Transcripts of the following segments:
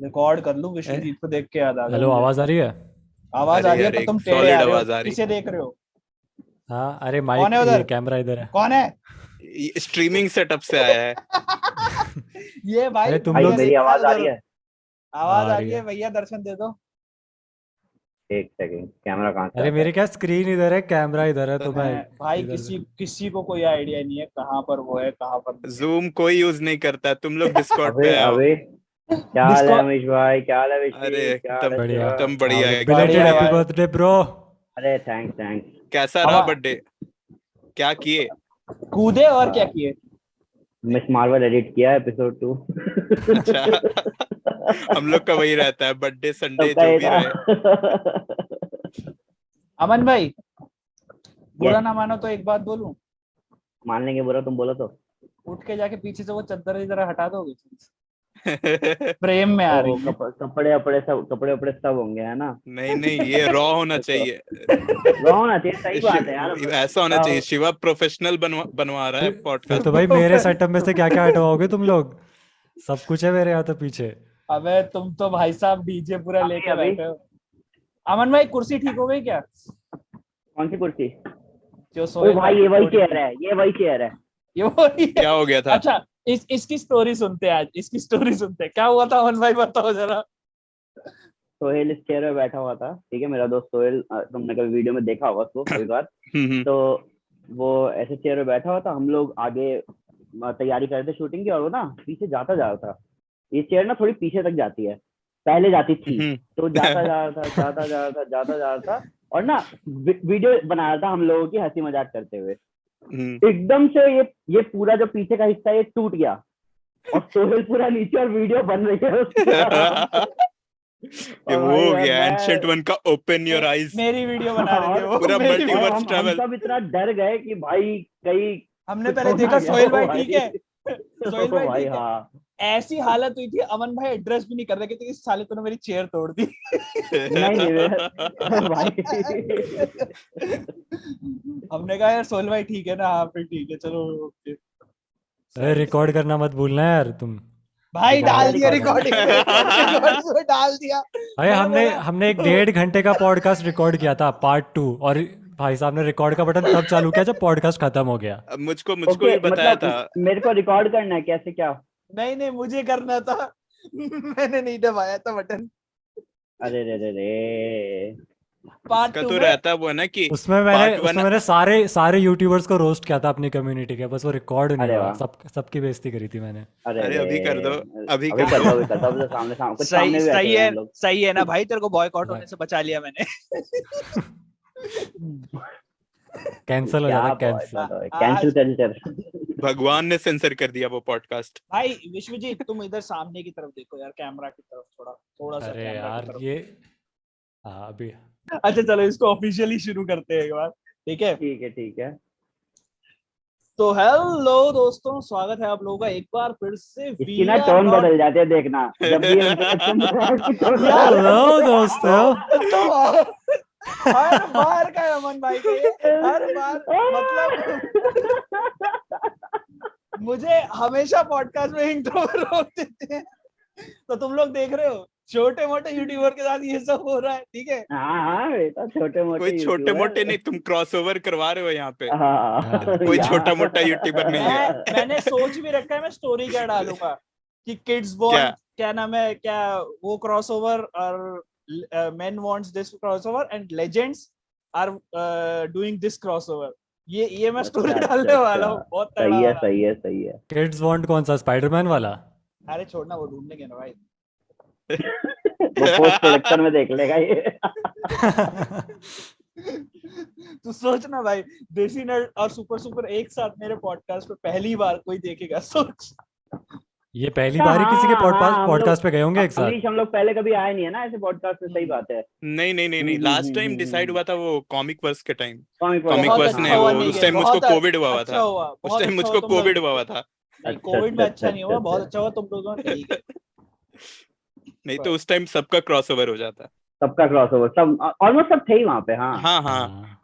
Record कर लूं, विश्वजीत को देख के याद आ गया हेलो, मुझे। आवाज आ रही है? आवाज आ अरे रही है यार पर तुम एक टेढ़े आ सॉलिड रहे हो, आवाज आ रही किसे देख रहे हो? हाँ, अरे कौन माइक, है ये उधर? कैमरा इधर है। कौन है? है, स्ट्रीमिंग सेटअप से आया है। ये भाई अरे तुम भैया लोग दिख रहा है मेरी आवाज आ रही उधर। है? आवाज आ आ रही रही है, है। भैया दर्शन दे दो। एक सेकंड, कैमरा कहाँ से अरे आता है? मेरी क्या स्क्रीन इधर है, कैमरा इधर है, तो मैं भाई इधर से। किसी किसी को कोई आइडिया नहीं है कहाँ पर वो है, कहाँ पर नहीं है। जूम कोई यूज नहीं करता, तुम लोग डिस्कॉर्ड पे अबे आओ। अबे, क्या हाल है डिस्को अमीश भाई? क्या हाल है अरे विशी? क्या हाल एकदम है बढ़िया। शिवा? एकदम हाँ बढ़िया भाई, एकदम बिलेटेड बढ़िया हैप्पी बढ़िया। भाई। Birthday bro. अरे थैंक्स थैंक्स। कैसा हम रहा बर्थडे? क्या किए? कूदे और क्या किए? मिस मार्वल एडिट किया एपिसोड 2। अच्छा। हम लोग का वही रहता है, बर्थडे संडे सबका जो ये भी था। रहे। अमन भाई, बुरा यस, ना मानो तो एक बात बोलूं। मान लेंगे बुरा, तुम बोलो तो। उठ के जाके पीछे से वो चद्दर इधर हटा दोगे? प्रेम में आ ओ रही है। कपड़े वपड़े सब होंगे, है ना? नहीं नहीं, ये रॉ होना चाहिए। रॉ होना चाहिए, सही बात है यार। ऐसा होना चाहिए। शिवा प्रोफेशनल बनवा रहा है फिर पॉडकास्ट तो भाई को। मेरे सेटअप में से क्या क्या हटवाओगे तुम लोग? सब कुछ है मेरे यहाँ तो पीछे। अबे तुम तो भाई साहब डीजे पूरा अभी लेके अभी बैठे हो। अमन भाई कुर्सी ठीक हो गई क्या? कौन सी कुर्सी? जो ओ सोहेल भाई, भाई ये की वही तोड़ी चेयर थी। है, ये वही चेयर है। ये वही है। क्या हो गया था? अच्छा, इसकी स्टोरी सुनते हैं आज, इसकी स्टोरी सुनते हैं। क्या हुआ था अमन भाई, बताओ जरा। सोहेल इस चेयर में बैठा हुआ था, ठीक है, मेरा दोस्त सोहेल, तुमने कभी वीडियो में देखा होगा उसको कभी बार। हम्म। तो वो ऐसे चेयर में बैठा हुआ था, हम लोग आगे तैयारी कर रहे थे शूटिंग की, और वो ना पीछे जाता जा रहा था। ये चेयर ना थोड़ी पीछे तक जाती है, पहले जाती थी। तो जाता जा रहा था, जाता जा रहा था, जाता जा रहा था, और ना वीडियो बना रहा था हम लोगों की हंसी मजाक करते हुए। एकदम से ये पूरा जो पीछे का हिस्सा ये टूट गया, और सोहेल पूरा नीचे, और वीडियो बन रही है उसकी आराम से। ये और वो भाई हो और गया एंशिएंट मैं, वन का ओपन योर आईज। मेरी वीडियो बना रहे थे और वो, पूरा मेरी और मल्टीवर्स हम ट्रैवल। सब इतना डर गए कि भाई कहीं हमने कुछ पहले हो ना देखा गया सोहेल हो भाई भाई। ठीक है। सोहेल ओ भाई भाई ठीक है। हाँ। ऐसी हालत हुई थी, अमन भाई एड्रेस भी नहीं कर रहे कि इस साले तूने मेरी चेयर तोड़ दी। नहीं नहीं भाई। हमने कहा यार सोहेल भाई ठीक है ना? हाँ फिर ठीक है, चलो ओके। अरे रिकॉर्ड करना मत भूलना यार तुम। भाई क्या डाल दिया रिकॉर्ड करना रिकॉर्डिंग में, रिकॉर्डिंग में डाल दिया। अरे मैं हमने बोला हमने एक 1.5 घंटे का पॉडकास्ट रिकॉर्ड किया था, पार्ट 2, और भाई साहब ने रिकॉर्ड का बटन तब चालू किया जब पॉडकास्ट खत्म हो गया। अब मुझको ओके, भी बताया था। मतलब मेरे को रिकॉर्ड करना है, कैसे क्या? नहीं नहीं, मुझे करना था। मैंने नहीं दबाया था बटन। अरे रे रे रे। पार्ट उसका टू तो में रहता है वो है ना कि उसमें मैंने पार्ट वन। उसमें मैंने सारे सारे यूट्यूबर्स को रोस्ट किया था अपनी कम्युनिटी के, बस वो रिकॉर्ड नहीं अरे हुआ। वाह। सबकी बेइज्जती करी थी मैंने। अरे अरे रे। अभी कर दो, अभी अभी कर कर दो। दो, अभी कर दो, अभी तो सामने सामने कुछ सही सामने भी बैठे सही हुए हैं है, हम लोग। सही है ना भाई, तेरे को बॉयकॉट भाई होने से बचा लिया मैंने। कैंसिल हो क्या जाता, कैंसिल। बहुत है, कैंसिल आज कल्चर। भगवान ने सेंसर कर दिया वो पॉडकास्ट। भाई विश्वजीत तुम इधर सामने की तरफ देखो यार, कैमरा की तरफ, थोड़ा थोड़ा सा अरे कैमरा की यार तरफ। ये, हाँ अभी। अच्छा चलो इसको ऑफिशियली शुरू करते हैं एक बार, ठीक है? ठीक है ठीक है। तो हेलो दोस्तों, स्वागत है आप लोगों का एक बार फिर से इसकी वी ना आर टोन नॉट। बदल जाती है, देखना जब भी इंट्रोडक्शन में इसकी टोन यार बदल हेलो जाती दोस्तों। तो हर बार का है अमन भाई का ये, हर बार मतलब मुझे हमेशा पॉडकास्ट में इंट्रो रोक देते हैं। तो तुम लोग देख रहे हो छोटे मोटे यूट्यूबर के साथ ये सब हो रहा है, ठीक है? हाँ हाँ बेटा, छोटे कोई मोटे छोटे मोटे यूट्यूबर। नहीं, तुम क्रॉसओवर करवा रहे हो यहाँ पे। हाँ हाँ। कोई यहाँ। छोटा मोटा यूट्यूबर नहीं है। मैंने सोच भी रखा है मैं स्टोरी क्या डालूंगा, कि किड्स क्या? बॉर्न, क्या नाम है, क्या वो क्रॉसओवर, और men wants this crossover and legends are doing this crossover. ये मैं स्टोरी अच्छा अच्छा डालने वाला अच्छा। हूँ, बहुत तगड़ा सही है वाला। सही है सही है। किड्स वांट कौन सा, स्पाइडरमैन वाला? अरे छोड़ना, वो ढूंढ लेंगे ना भाई। वो पोस्ट प्रोडक्शन में देख लेगा ये। तू सोच ना भाई, देसी नर्ड और सुपर सुपर एक साथ मेरे पॉडकास्ट पे पहली बार कोई देखेगा, सोच। ये पहली अच्छा बार ही किसी के हाँ हाँ, हम लोग पॉडकास्ट पे गए होंगे एक साथ। अमरीश, हम लोग पहले कभी आए नहीं है ना ऐसे पॉडकास्ट में, सही बात है। नहीं नहीं नहीं नहीं, लास्ट टाइम डिसाइड हुआ था वो कॉमिक वर्स के टाइम। कॉमिक वर्स, कॉमिक बहुत वर्स अच्छा ने हाँ वो हुआ हाँ नहीं उस गए, हाँ। टाइम मुझको बहुत कोविड हुआ हुआ अच्छा था। हुआ, उस बहुत टाइम अच्छा हुआ मुझको तुम लोग। कोविड हुआ हुआ था। नहीं अच्छा कोविड अच्छा में अच्छा अच्छा नहीं हुआ, अच्छा बहुत अच्छा। अच्छा हुआ तुम लोगों ने कही गए। नहीं तो उस टाइम सबका क्रॉसओवर हो जाता। सबका क्रॉसओवर, सब ऑलमोस्ट सब थे ही वहां पे, हाँ। हाँ हाँ। हाँ।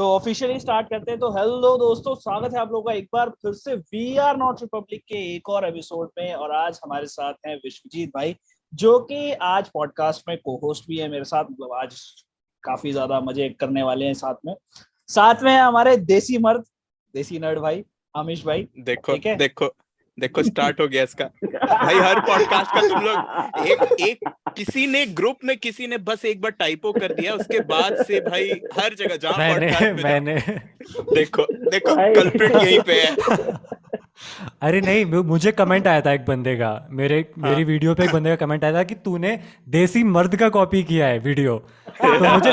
तो ऑफिशियली स्टार्ट करते हैं। तो हेलो दोस्तों, स्वागत है आप लोगों का एक बार फिर से वी आर नॉट रिपब्लिक के एक और एपिसोड में। और आज हमारे साथ हैं विश्वजीत भाई, जो कि आज पॉडकास्ट में को होस्ट भी है मेरे साथ। मतलब आज काफी ज्यादा मजे करने वाले हैं साथ में है हमारे देसी मर्द, देसी नर्ड भाई अमीश भाई। देखो ठीक है? देखो स्टार्ट हो गया इसका। भाई हर पॉडकास्ट का तुम लोग एक किसी ने ग्रुप में किसी ने बस एक बार टाइपो कर दिया, उसके बाद से भाई हर जगह जहां पॉडकास्ट में मैंने देखो भाई। कल्प्रिट यहीं पे है। अरे नहीं, मुझे कमेंट आया था एक बंदे का, मेरी वीडियो पे एक बंदे का कमेंट आया था कि तूने देसी मर्द का कॉपी किया है वीडियो। तो मुझे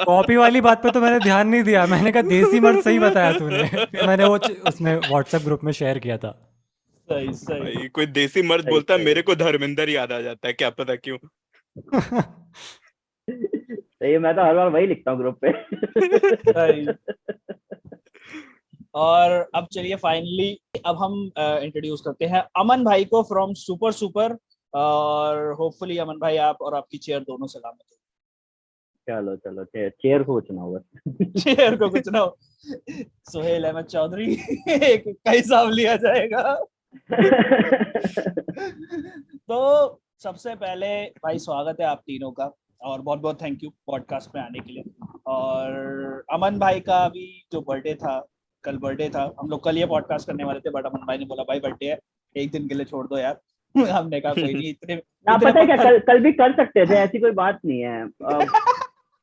कॉपी वाली बात पे तो मैंने ध्यान नहीं दिया, मैंने कहा देसी मर्द सही बताया तूने। फिर मैंने वो उसमें व्हाट्सएप ग्रुप में शेयर किया था। सही। भाई कोई देसी मर्द बोलता है, मेरे को धर्मेंद्र याद आ जाता है, क्या पता क्यों। सही है, मैं तो हर बार वही लिखता हूँ ग्रुप पे। सही। और अब चलिए फाइनली अब हम इंट्रोड्यूस करते हैं अमन भाई को फ्रॉम सुपर। और होपफुली अमन भाई आप और आपकी चेयर दोनों सलामत हो। चलो चेयर को कुछ ना होगा। चेयर को कुछ ना हो। सोहेल अहमद चौधरी का हिसाब लिया जाएगा। तो सबसे पहले भाई स्वागत है आप तीनों का, और बहुत बहुत थैंक यू पॉडकास्ट में आने के लिए। और अमन भाई का भी जो बर्थडे था, कल बर्थडे था। हम लोग कल ये पॉडकास्ट करने वाले थे, बट अमन भाई ने बोला भाई बर्थडे है, एक दिन के लिए छोड़ दो यार। हमने कहा कोई नहीं, इतने ना इतने पता है क्या, पत्थर कल भी कर सकते थे, ऐसी कोई बात नहीं है।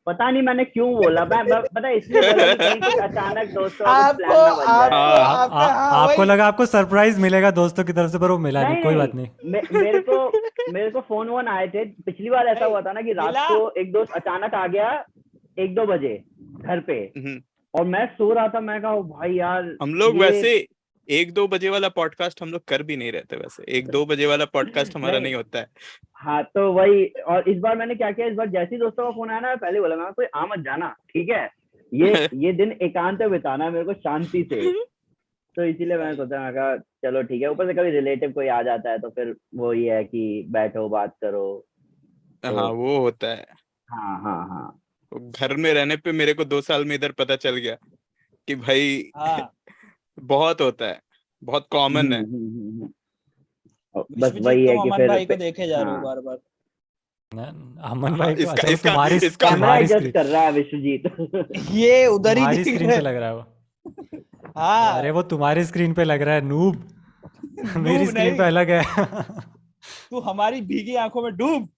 पता नहीं मैंने क्यों बोला, पता है इसलिए बोला कि कहीं कुछ अचानक दोस्तों का कुछ प्लान ना बन जाए। आपको लगा आपको सरप्राइज मिलेगा दोस्तों की तरफ से, पर वो मिला नहीं। कोई बात नहीं। मेरे को फोन वोन आए थे। पिछली बार ऐसा हुआ था ना कि रात मिला। को एक दोस्त अचानक आ गया 1-2 बजे घर पे, और मैं सो रहा था। मैं कहा भाई यार, हम लोग ये वैसे 1-2 बजे वाला पॉडकास्ट हम लोग कर भी नहीं रहते, वैसे 1-2 बजे वाला पॉडकास्ट हमारा नहीं होता है। हाँ तो वही। और इस बार मैंने क्या किया, इस बार जैसे ही दोस्तों का फोन आया ना, मैं पहले बोला मैं कोई आ मत जाना, ठीक है, ये दिन एकांत में बिताना है मेरे को शांति से। तो इसीलिए मैंने सोचा, मैं कहा चलो ठीक है। ऊपर से कभी रिलेटिव कोई आ जाता है तो फिर वो ये है कि बैठो बात करो। तो हाँ वो होता है। हाँ। तो घर में रहने पे मेरे को 2 साल में इधर पता चल गया कि भाई हाँ। बहुत होता है, बहुत कॉमन है। बस वही है कि अमन फिर भाई को देखे जा रहे हो हाँ। बार बार। अमन भाई को, अच्छा, इसका तुम्हारी कैमरा तुम्हारी एडजस्ट स्क्रीन कर रहा है विश्वजीत। ये उधर ही तुम्हारी दिख स्क्रीन रहा पे है। लग रहा है वो। हाँ। अरे वो तुम्हारी स्क्रीन पे लग रहा है नूब। मेरी डूब स्क्रीन नहीं, पे अलग है। तू हमारी भीगी आंखों में डूब।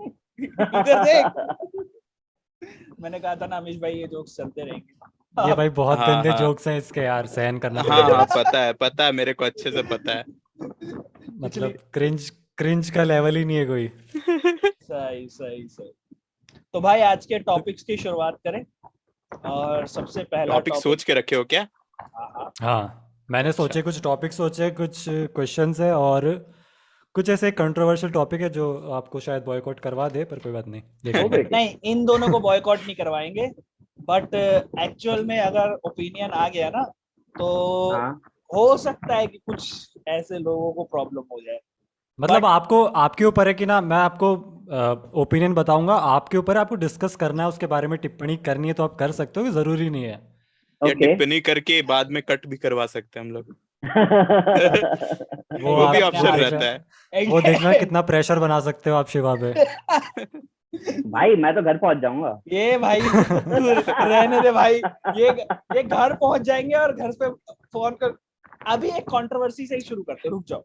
इधर देख। मैंने कहा था ना अमीश भाई, ये जोक्स चलते रहेंगे। ये भाई बहुत हाँ गंदे हाँ जोक्स हैं इसके यार, सहन करना हाँ, पड़ेगा। पता है मेरे को अच्छे से पता है। मतलब क्रिंज का लेवल ही नहीं है कोई। सही। तो भाई आज के टॉपिक्स की शुरुआत करें। और सबसे पहला टॉपिक सोच के रखे हो क्या? हाँ, मैंने अच्छा। सोचे कुछ टॉपिक सोचे, कुछ क्वेश्चंस है, और कुछ ऐसे कंट्रोवर्शियल टॉपिक है जो आपको शायद बॉयकॉट करवा दे, पर कोई बात नहीं, देखेंगे। नहीं, इन दोनों को बॉयकॉट नहीं करवाएंगे, बट एक्चुअल में अगर ओपिनियन आ गया ना, तो हाँ हो सकता है कि कुछ ऐसे लोगों को प्रॉब्लम हो जाए। मतलब But- आपको, आपके ऊपर है कि ना, मैं आपको ओपिनियन बताऊंगा, आपके ऊपर है, आपको डिस्कस करना है, उसके बारे में टिप्पणी करनी है तो आप कर सकते हो, जरूरी नहीं है। या ओके। टिप्पणी करके बाद में कट भी करवा सकते हैं हम लोग। वो वो आप भी अपने ऑप्शन हाथ में- रहता है। वो देखना कितना प्रेशर बना सकते हो आप शिवा पे। भाई मैं तो घर पहुंच जाऊंगा। ये भाई तू रहने दे भाई। ये घर पहुंच जाएंगे और घर पे फोन कर। अभी एक कंट्रोवर्सी से ही शुरू करते, रुक जाओ।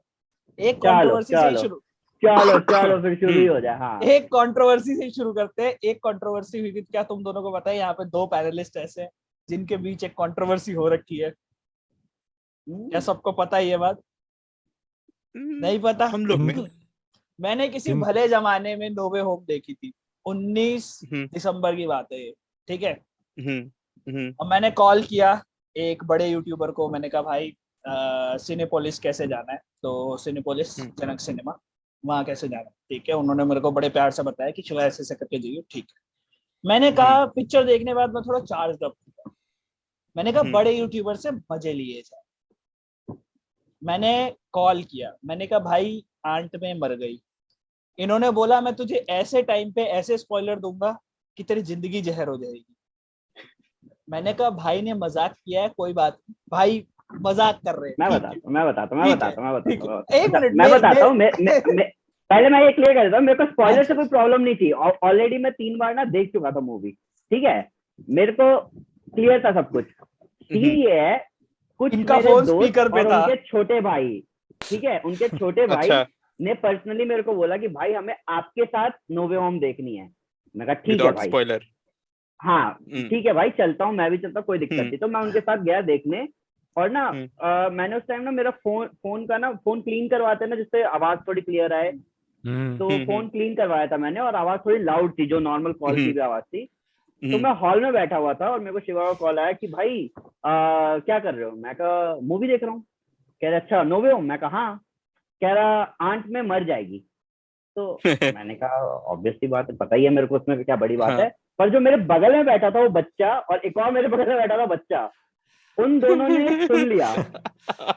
एक कंट्रोवर्सी से ही शुरू चलो फिर शुरू ही हो जाए। हाँ एक कंट्रोवर्सी से ही शुरू करते हैं। एक कंट्रोवर्सी हुई थी, क्या तुम दोनों को पता है? यहाँ पे 2 पैनलिस्ट ऐसे हैं जिनके बीच एक कंट्रोवर्सी हो रखी है। क्या सबको पता है ये बात? नहीं पता? हम लोग में मैंने किसी भले जमाने में नोवे होम देखी थी, 19 हम्म दिसंबर की बात है ये, ठीक है। हम्म और मैंने कॉल किया एक बड़े यूट्यूबर को, मैंने कहा भाई सिनेपोलिस कैसे जाना है? तो सिनेपोलिस जनक सिनेमा, वहाँ कैसे जाना है? ठीक है, उन्होंने मेरे को बड़े प्यार से बताया कि शिवा ऐसे करके जाइए, ठीक है। मैंने कहा पिक्चर देखने के बाद मैं थोड़ा चार्ज अप हुआ। मैंने कहा बड़े यूट्यूबर से मजे लिए जाए। मैंने कॉल किया, मैंने कहा भाई आंट में मर गई। इन्होंने बोला मैं तुझे ऐसे टाइम पे ऐसे स्पॉइलर दूंगा कि तेरी जिंदगी जहर हो जाएगी। मैंने कहा भाई ने मजाक किया है, कोई बात नहीं भाई, मजाक कर रहे हैं, मैं ठीक है, बताता ठीक है, ठीक है, एक मिनट, मैं बताता हूँ। पहले मैं ये क्लियर कर देता हूँ, मेरे को स्पॉइलर से कोई प्रॉब्लम नहीं थी, ऑलरेडी मैं 3 बार ना देख चुका था मूवी, ठीक है, मेरे को क्लियर था सब कुछ। सीन ये है, कुछ इनका मेरे फोन दोस्त स्पीकर पे और था। उनके छोटे भाई, ठीक है, उनके छोटे भाई अच्छा, ने पर्सनली मेरे को बोला कि भाई हमें आपके साथ नो वे होम देखनी है। मैं कहा ठीक है विदाउट भाई, स्पॉइलर। हाँ ठीक है भाई, चलता हूँ, मैं भी चलता हूँ, कोई दिक्कत नहीं। तो मैं उनके साथ गया देखने, और ना मैंने उस टाइम ना मेरा फोन का ना, फोन क्लीन करवाते हैं ना जिससे आवाज थोड़ी क्लियर आए, तो फोन क्लीन करवाया था मैंने, और आवाज थोड़ी लाउड थी, जो नॉर्मल कॉल की भी आवाज थी। तो मैं हॉल में बैठा हुआ था और मेरे को शिवा का कॉल आया कि भाई क्या कर रहे हो? मैं कहा मूवी देख रहा हूँ। कह रहे अच्छा नो वे होम? मैं कहा हाँ। कह रहा आंट में मर जाएगी। तो मैंने कहा ऑब्वियसली बात है, पता ही है मेरे को उसमें क्या बड़ी बात है। पर जो मेरे बगल में बैठा था वो बच्चा, और एक और मेरे बगल में बैठा था बच्चा, उन दोनों ने सुन लिया,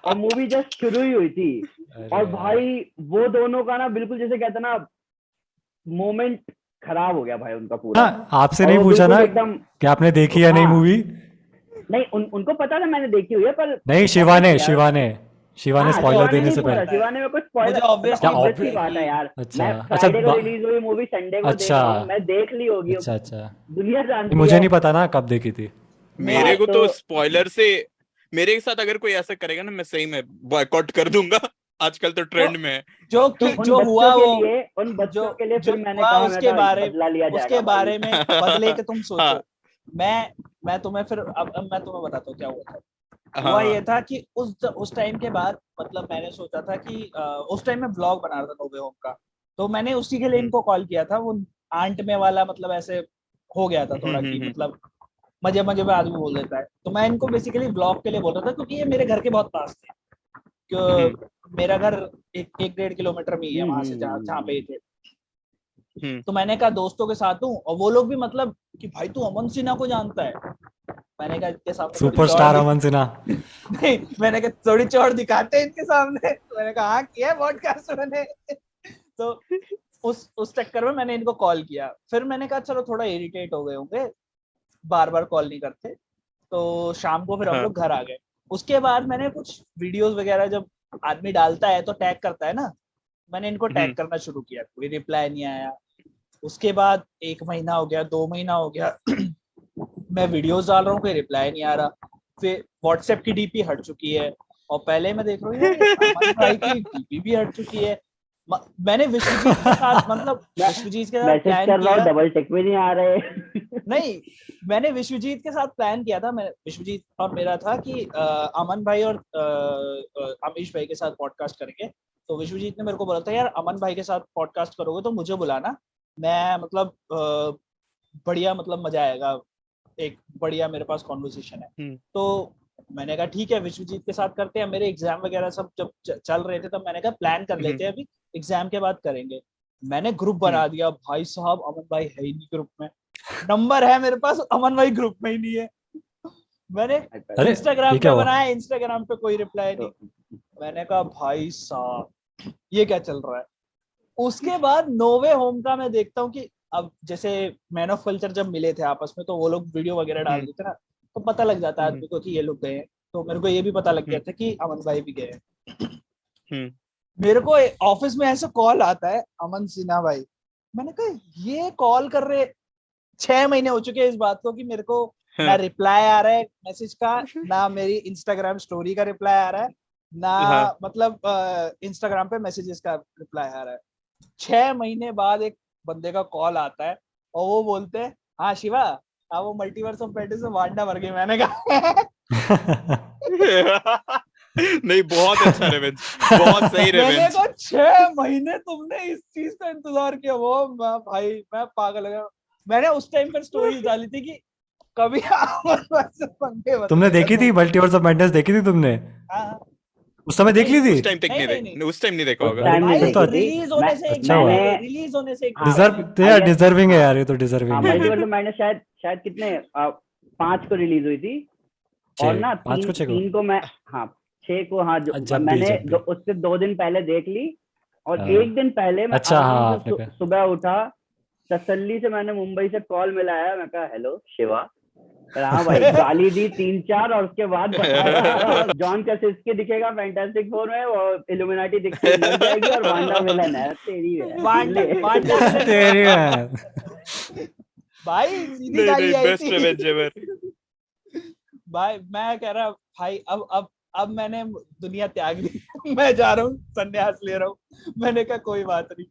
और मूवी जस्ट शुरू ही हुई थी। और भाई वो दोनों का ना बिल्कुल जैसे कहते ना, मोमेंट खराब हो गया भाई उनका पूरा। हाँ, आपसे और नहीं वो पूछा बिल्कुल ना एकदम, कि आपने देखी या नहीं हाँ मूवी? नहीं, उनको पता था मैंने देखी हुई है, पर नहीं, शिवा ने शिवा ने हाँ मुझे स्पॉइलर शिवा ने देने नहीं से ऑब्वियसली पहले। पूछा, पता है, शिवा ने मेरे को मुझे स्पॉइलर, क्या ऑब्वियसली ऑब्वियस पता सी है बात है कि यार। अच्छा, मैं अच्छा, फ्राइडे को रिलीज हुई मूवी, संडे को देख अच्छा, रहा हूँ, मैं देख ली होगी, अच्छा, अच्छा। दुनिया नहीं, जानती मुझे है। नहीं पता ना कब देखी थी। मेरे मेरे को तो तो स्पॉइलर से, मेरे साथ अगर कोई ऐसा करेगा ना, मैं सही में बॉयकॉट कर दूंगा। आजकल तो तो ट्रेंड में है। जो तो कि जो हुआ वो, उन जो बच्चों के लिए जो फिर मैंने हुआ कहा, मैं कहा बदला लिया उसके जाएगा भाई। बारे में बदले के तुम सोचो। हाँ, मैं तुम्हें फिर अब मैं तुम्हें बताता हूँ क्या हुआ था। हाँ, हुआ ये हाँ। था कि उस टाइम के बाद मतलब मैंने सोचा था कि उस टाइम में ब्लॉग बना रहा था नोवे होम का, तो मैंने उसी के लिए हम्म, इनको कॉल किया था। वो आंट में वाला मतलब ऐसे हो गया था थोड़ा कि मतलब मजे मजे में आदमी बोल देता है, तो मैं इनको बेसिकली ब्लॉग के लिए बोल रहा था, क्योंकि ये मेरे घर के बहुत पास थे। हम्म, मेरा घर एक 1.5 किलोमीटर में ही है वहां से, जहाँ पे ये थे। तो मैंने कहा दोस्तों के साथ हूँ, और वो लोग भी मतलब कि भाई तू अमन सिन्हा को जानता है। मैंने कहा इनके सामने थोड़ी चौड़ सुपरस्टार अमन सिन्हा। नहीं, मैंने कहा थोड़ी चौड़ दिखाते हैं इनके सामने। तो मैंने कहा हाँ किया पॉडकास्ट मैंने। तो उस चक्कर में मैंने इनको कॉल किया। फिर मैंने कहा चलो थोड़ा इरिटेट हो गए होंगे, बार बार कॉल नहीं करते, तो शाम को फिर हम हाँ, लोग घर आ गए। उसके बाद मैंने कुछ वीडियोस वगैरह जब आदमी डालता है तो टैग करता है ना, मैंने इनको टैग करना शुरू किया, कोई रिप्लाई नहीं आया। उसके बाद 1 महीना हो गया, 2 महीना हो गया, मैं वीडियोस डाल रहा हूँ, कोई रिप्लाई नहीं आ रहा। फिर व्हाट्सएप की डीपी हट चुकी है, और पहले मैं देख रहा हूँ यार अमन भाई की डीपी भी हट चुकी है। मैंने विश्वजीत के साथ मतलब मैं विश्वजीत के साथ मैसेज प्लान कर रहा हूँ, किया। डबल टिक भी नहीं आ रहे। नहीं, मैंने विश्वजीत के साथ प्लान किया था, मैं विश्वजीत और मेरा था कि अमन भाई और अमीश भाई के साथ पॉडकास्ट करेंगे। तो विश्वजीत ने मेरे को बोला था यार अमन भाई के साथ पॉडकास्ट करोगे तो मुझे बुलाना, मैं मतलब बढ़िया मतलब मजा आएगा, एक बढ़िया मेरे पास कॉन्वर्सेशन है। तो मैंने कहा ठीक है विश्वजीत के साथ करते हैं। मेरे एग्जाम वगैरह सब जब चल रहे थे तब मैंने कहा प्लान कर लेते हैं, अभी एग्जाम के बाद करेंगे। मैंने ग्रुप बना दिया, भाई साहब अमन भाई है ही नहीं ग्रुप में, नंबर है मेरे पास, अमन भाई ग्रुप में ही नहीं है। मैंने अरे, इंस्टाग्राम ये क्या पे हुआ? बनाया, इंस्टाग्राम पे कोई रिप्लाई नहीं। मैंने कहा भाई साहब ये क्या चल रहा है। उसके बाद नोवे होम का मैं देखता हूँ कि अब जैसे मैन ऑफ कल्चर जब मिले थे आपस में, तो वो लोग वीडियो वगैरह डाल देते ना, तो पता लग जाता है आदमी को कि ये लोग गए हैं। तो मेरे को ये भी पता लग गया था कि अमन भाई भी गए हैं। मेरे को ऑफिस में ऐसे कॉल आता है अमन सिन्हा भाई, मैंने कहा ये कॉल कर रहे, 6 महीने हो चुके हैं इस बात को कि मेरे को ना रिप्लाई आ रहा है मैसेज का, ना मेरी इंस्टाग्राम स्टोरी का रिप्लाई आ रहा है, ना मतलब इंस्टाग्राम पे मैसेजेस का रिप्लाई आ रहा है। 6 महीने बाद एक बंदे का कॉल आता है, और वो बोलते हैं हाँ शिवा, हाँ वो मल्टीवर्स ऑफ मैडनेस से वांडा मर गई। मैंने कहा नहीं, बहुत अच्छा रेवेंज, बहुत सही मैंने रेवेंज। कहा 6 महीने तुमने इस चीज का इंतजार किया, वो भाई मैं पागल हो गया। मैंने उस टाइम पर स्टोरीज डाली थी कि कभी अमन भाई से पंगे मत तुमने लेना देखी थी तुम। Multiverse of madness? देखी थी तुमने? हाँ, उस समय देख ली नहीं थी? उस टाइम तक नहीं नहीं नहीं नहीं, उस टाइम नहीं देखा उस होगा। अरे, टाइम नहीं फिर भाई तो देखी थी। रिलीज होने से एक दिन अच्छा हुआ। पहले, रिलीज होने से एक दिन हाँ डिजर्व पहले। यार, I guess, डिजर्विंग है हाँ यार, ये तो डिजर्विंग है। मल्टीवर्स ऑफ मैडनेस शायद शायद कितने 5 को रिलीज हुई थी, और ना 5 को 6 को? तीन को मैं, हाँ 6 को, हाँ जो जब मैंने भी उससे 2 दिन पहले देख ली, और हाँ। एक दिन पहले मैं अच्छा, हाँ, आराम आपने से कहा। सुबह उठा, तसल्ली से मैंने मुंबई से कॉल मिलाया, मैं कहा हेलो शिवा, हाँ भाई, गाली दी 3-4 और उसके बाद बताया जॉन क्रासिनस्की दिखेगा फैंटास्टिक फोर में, वो इल्यूमिनाटी दिख के मर जाएगी और वांडा विलन है। तेरी है वांडा ले। वांडा विलन तेरी है। भाई सीधी नहीं गाली नहीं, आई बेस्ट थी रिवेंज एवर। भाई। मैं कह रहा भाई अब मैंने दुनिया त्याग दी मैं जा रहा हूँ, संन्यास ले रहा हूँ। मैंने कहा कोई बात नहीं,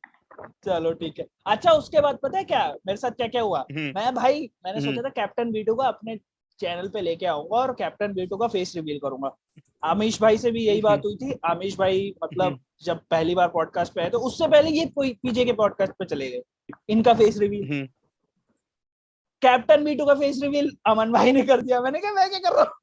चलो ठीक है। अच्छा उसके बाद पता है क्या मेरे साथ क्या क्या हुआ? मैंने सोचा था कैप्टन बीटू का अपने चैनल पे लेके आऊंगा और कैप्टन बीटू का फेस रिवील करूंगा। आमिश भाई से भी यही बात हुई थी। आमिश भाई मतलब जब पहली बार पॉडकास्ट पे आए तो उससे पहले ये पीजे के पॉडकास्ट पे चले गए, इनका फेस रिवील। कैप्टन बीटू का फेस रिवील अमन भाई ने कर दिया। मैंने कहा मैं क्या कर रहा हूँ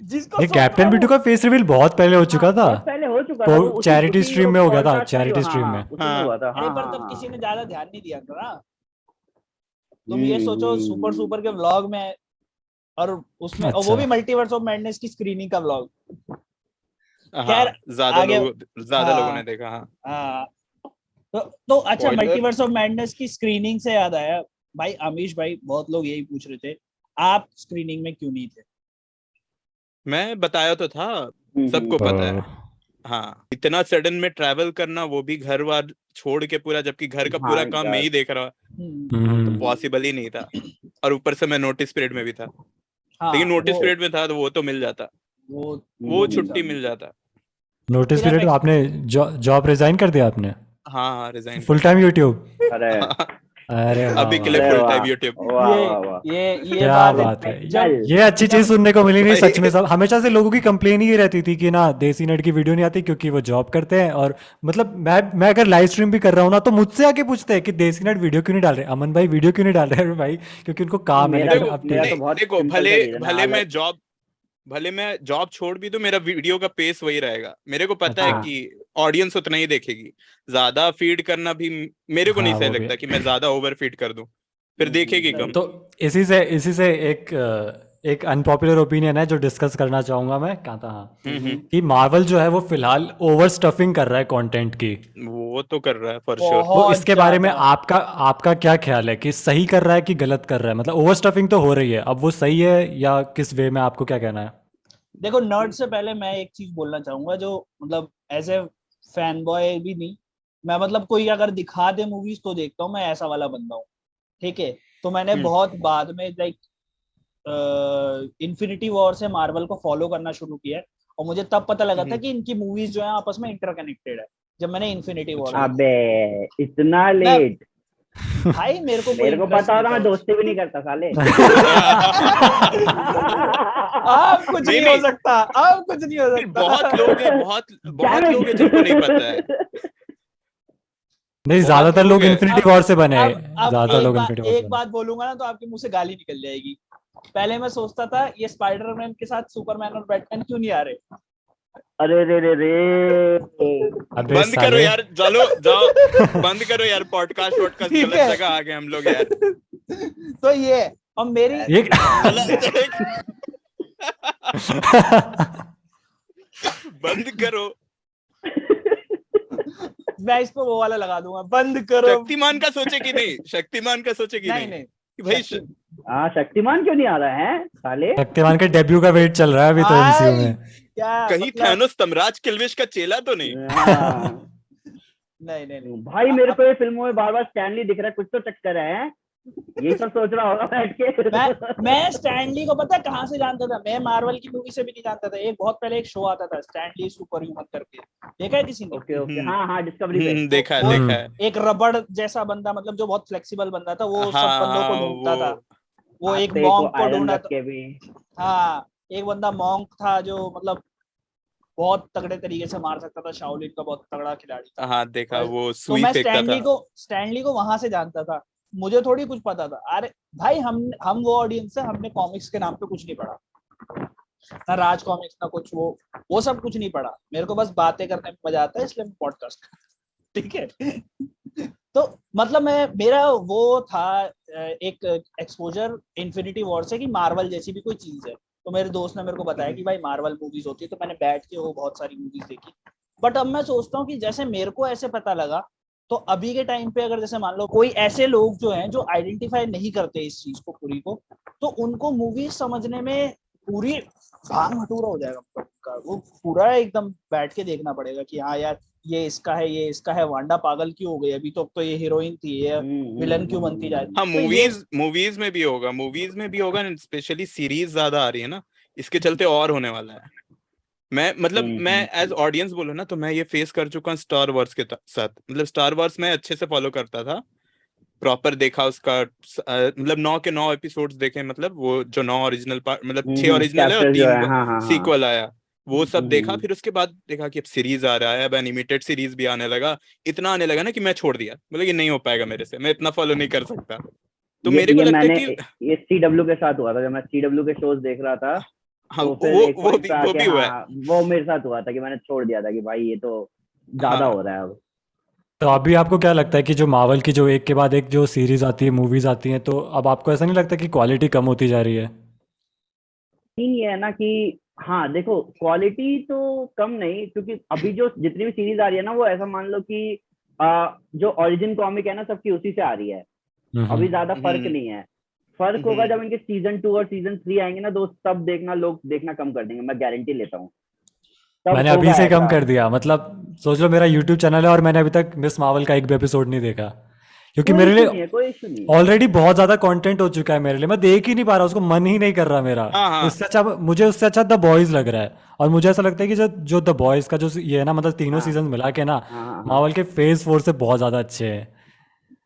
जिसको ये कैप्टन बीटू का फेस रिवील बहुत पहले हो चुका था, बहुत पहले हो चुका था, वो तो उसी- चैरिटी उसी स्ट्रीम में हो गया था, podcast में ही- चैरिटी हाँ, स्ट्रीम हाँ, में। उसी में हुआ था। अरे हाँ, पर हाँ, तब हाँ। किसी ने ज्यादा ध्यान नहीं दिया था ना। तुम ये सोचो सुपर के व्लॉग में, और उसमें और वो अच्छा। भी मल्टीवर्स ऑफ मैडनेस की स्क्रीनिंग का व्लॉग। हाँ, ज्यादा आगे लोगों ने देखा। हाँ हाँ तो अच्छा, Spoiler? मल्टीवर्स ऑफ मैडनेस की स्क्रीनिंग से याद आया भाई, अमीश भाई बहुत लोग यही पूछ रहे थे आप स्क्रीनिंग में क्यों नहीं थे? मैं बताया तो था, सबको पता है। हाँ, इतना सडन में ट्रैवल करना, वो भी घर वार छोड़ के पूरा, जबकि घर का पूरा काम मैं ही देख रहा, तो पॉसिबल ही नहीं था। और ऊपर से मैं नोटिस पीरियड में भी था। लेकिन नोटिस पीरियड में था तो वो तो मिल जाता, वो छुट्टी मिल जाता। नोटिस पीरियड में आपने जॉब रिजाइन कर दिया आपने? हाँ, रिजाइन फुल टाइम यूट्यूब? अरे अरे वाह अभी के वाह, लिए फुल टाइम यूट्यूब। ये क्या बात है। ये अच्छी चीज सुनने को मिली नहीं सच में। सब हमेशा से लोगों की कंप्लेन ही रहती थी कि ना देसी नट की वीडियो नहीं आती क्योंकि वो जॉब करते हैं। और मतलब मैं अगर लाइव स्ट्रीम भी कर रहा हूँ ना तो मुझसे आके पूछते हैं कि देसी नट वीडियो क्यों नहीं डाल रहे, अमन भाई वीडियो क्यों नहीं डाल रहे? अरे भाई क्योंकि उनको काम है। देखो भले मैं जॉब छोड़ भी दूं, मेरा वीडियो का पेस वही रहेगा। मेरे को पता है कि ऑडियंस उतना ही देखेगी। ज्यादा फीड करना भी मेरे को नहीं सही लगता कि मैं ज्यादा ओवर फीड कर दूं, फिर देखेगी कम। तो इसी से एक अनपॉपुलर ओपिनियन है जो डिस्कस करना चाहूंगा मैं। कहा था कि मार्वल जो है वो फिलहाल ओवर स्टफिंग कर रहा है कंटेंट की। वो तो कर रहा है फॉर श्योर। तो इसके बारे में आपका क्या ख्याल है कि सही कर रहा है कि गलत कर रहा है? मतलब ओवर स्टफिंग तो हो रही है, अब वो सही है या किस वे में? आपको क्या कहना है? देखो नर्ड से पहले मैं एक चीज बोलना चाहूंगा, जो मतलब एज ए फैन बॉय भी नहीं, मैं मतलब कोई अगर दिखा दे मूवीज तो देखता हूँ, मैं ऐसा वाला बंदा हूँ। ठीक है, तो मैंने बहुत बाद में लाइक इन्फिनिटी वॉर से मार्वल को फॉलो करना शुरू किया है, और मुझे तब पता लगा था कि इनकी मूवीज जो है आपस में इंटरकनेक्टेड है, जब मैंने इन्फिनिटी वॉर। अबे इतना लेट भाई मेरे को पता होता मैं दोस्ती भी नहीं करता साले। अब कुछ नहीं हो सकता, अब कुछ नहीं हो सकता। बहुत लोग हैं जिनको नहीं पता है। नहीं, ज्यादातर लोग इन्फिनिटी वॉर से बने हैं। ज्यादातर लोग इन्फिनिटी वॉर से। एक बात बोलूंगा ना तो आपके मुंह से गाली निकल जाएगी। पहले मैं सोचता था ये स्पाइडरमैन के साथ सुपरमैन और बैटमैन क्यों नहीं आ रहे। अरे रे बंद करो यार, चलो जाओ बंद करो यार, पॉडकास्ट गलत जगह आ गए हम लोग यार। तो ये और मेरी बंद करो। मैं इस पर वो वाला लगा दूंगा, बंद करो। शक्तिमान का सोचे कि नहीं भाई शक्तिमान क्यों नहीं आ रहा है साले? शक्तिमान के डेब्यू का वेट चल रहा है अभी तो एमसीयू में। कहीं थैनोस तमराज किल्विश का चेला तो नहीं? नहीं भाई मेरे को ये फिल्मों में बार बार स्टैनली दिख रहा है, कुछ तो चक्कर है। यही सब सोच रहा होगा बैठ के। मैं स्टैनली को पता है कहाँ से जानता था? मैं मार्वल की मूवी से भी नहीं जानता था। एक बहुत पहले एक शो आता था स्टैनली सुपर ह्यूमन करके, देखा है किसी ने? ओके हाँ डिस्कवरी पे देखा है। एक रबड़ जैसा बंदा, मतलब जो बहुत फ्लेक्सिबल बंदा था, वो सब बंदों को ढूंढता था। वो एक मॉन्क को ढूंढा था। हाँ, एक बंदा मॉन्क था जो मतलब बहुत तगड़े तरीके से मार सकता था, शाओलिन का बहुत तगड़ा खिलाड़ी था। हाँ देखा, वो तो मैं स्टैनली को वहां से जानता था, मुझे थोड़ी कुछ पता था। अरे भाई हम वो ऑडियंस है, हमने कॉमिक्स के नाम पे कुछ नहीं पढ़ा ना, राज कॉमिक्स ना कुछ, वो सब कुछ नहीं पढ़ा। मेरे को बस बातें करने में मजा आता है, इसलिए मैं पॉडकास्ट। ठीक है। तो मतलब मेरा वो था एक एक्सपोजर इन्फिनिटी वॉर से कि मार्वल जैसी भी कोई चीज है। तो मेरे दोस्त ने मेरे को बताया कि भाई मार्वल मूवीज होती है, तो मैंने बैठ के वो बहुत सारी मूवीज देखी। बट अब मैं सोचता हूँ कि जैसे मेरे को ऐसे पता लगा तो अभी के टाइम पे अगर जैसे मान लो कोई ऐसे लोग जो हैं जो आइडेंटिफाई नहीं करते इस चीज को पूरी को, तो उनको मूवी समझने में पूरी भाग भटूरा हो जाएगा उनका। वो पूरा एकदम बैठ के देखना पड़ेगा कि हाँ यार ये इसका है, ये इसका है, वांडा पागल क्यों हो गई, अभी तो ये हीरोइन थी, ये विलन क्यों बनती जा रही है। हाँ, तो ये मूवीज में भी होगा, स्पेशली सीरीज ज्यादा आ रही है ना, इसके चलते और होने वाला है। मैं एज ऑडियंस बोलूँ ना, तो मैं ये फेस कर चुका हूँ स्टार वॉर्स के साथ। मतलब स्टार वॉर्स मैं अच्छे से फॉलो करता था, प्रॉपर देखा उसका, मतलब 9 के 9 एपिसोड्स देखे, मतलब वो जो 9 ओरिजिनल पार्ट, मतलब 6 ओरिजिनल है और 3 सीक्वल आया, वो सब देखा। फिर उसके बाद देखा कि अब सीरीज आ रहा है, अब एनिमेटेड सीरीज भी आने लगा, इतना आने लगा ना कि मैं छोड़ दिया, मतलब कि नहीं हो पाएगा मेरे से, मैं इतना फॉलो नहीं कर सकता। तो मेरे को लगता है कि ये CW के साथ हुआ था, जब मैं CW के शोज देख रहा था। हाँ, तो फिर वो भी हुआ है। वो मेरे साथ हुआ था कि मैंने छोड़ दिया था कि भाई ये तो ज्यादा हो रहा है अब। तो अभी आपको क्या लगता है कि जो मार्वल की जो एक के बाद एक जो सीरीज आती है, मूवीज आती हैं, तो अब आपको ऐसा नहीं लगता कि क्वालिटी कम होती जा रही है? सीन ये है ना कि हाँ देखो, क्वालिटी तो कम नहीं, क्योंकि अभी जो जितनी भी सीरीज आ रही है ना, वो ऐसा मान लो कि जो ओरिजिन कॉमिक है ना, सबकी उसी से आ रही है। अभी ज्यादा फर्क नहीं है। फर्क होगा जब इनके सीजन 2 और सीजन 3 आएंगे ना, दोस्त, तब देखना, लोग देखना कम कर देंगे, मैं गारंटी लेता हूँ। तब मैंने अभी होगा से कम ऐसा। कर दिया, मतलब सोच लो मेरा यूट्यूब चैनल है और मैंने अभी तक मिस मार्वल का एक भी एपिसोड नहीं देखा, क्योंकि कोई मेरे इशू लिए नहीं है, कोई इशू नहीं है। ऑलरेडी बहुत ज्यादा कंटेंट हो चुका है मेरे लिए, मैं देख ही नहीं पा रहा, उसको मन ही नहीं कर रहा मेरा। हाँ उससे अच्छा मुझे उससे अच्छा द बॉयज लग रहा है। और मुझे ऐसा लगता है कि जो जो द बॉयज का जो ये है ना, मतलब तीनों हाँ सीजन मिला के ना, हाँ हाँ हाँ। मार्वल के फेज 4 से बहुत ज्यादा अच्छे हैं।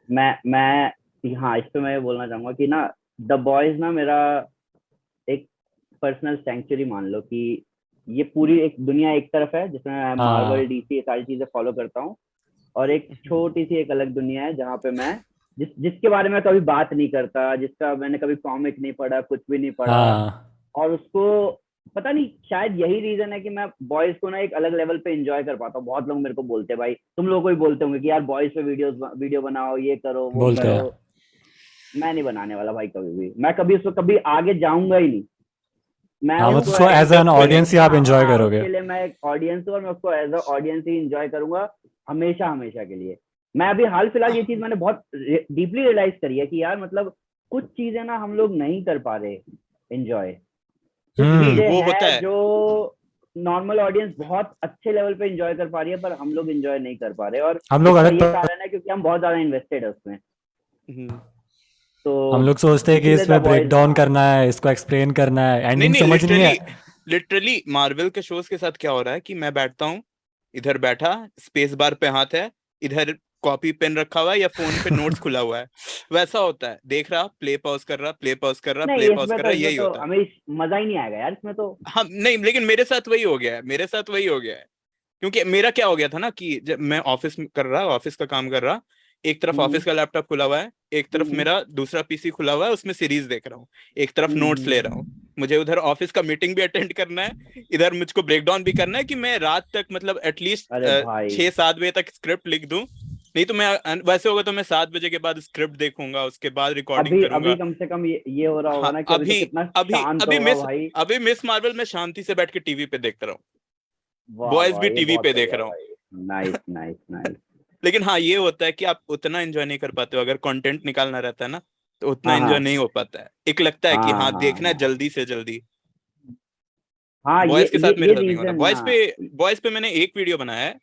मैं हाँ, इस पे मैं ये बोलना चाहूंगा कि ना, द बॉयज ना मेरा एक पर्सनल सेंचुरी मान लो कि ये पूरी एक दुनिया एक तरफ है जिसमें मैं मार्वल, हाँ DC, ये सारी चीजें फॉलो करता हूँ। और एक छोटी सी एक अलग दुनिया है जहाँ पे मैं जिसके बारे में कभी बात नहीं करता, जिसका मैंने कभी कॉमिक नहीं पढ़ा, कुछ भी नहीं पढ़ा। हाँ। और उसको पता नहीं, शायद यही रीजन है कि मैं बॉयज को ना एक अलग लेवल पे एंजॉय कर पाता हूँ। बहुत लोग मेरे को बोलते हैं, भाई तुम लोगों को भी बोलते होंगे कि यार बॉयज पे वीडियो बनाओ, ये करो वो बोलते करो। हैं। मैं नहीं बनाने वाला भाई, कभी भी। मैं कभी उसको कभी आगे जाऊंगा ही नहीं। मैं हाँ, मतलब उसको उसको एज एन इंटरेस्ट भी नहीं। ऑडियंस ही आप हाँ एंजॉय हाँ, करोगे। उसके लिए मैं एक ऑडियंस हूँ और मैं उसको एज अ ऑडियंस ही एंजॉय करूंगा, हमेशा हमेशा के लिए। मैं अभी हाल फिलहाल ये चीज मैंने बहुत डीपली रियलाइज करी है कि यार मतलब कुछ चीजें ना हम लोग नहीं कर पा रहे एंजॉय। कुछ चीजें वो होता हैं है। जो नॉर्मल ऑडियंस बहुत अच्छे लेवल पे एंजॉय कर पा रही है, पर हम लोग एंजॉय नहीं कर पा रहे। और हम लोग इसका अलग ये कारण है क्योंकि हम बहुत ज्यादा इन्वेस्टेड है उसमें। हम्म। तो हम लोग सोचते हैं कि इसीलिए द इसमें ब्रेक बॉयज, डाउन हाँ करना है, इसको एक्सप्लेन करना है, नहीं एंडिंग नहीं, समझ नहीं है। लिटरली मार्वल के शोज के साथ क्या हो रहा है कि मैं बैठता हूँ, इधर बैठा, स्पेस बार पे हाथ है, इधर कॉपी पेन रखा हुआ है या फोन पे नोट्स खुला हुआ है, वैसा होता है। देख रहा, प्ले पॉज कर रहा, प्ले पॉज कर रहा, प्ले नहीं, पॉज इसमें कर तो रहा, इसमें यही तो होता है। हमें मजा ही नहीं आएगा यार इसमें तो। हाँ नहीं, लेकिन मेरे साथ वही हो गया है, क्योंकि मेरा क्या हो गया था ना कि जब मैं ऑफिस का काम कर रहा, एक तरफ हम्म ऑफिस का लैपटॉप खुला हुआ है, एक तरफ हम्म मेरा दूसरा पीसी खुला हुआ है, उसमें सीरीज देख रहा हूँ, एक तरफ नोट्स ले रहा हूँ। हम्म। मुझे उधर ऑफिस का मीटिंग भी अटेंड करना है, इधर मुझको ब्रेक डाउन भी करना है कि मैं रात तक, मतलब एटलीस्ट अरे भाई, 6-7 बजे तक स्क्रिप्ट लिख दूं। नहीं तो मैं वैसे होगा तो मैं 7 बजे के बाद स्क्रिप्ट देखूंगा, उसके बाद रिकॉर्डिंग अभी अभी करूंगा। कम से कम ये हो रहा होगा हाँ, ना कि अभी तो कितना शांत होगा भाई। अभी मिस मार्वल में शांति से बैठ के टीवी पे देखता रहा हूँ, वाह बॉयज वाह, भी ये टीवी बहुत पे सही देख है रहा हूँ। भाई। Nice nice nice. लेकिन हाँ, ये होता है कि आप उतना एंजॉय नहीं कर पाते हो, अगर कंटेंट निकालना रहता है ना, तो उतना हाँ एंजॉय हाँ नहीं हो पाता है। एक लगता है कि हाँ हाँ, हाँ देखना है हाँ जल्दी से जल्दी। हाँ। बॉयज के साथ मेरे ये साथ नहीं होता। रीजन, हाँ बॉयज पे मैंने एक वीडियो बनाया है,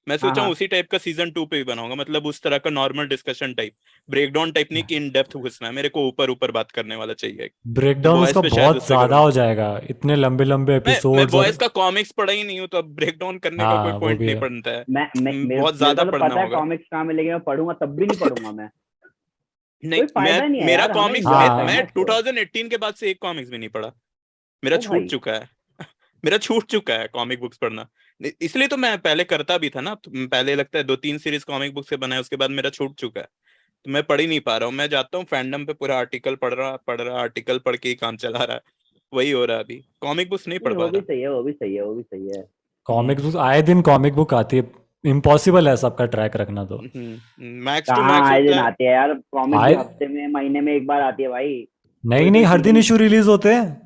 मैं हाँ सोचा हूँ हाँ। उसी टाइप का सीजन 2 पे भी बनाऊंगा, मतलब उस तरह का normal discussion type, breakdown type नहीं कि इन डेप्थ घुसना है, मेरे को ऊपर ऊपर बात करने वाला चाहिए। तो ब्रेकडाउन बॉयज उसका पे शायद बहुत उस पे ज्यादा करूँ। हो जाएगा, इतने लंबे लंबे मैं एपिसोड्स। और बॉयज का कॉमिक्स पढ़ा ही नहीं हूँ, तो अब ब्रेकडाउन करने का कोई हाँ वो पॉइंट भी नहीं है। बनता है। बहुत मेरे ज्यादा को तो पढ़ना पता है होगा। कॉमिक्स कहाँ मिलेंगे, मैं पढ़ूंगा तब भी नहीं पढ़ूंगा मैं। नहीं, कोई फायदा नहीं है मेरा यार, हमें कॉमिक्स, एंजॉय हाँ करना मैं है इसको। 2018 के बाद से एक कॉमिक्स भी नहीं पढ़ा, मेरा ओ छूट भाई। चुका है। मेरा छूट चुका है कॉमिक बुक्स पढ़ना। इसलिए तो मैं पहले करता भी था ना, तो पहले लगता है 2-3 सीरीज कॉमिक बुक से बनाए, उसके बाद मेरा छूट चुका है, तो मैं पढ़ ही नहीं पा रहा हूँ। मैं जाता हूँ फैंडम पे, पूरा आर्टिकल पढ़ रहा, आर्टिकल पढ़ के ही काम चला रहा है, वही हो रहा है अभी, कॉमिक बुक्स नहीं पढ़ नहीं, पा वो भी रहा। सही है, वो भी सही है, वो भी सही है। कॉमिक बुक आए दिन कॉमिक बुक आती है, इम्पॉसिबल है सबका ट्रैक रखना तो। मैक्स टू कहाँ मैक्स आए होता दिन है। आती है यार कॉमिक, भी आए हफ्ते में महीने में एक बार आती है भाई। नहीं कोई नहीं, कोई हर दिन सीरीज इशू रिलीज होते हैं।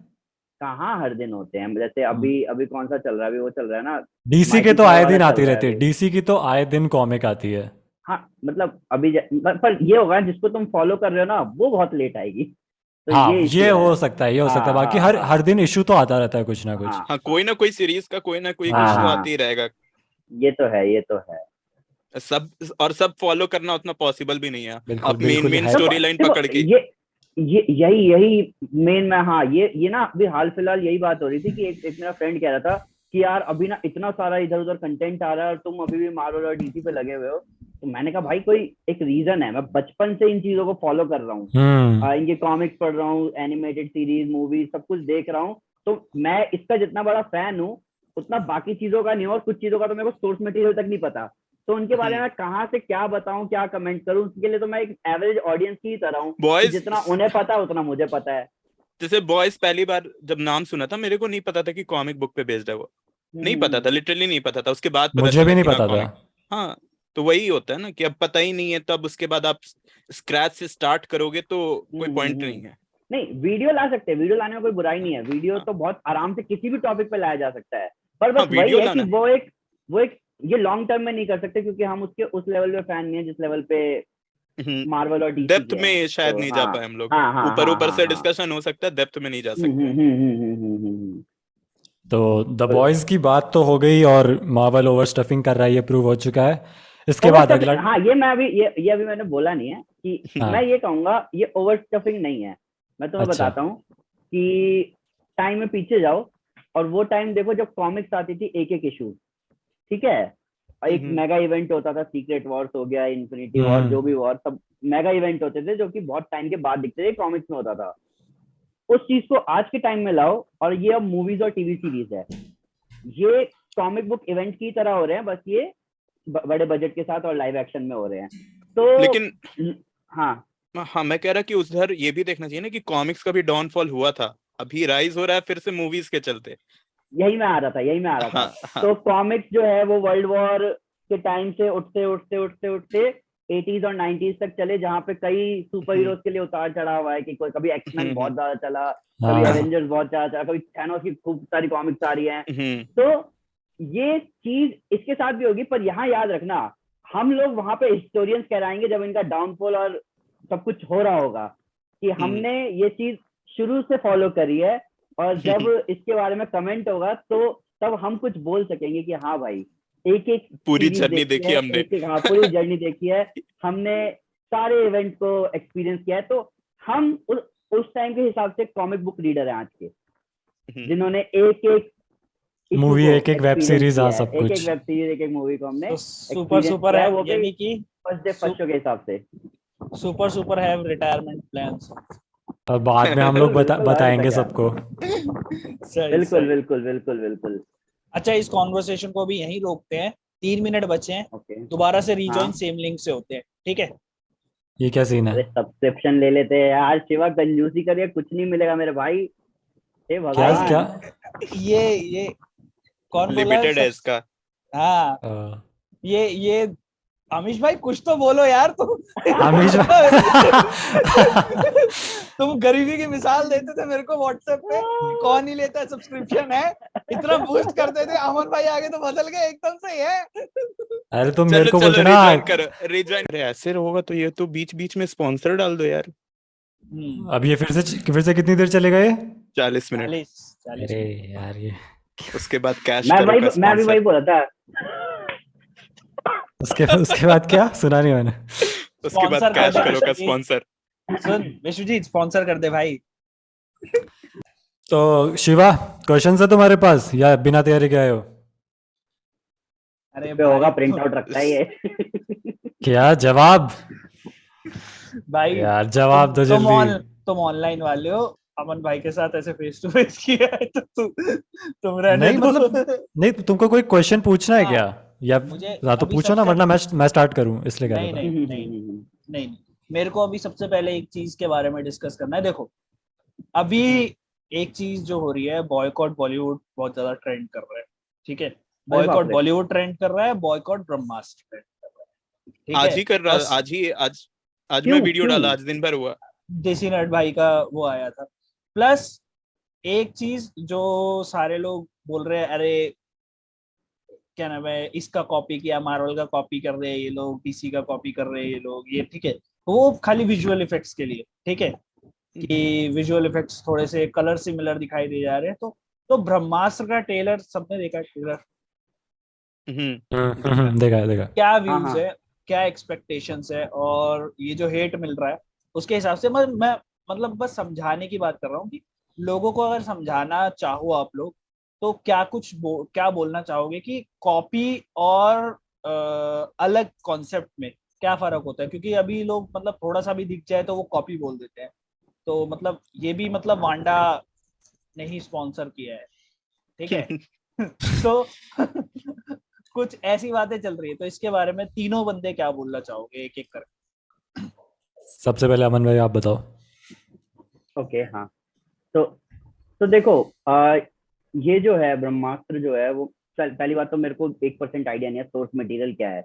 कहाँ हर दिन होते हैं। जैसे अभी अभी कौन सा चल रहा है, अभी वो चल रहा है ना, डीसी के माइटी तो थॉर आए वाला दिन चल आती रहा है रहती है, अभी। डीसी की तो आए दिन कॉमिक आती है। हाँ मतलब अभी पर ये होगा जिसको तुम फॉलो कर रहे हो ना वो बहुत लेट आएगी, तो हाँ, ये इशू ये है। हो सकता है, ये हो सकता है। हाँ बाकी हाँ हर हाँ हर दिन इशू तो आता रहता है कुछ ना कुछ। हाँ हाँ, कोई ना कोई सीरीज का कोई ना कोई हाँ कुछ तो हाँ, आते ही रहेगा। ये तो है, ये तो है। सब और सब फॉलो करना उतना पॉसिबल भी नहीं है। बिल्कुल आप मेन बिल्कुल मेन है। स्टोरी लाइन देखो पकड़ के। ये यही मेन में, हाँ ये ना अभी हाल फिलहाल यही बात हो रही थी कि एक मेरा फ्रेंड कह रहा था कि यार अभी ना इतना सारा इधर उधर कंटेंट आ रहा है और तुम अभी भी मार्वल और डीसी पे लगे हुए हो। तो मैंने कहा भाई कोई एक रीजन है, मैं बचपन से इन चीजों को फॉलो कर रहा हूँ, इनके कॉमिक्स पढ़ रहा हूँ, एनिमेटेड सीरीज मूवी सब कुछ देख रहा हूँ। तो मैं इसका जितना बड़ा फैन हूँ उतना बाकी चीजों का नहीं, और कुछ चीजों का तो मेरे को सोर्स मटेरियल तक नहीं पता। तो उनके बारे में कहाँ से क्या बताऊं, क्या कमेंट करूं, उसके लिए तो मैं एक एवरेज ऑडियंस की तरह हूँ कि बॉयज, जितना उन्हें पता है उतना मुझे पता है। जैसे बॉयज पहली बार जब नाम सुना था मेरे को नहीं पता था कि कॉमिक बुक पे बेस्ड है वो। नहीं पता था, लिटरली नहीं पता था। उसके बाद पता मुझे भी चला नहीं कि हाँ पता था। कॉमिक। हाँ, तो वही होता है ना कि अब पता ही नहीं है, तब उसके बाद आप स्क्रैच से स्टार्ट करोगे तो कोई पॉइंट नहीं है। नहीं वीडियो ला सकते हैं, वीडियो लाने में कोई बुराई नहीं है, वीडियो हाँ तो बहुत आराम से किसी भी टॉपिक पे लाया जा सकता है। पर हाँ, बस वही वीडियो है कि लाना। वो एक ये लॉन्ग टर्म में नहीं कर सकते क्योंकि हम उसके उस लेवल पे फैन नहीं है जिस लेवल पे मार्वल और डीसी डेप्थ के हैं। में शायद तो नहीं जा हाँ पाए हम लोग। हाँ हाँ ऊपर हाँ ऊपर हाँ से हाँ। डिस्कशन हो सकता है, डेप्थ में नहीं जा सकते हैं। हम्म। तो द बॉयज की बात तो हो गई और मार्वल ओवर स्टफिंग कर रहा है, ये प्रूव हो चुका है। इसके ओवर बाद अगला। स्टफिंग, हाँ ये मैं अभी ये अभी मैंने बोला नहीं है कि मैं हाँ। ये कहूंगा ये ओवर स्टफिंग नहीं है। मैं तुम्हें अच्छा। बताता हूँ कि टाइम में पीछे जाओ और वो टाइम देखो जब कॉमिक्स आती थी एक एक इशू, ठीक है, एक हम्म मेगा इवेंट होता था, सीक्रेट वॉर्स हो गया, इन्फिनिटी वॉर, हम्म जो भी वॉर, सब मेगा इवेंट होते थे जो कि बहुत टाइम के बाद दिखते थे, कॉमिक्स में होता था। उस चीज को आज के टाइम में लाओ और ये अब मूवीज और टीवी सीरीज है, ये कॉमिक बुक इवेंट की तरह हो रहे हैं, बस ये बड़े बजट के साथ और लाइव एक्शन में हो रहे हैं। तो लेकिन हाँ हाँ, मैं कह रहा कि उधर ये भी देखना चाहिए ना कि कॉमिक्स का भी डाउनफॉल हुआ था, अभी राइज हो रहा है फिर से मूवीज के चलते। यही मैं आ रहा था, यही मैं आ रहा था। हाँ हाँ। तो कॉमिक्स जो है वो वर्ल्ड वॉर के टाइम से उठते उठते उठते उठते 80s और 90s तक चले, जहाँ पे कई सुपर हम्म हीरोज के लिए उतार चढ़ाव हुआ है कि कोई कभी एक्समैन बहुत हम्म ज्यादा चला, कभी हाँ। एवेंजर्स बहुत ज्यादा चला, कभी थैनोस की खूब सारी कॉमिक्स आ रही हैं। हम्म तो ये चीज इसके साथ भी होगी, पर यहाँ याद रखना हम लोग वहां पे हिस्टोरियंस कहलाएंगे जब इनका डाउनफॉल और सब कुछ हो रहा होगा कि हम्म हमने ये चीज शुरू से फॉलो करी है, और जब इसके बारे में कमेंट होगा तो तब हम कुछ बोल सकेंगे कि हाँ भाई एक एक पूरी सीरीज जर्नी देखी देखी है, हमने। एक एक हाँ पूरी जर्नी देखी है, हमने सारे इवेंट को एक्सपीरियंस किया है। तो हम उस टाइम के हिसाब से कॉमिक बुक रीडर हैं आज के, जिन्होंने एक एक इशू मूवी, को एक एक वेब एक्सपीरियंस सीरीज, हाँ, किया है, सब एक एक कुछ। वेब सीरीज, एक एक मूवी को हमने तो सुपर एक्सपीरियंस सुपर किया है, है वो भी यानी कि फर्स्ट डे फर्स्ट शो के हिसाब से। Super super have retirement plans. और बाद में हम लोग बिल्कुल बिल्कुल, और ऐसा बताएंगे क्या, सबको। सही बिल्कुल सही। बिल्कुल बिल्कुल बिल्कुल। अच्छा, इस कॉन्वर्सेशन को भी यहीं रोकते हैं, 3 मिनट बचे हैं, ओके दोबारा से हाँ, रिजॉइन सेम लिंक से होते हैं, ठीक है? ये क्या सीन है? अरे सब्सक्रिप्शन ले लेते हैं यार, शिवा कंजूसी करिए, कुछ नहीं मिलेगा मेरे भाई, हे क्या क्या? भगवान। ये कौन बोला लिमिटेड है सब? इसका। हाँ, अ, ये अमीश भाई कुछ तो बोलो यार तुम। अमीश तुम गरीबी की मिसाल देते थे मेरे को व्हाट्सएप पे कि कौन ही लेता है सब्सक्रिप्शन है, इतना बूस्ट करते थे, अमन भाई आगे तो बदल गए एकदम से है। अरे तुम मेरे चलो को चलो बोलते ना। रिज्वाइन करो, रिज्वाइन। अरे ऐसे होगा तो ये तो बीच बीच में स्पॉन्सर डाल दो यार। अब ये फिर से कितनी देर चलेगा ये? 40 मिनट। 40 अरे 40 मिनट। यार, ये उसके बाद कैश करो का मैं भी वही स्पॉन्सर। बोला था। उसके उसके बाद क्या सुना नहीं मैंने। उसके बाद स्पॉन्सर कर कैश दे करो का विश्वजीत, स्पॉन्सर। सुन विश्वजीत स्पॉन्सर कर दे भाई। तो शिवा, क्वेश्चन है तुम्हारे पास या बिना तैयारी के आए हो? अरे पे होगा, भाई प्रिंट आउट रखता है ये। क्या जवाब? भाई यार जवाब दो जल्दी। तुम ऑनलाइन वाले हो, अमन भाई के साथ ऐसे फेस टू फेस किया है तो तुम रहने नहीं दो। मतलब, नहीं तुमको कोई क्वेश्चन पूछना है हाँ, क्या? मुझे या तो अभी पूछो ना, सबसे वरना मैं स्टार्ट करूं, इसलिए कह रहा नहीं था। नहीं नहीं नहीं नहीं, मेरे को अभी सबसे पहले एक चीज के बारे में डिस्कस करना है। देखो अभी एक चीज जो हो रही है, बॉयकॉट बॉलीवुड बहुत ज्यादा ट्रेंड कर रहा है, ठीक है? अरे बाप बॉयकॉट रे, बॉलीवुड ट्रेंड कर रहा है, बॉयकॉट ब्रह्मास्त्र ट्रेंड कर रहा है, ठीक आज है? ही कर रहा, बस आज मैं क्यों वीडियो क्यों? डाला, आज दिन भर हुआ। देसी नट भाई का वो आया था। प्लस एक चीज जो सारे लोग बोल रहे हैं, अरे क्या नाम है, इसका कॉपी किया, मार्वल का कॉपी कर रहे हैं ये लोग, डीसी का कॉपी कर रहे हैं ये लोग, ये ठीक है, वो खाली विजुअल इफेक्ट्स के लिए, ठीक है, कि विजुअल इफेक्ट्स थोड़े से कलर सिमिलर दिखाई दे जा रहे हैं। तो ब्रह्मास्त्र का ट्रेलर सबने देखा, ट्रेलर देखा क्या व्यूज है, क्या एक्सपेक्टेशंस है, और ये जो हेट मिल रहा है उसके हिसाब से मैं मतलब बस समझाने की बात कर रहा हूँ कि लोगों को अगर समझाना चाहो आप लोग तो क्या बोलना चाहोगे कि कॉपी और अलग कॉन्सेप्ट में क्या फर्क होता है, क्योंकि अभी लोग मतलब थोड़ा सा भी दिख जाए तो वो कॉपी बोल देते हैं। तो मतलब ये भी मतलब वांडा ने ही स्पॉन्सर किया है, ठीक है। तो कुछ ऐसी बातें चल रही है, तो इसके बारे में तीनों बंदे क्या बोलना चाहोगे एक एक करके? सबसे पहले अमन भाई आप बताओ। ओके हाँ, तो देखो ये जो है ब्रह्मास्त्र जो है वो, पहली बात तो मेरे को 1% आइडिया नहीं है सोर्स मटेरियल क्या है,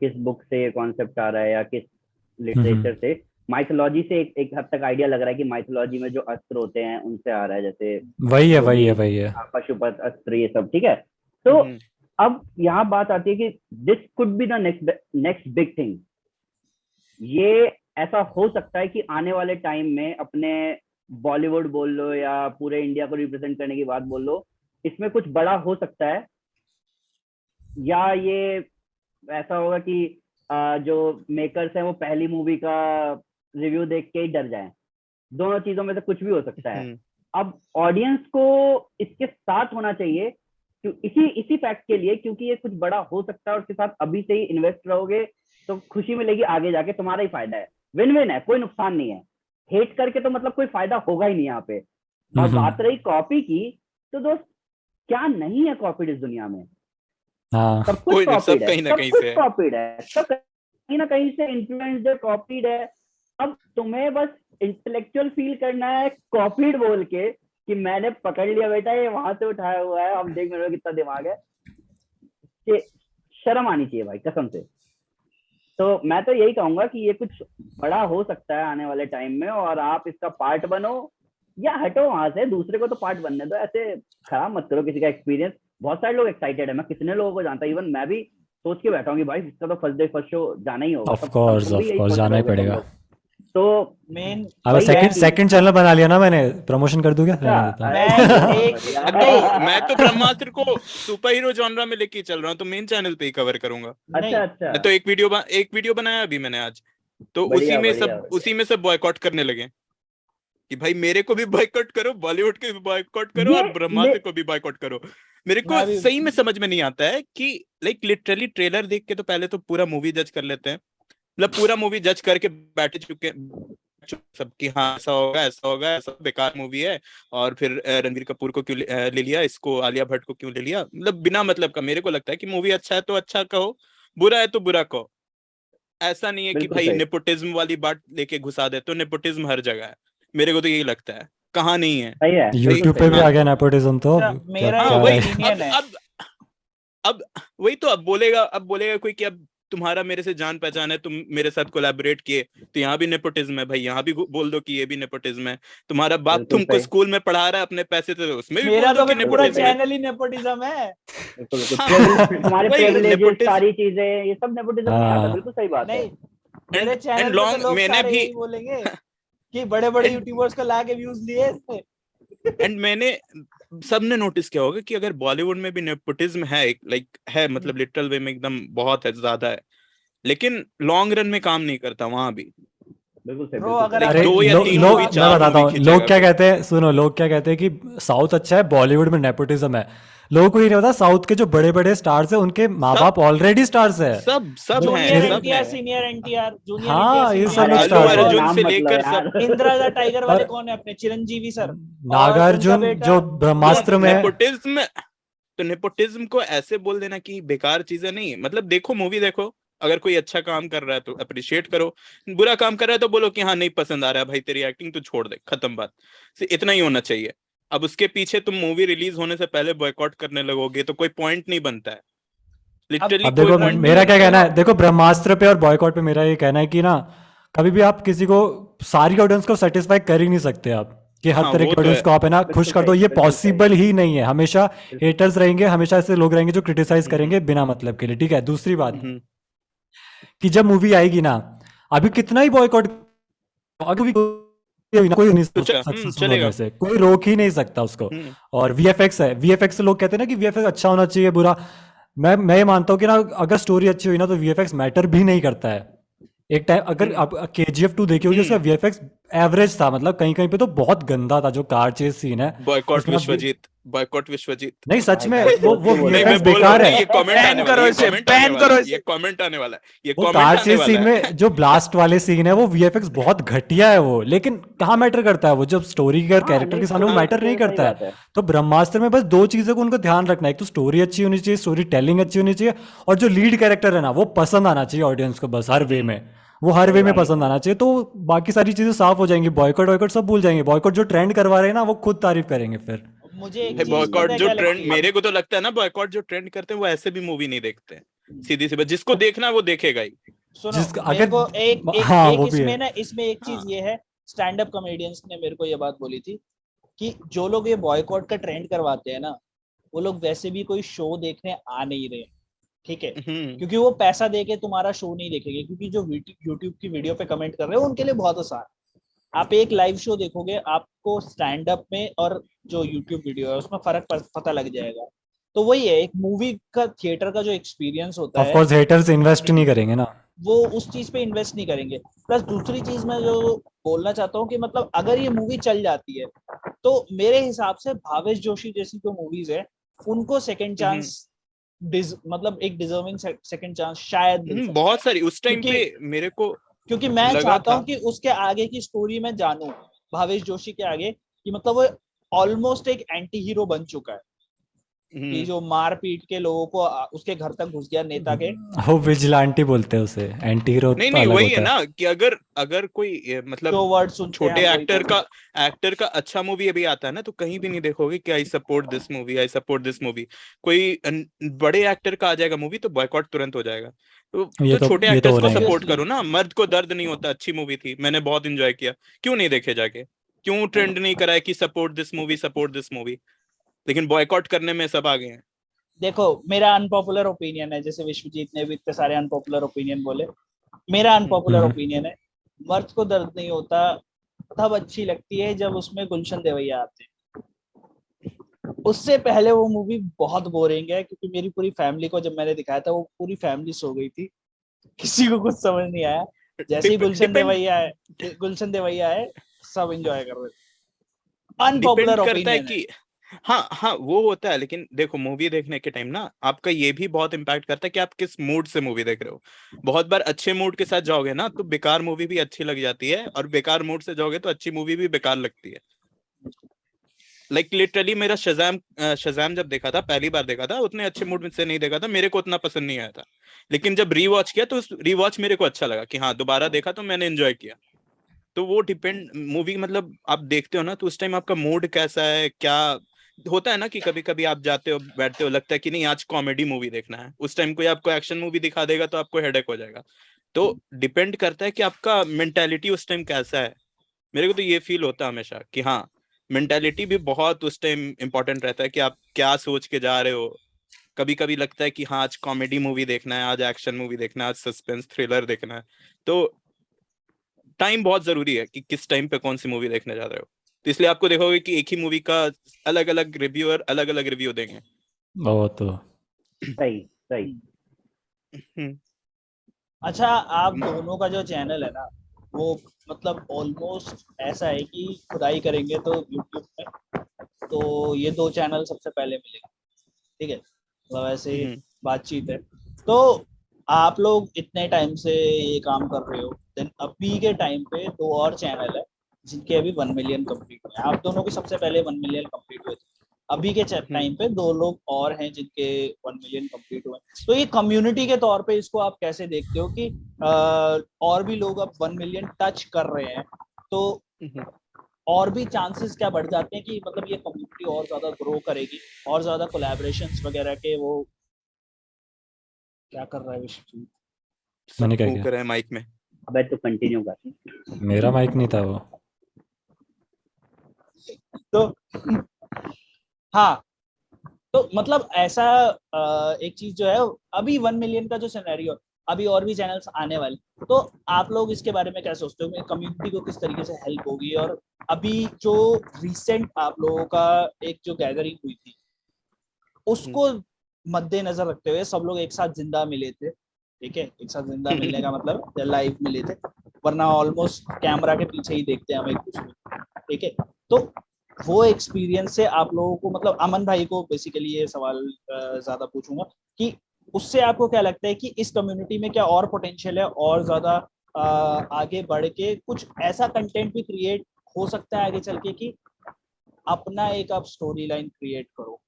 किस बुक से कॉन्सेप्ट आ रहा है या किस लिटरेचर से। माइथोलॉजी से एक हद तक आइडिया लग रहा है कि माइथोलॉजी में जो अस्त्र होते हैं उनसे आ रहा है, जैसे वही है पशुपत अस्त्र ये सब, ठीक है। तो अब यहाँ बात आती है कि this could be the next big thing. ये ऐसा हो सकता है कि आने वाले टाइम में अपने बॉलीवुड बोल लो या पूरे इंडिया को रिप्रेजेंट करने की बात बोल लो, इसमें कुछ बड़ा हो सकता है, या ये ऐसा होगा कि जो मेकर्स हैं वो पहली मूवी का रिव्यू देख के ही डर जाएं। दोनों चीजों में से कुछ भी हो सकता है। अब ऑडियंस को इसके साथ होना चाहिए इसी फैक्ट के लिए, क्योंकि ये कुछ बड़ा हो सकता है और उसके साथ अभी से ही इन्वेस्ट रहोगे तो खुशी मिलेगी, आगे जाके तुम्हारा ही फायदा है, विन विन है, कोई नुकसान नहीं है। हेट करके तो मतलब कोई फायदा होगा ही नहीं यहाँ पे। और बात रही कॉपी की, तो दोस्त क्या नहीं है कॉपीड इस दुनिया में? सब कुछ कॉपीड है, सब कुछ कॉपीड है, सब कहीं ना कहीं से इन्फ्लुएंस्ड है, कॉपीड है। अब तुम्हें बस इंटेलेक्चुअल फील करना है कॉपीड बोल के कि मैंने पकड़ लिया बेटा, ये वहां से उठाया हुआ है, हम देख रहे हो कितना दिमाग है। शर्म आनी चाहिए भाई कसम से। तो मैं तो यही कहूंगा कि ये कुछ बड़ा हो सकता है आने वाले टाइम में, और आप इसका पार्ट बनो या हटो वहां से, दूसरे को तो पार्ट बनने दो। ऐसे खराब मत करो किसी का एक्सपीरियंस। बहुत सारे लोग एक्साइटेड है, मैं कितने लोगों को जानता हूँ, इवन मैं भी सोच के बैठा हूँ कि भाई इसका तो फर्स्ट डे फर्स्ट शो जाना ही होगा, ऑफ कोर्स जाना ही पड़ेगा। तो मेन अब सेकंड चैनल बना लिया ना मैंने, प्रमोशन कर दूं क्या? मैं तो ब्रह्मास्त्र को सुपर हीरो जॉनरा में लेके चल रहा हूँ, तो मेन चैनल पे ही कवर करूंगा। अच्छा मैं तो एक वीडियो बनाया अभी मैंने आज, तो उसी में सब बॉयकॉट करने लगे कि भाई मेरे को भी बॉयकॉट करो, बॉलीवुड को भी बॉयकॉट करो और ब्रह्मास्त्र को भी बॉयकॉट करो। मेरे को सही में समझ में नहीं आता है कि लाइक लिटरली ट्रेलर देख के तो पहले तो पूरा मूवी जज कर लेते हैं, मतलब पूरा मूवी जज करके बैठे चुके सबकी, हाँ ऐसा होगा ऐसा बेकार मूवी है, और फिर रणबीर कपूर को क्यों ले लिया, इसको आलिया भट्ट को क्यों ले लिया, मतलब बिना मतलब का। मेरे को लगता है कि मूवी अच्छा है तो अच्छा कहो, बुरा है तो बुरा कहो। ऐसा नहीं है कि भाई नेपोटिज्म वाली बात लेके घुसा दे, तो नेपोटिज्म हर जगह है, मेरे को तो यही लगता है। कहाँ नहीं है, यूट्यूब पे भी आ गया नेपोटिज्म। तो मेरा अब वही तो अब बोलेगा कोई कि अब तुम्हारा मेरे से जान पहचान है, तुम मेरे साथ कोलैबोरेट किए, तो यहाँ भी नेपोटिज्म है भाई, यहाँ भी बोल दो कि ये भी नेपोटिज्म है। तुम्हारा बाप तुमको स्कूल में पढ़ा रहा है अपने पैसे, तो उसमें भी बोल दो कि नेपोटिज्म है। चैनल ही नेपोटिज्म है। तुम्हारे प्रिविलेजेस सारी चीजें ये सब नेपोटिज्म में आता है, बिल्कुल सही बात है। मेरे चैनल पे लोग मैंने भी बोलेंगे कि बड़े-बड़े यूट्यूबर्स को लाके व्यूज लिए इसने। एंड मैंने सबने नोटिस किया होगा कि अगर बॉलीवुड में भी नेपोटिज्म है, लाइक है, मतलब लिटरल वे में एकदम बहुत है, ज्यादा है, लेकिन लॉन्ग रन में काम नहीं करता वहां भी। अरे मैं बताता हूँ लोग क्या कहते हैं, सुनो, लोग क्या कहते हैं कि साउथ अच्छा है, बॉलीवुड में नेपोटिज्म है। लोगों को ये नहीं पता साउथ के जो बड़े बड़े स्टार्स हैं उनके माँ बाप ऑलरेडी स्टार्स है, सब हैं, सीनियर एनटीआर, जूनियर हाँ, ये सब अर्जुन से लेकर इंदिरा द टाइगर वाले कौन है अपने, चिरंजीवी सर, नागार्जुन जो ब्रह्मास्त्र में। नेपोटिज्म को ऐसे बोल देना कि बेकार चीजें नहीं, मतलब देखो मूवी देखो, अगर कोई अच्छा काम कर रहा है तो अप्रिशिएट करो, बुरा काम कर रहा है तो बोलो कि हाँ नहीं पसंद आ रहा है भाई तेरी एक्टिंग, तो छोड़ दे, खत्म बात। इतना ही होना चाहिए। अब उसके पीछे तुम मूवी रिलीज होने से पहले बॉयकॉट करने लगोगे तो कोई पॉइंट नहीं बनता है लिटरली। अब देखो मेरा क्या कहना है, देखो ब्रह्मास्त्र पे और बॉयकॉट पे मेरा ये कहना है कि ना, कभी भी आप किसी को, सारी ऑडियंस को सेटिस्फाई कर ही नहीं सकते आप। कि हर हाँ तरह वो के तो ऑडियंस है। को आप है ना बिल्कुल खुश कर दो, सही, ये बिल्कुल सही। पॉसिबल ही नहीं है। हमेशा बिल्कुल। हेटर्स रहेंगे, हमेशा ऐसे लोग रहेंगे जो क्रिटिसाइज हम्म, करेंगे बिना मतलब के लिए, ठीक है। दूसरी बात हम्म, कि जब मूवी आएगी ना, अभी कितना ही बॉयकॉट, अभी कोई नहीं तो सक्सेसफुल होने चलेगा। से, कोई रोक ही नहीं सकता उसको। हम्म, और वीएफएक्स है, वीएफएक्स से लोग कहते हैं ना कि वीएफएक्स अच्छा होना चाहिए, बुरा। मैं ये मानता हूँ कि ना अगर स्टोरी अच्छी हुई ना तो वीएफएक्स मैटर भी नहीं करता है। एक टाइम अगर हम्म, आप KGF 2 देखी होगी, उसका हम्म। वीएफएक्स एवरेज था, मतलब कहीं कहीं पे तो बहुत गंदा था, जो कार चेस सीन है बॉयकॉट उसमें आप विश्वजीत, बॉयकॉट विश्वजीत। नहीं सच भाई में भाई वो सोच के बोल नहीं रहा मैं वीएफएक्स बोल रहा हूँ, बेकार है। नहीं ये कमेंट आने बैन वाला है, करो ये इसे, कमेंट आने बैन वाला करो है, इसे। ये कमेंट आने वाला है, ये वो कमेंट कार आने चेस वाला सीन है। में जो ब्लास्ट वाले सीन है वो वीएफएक्स बहुत घटिया है वो, लेकिन कहाँ मैटर करता है वो, जब स्टोरी के हाँ कैरेक्टर नहीं, के सामने वो स्टोरी मैटर नहीं तो सही करता बात है। है। तो ब्रह्मास्त्र में बस दो चीजों को उनको ध्यान रखना है, एक तो स्टोरी अच्छी होनी चाहिए, स्टोरी टेलिंग अच्छी होनी चाहिए, और जो लीड कैरेक्टर है ना वो पसंद आना चाहिए ऑडियंस को, बस हर वे हम्म, में, वो हर वे सही में बात है। पसंद आना चाहिए। तो बाकी सारी चीजें साफ हो जाएंगी, बॉयकॉट वॉयकॉट सब भूल जाएंगे, बॉयकॉट जो ट्रेंड करवा रहे हैं ना वो खुद तारीफ करेंगे फिर। मुझे एक भाई चीज बॉयकॉट पता है जो क्या ट्रेंड, लगती है। मेरे को तो लगता है ना बॉयकॉट जो ट्रेंड करते हैं वो ऐसे भी मूवी नहीं देखते हैं। सीधी सी बात, जिसको देखना है वो देखेगा ही। सुनो, जिसका मेरे अगर को एक एक हाँ एक वो भी है। इसमें ना, इसमें एक चीज हाँ। ये है, स्टैंड अप कॉमेडियंस ने मेरे को ये बात बोली थी कि जो लोग ये बॉयकॉट का ट्रेंड करवाते हैं ना, वो लोग वैसे भी कोई शो देखने आ नहीं रहे, ठीक है। हम्म, क्योंकि वो पैसा दे के तुम्हारा शो नहीं देखेंगे, क्योंकि जो यूट्यूब की वीडियो पे कमेंट कर रहे हो उनके लिए बहुत आसान है। आप एक लाइव शो देखोगे, आपको स्टैंड अप में और जो यूट्यूब वीडियो है उसमें फर्क पता लग जाएगा। तो वही है, एक मूवी का थिएटर का जो एक्सपीरियंस होता ऑफ है, कोर्स हेटर्स इन्वेस्ट नहीं करेंगे ना। वो उस चीज पे इन्वेस्ट नहीं करेंगे। प्लस दूसरी चीज मैं जो बोलना चाहता हूँ कि मतलब अगर ये मूवी चल जाती है तो मेरे हिसाब से भावेश जोशी जैसी जो मूवीज है उनको सेकंड हम्म, चांस, मतलब एक डिजर्विंग सेकंड चांस शायद मिल सकता है। बहुत सारी उस टाइम क्योंकि पे मेरे को क्योंकि मैं लगा चाहता हूँ था। कि उसके आगे की स्टोरी मैं जानूं, भावेश जोशी के आगे, कि मतलब वो ऑलमोस्ट एक एंटी हीरो बन चुका है, कि हम्म, जो मार पीट के लोगों को उसके घर तक घुस गया, नेता के। वो विजिलांटी बोलते हैं उसे, एंटी हीरो नहीं तो नहीं अलग वही है होता है। ना कि अगर अगर कोई मतलब जो वर्ड सुनते हैं छोटे हम वही बोलते हैं। एक्टर का अच्छा मूवी अभी आता है ना, तो कहीं भी नहीं देखोगे कि I support this movie, I support this movie. कोई बड़े एक्टर का आ जाएगा मूवी तो बॉयकॉट तुरंत हो जाएगा। तो छोटे ये तो एक्टर्स हो को रहा है। Support obviously. करो ना। मर्द को दर्द नहीं होता अच्छी मूवी थी, मैंने बहुत इंजॉय किया। क्यों नहीं देखे जाके? क्यों ट्रेंड नहीं कराया कि support this movie, support this movie? लेकिन बॉयकॉट करने में सब आ गए हैं। देखो, मेरा अनपॉपुलर ओपिनियन है, जैसे विश्वजीत ने भी इतने सारे अनपॉपुलर ओपिनियन बोले, मेरा हम्म, अनपॉपुलर ओपिनियन है, मर्द को दर्द नहीं होता तब अच्छी लगती है जब उसमें गुलशन देवैया आते हैं। उससे पहले वो मूवी बहुत बोरिंग है, क्योंकि मेरी पूरी फैमिली को जब मैंने दिखाया था वो पूरी फैमिली सो गई थी, किसी को कुछ समझ नहीं आया। जैसे ही डिपेंड गुलशन देवैया है, सब एंजॉय कर रहे थे। डिपेंड अनपॉपुलर करता है ओपिनियन है। कि हाँ हाँ वो होता है। लेकिन देखो मूवी देखने के टाइम ना आपका ये भी बहुत इम्पैक्ट करता है कि आप किस मूड से मूवी देख रहे हो। बहुत बार अच्छे मूड के साथ जाओगे ना तो बेकार मूवी भी अच्छी लग जाती है, और बेकार मूड से जाओगे तो अच्छी मूवी भी बेकार लगती है। लाइक लिटरली मेरा शज़ाम जब देखा था, पहली बार देखा था, उतने अच्छे मूड से नहीं देखा था, मेरे को उतना पसंद नहीं आया था। लेकिन जब रीवॉच किया तो उस रीवॉच मेरे को अच्छा लगा कि हाँ दोबारा देखा तो मैंने एंजॉय किया। तो वो डिपेंड मूवी, मतलब आप देखते हो ना तो उस टाइम आपका मूड कैसा है क्या। होता है ना कि कभी कभी आप जाते हो बैठते हो, लगता है कि नहीं आज कॉमेडी मूवी देखना है, उस टाइम कोई आपको एक्शन मूवी दिखा देगा तो आपको हेडेक हो जाएगा। तो डिपेंड करता है कि आपका मेंटेलिटी उस टाइम कैसा है। मेरे को तो ये फील होता है हमेशा कि हाँ मेंटेलिटी भी बहुत उस टाइम इंपॉर्टेंट रहता है कि आप क्या सोच के जा रहे हो। कभी कभी लगता है कि हाँ आज कॉमेडी मूवी देखना है, आज एक्शन मूवी देखना है, आज सस्पेंस थ्रिलर देखना है। तो टाइम बहुत जरूरी है कि किस टाइम पे कौन सी मूवी देखने जा रहे हो। तो इसलिए आपको देखोगे कि एक ही मूवी का अलग अलग रिव्यूअर अलग अलग रिव्यू देंगे। वो तो सही सही। हम्म, अच्छा, आप दोनों का जो चैनल है ना, वो मतलब ऑलमोस्ट ऐसा है कि खुदाई करेंगे तो यूट्यूब में तो ये दो चैनल सबसे पहले मिलेंगे, ठीक है, मतलब ऐसे हम्म, बातचीत है। तो आप लोग इतने टाइम से ये काम कर रहे हो, देन अभी के टाइम पे दो और चैनल है जिनके अभी 1 मिलियन कंप्लीट हुए हैं, आप दोनों के सबसे पहले 1 मिलियन कंप्लीट हुए थे। अभी के हम्म। टाइम पे दो लोग और हैं जिनके 1 मिलियन कंप्लीट हुए हैं। तो ये कम्युनिटी के तौर पे इसको आप कैसे देखते हो कि और भी लोग अब 1 मिलियन टच कर रहे हैं, तो हम्म। और भी चांसेस क्या बढ़ जाते हैं कि मतलब ये कम्युनिटी और ज्यादा ग्रो करेगी, और ज्यादा कोलैबोरेशंस वगैरह के वो क्या कर रहा है विश्वजीत? सब मैंने क्या फूक किया? रहे हैं माइक में। अबे तो कंटिन्यू कर। मेरा माइक नहीं था वो। तो हाँ, तो मतलब ऐसा एक चीज जो है, अभी 1 मिलियन का जो सिनेरियो, अभी और भी चैनल्स आने वाले, तो आप लोग इसके बारे में क्या सोचते हो, कम्युनिटी को किस तरीके से हेल्प होगी? और अभी जो रिसेंट आप लोगों का एक जो गैदरिंग हुई थी, उसको मद्देनजर रखते हुए सब लोग एक साथ जिंदा मिले थे, ठीक है, एक साथ जिंदा मिलने का मतलब लाइव मिले थे, वरना ऑलमोस्ट कैमरा के पीछे ही देखते हैं हम एक दूसरे को, ठीक है। तो वो एक्सपीरियंस से आप लोगों को, मतलब अमन भाई को बेसिकली ये सवाल ज्यादा पूछूंगा कि उससे आपको क्या लगता है कि इस कम्युनिटी में क्या और पोटेंशियल है, और ज्यादा आगे बढ़ के कुछ ऐसा कंटेंट भी क्रिएट हो सकता है आगे चल के कि अपना एक आप स्टोरी लाइन क्रिएट करो?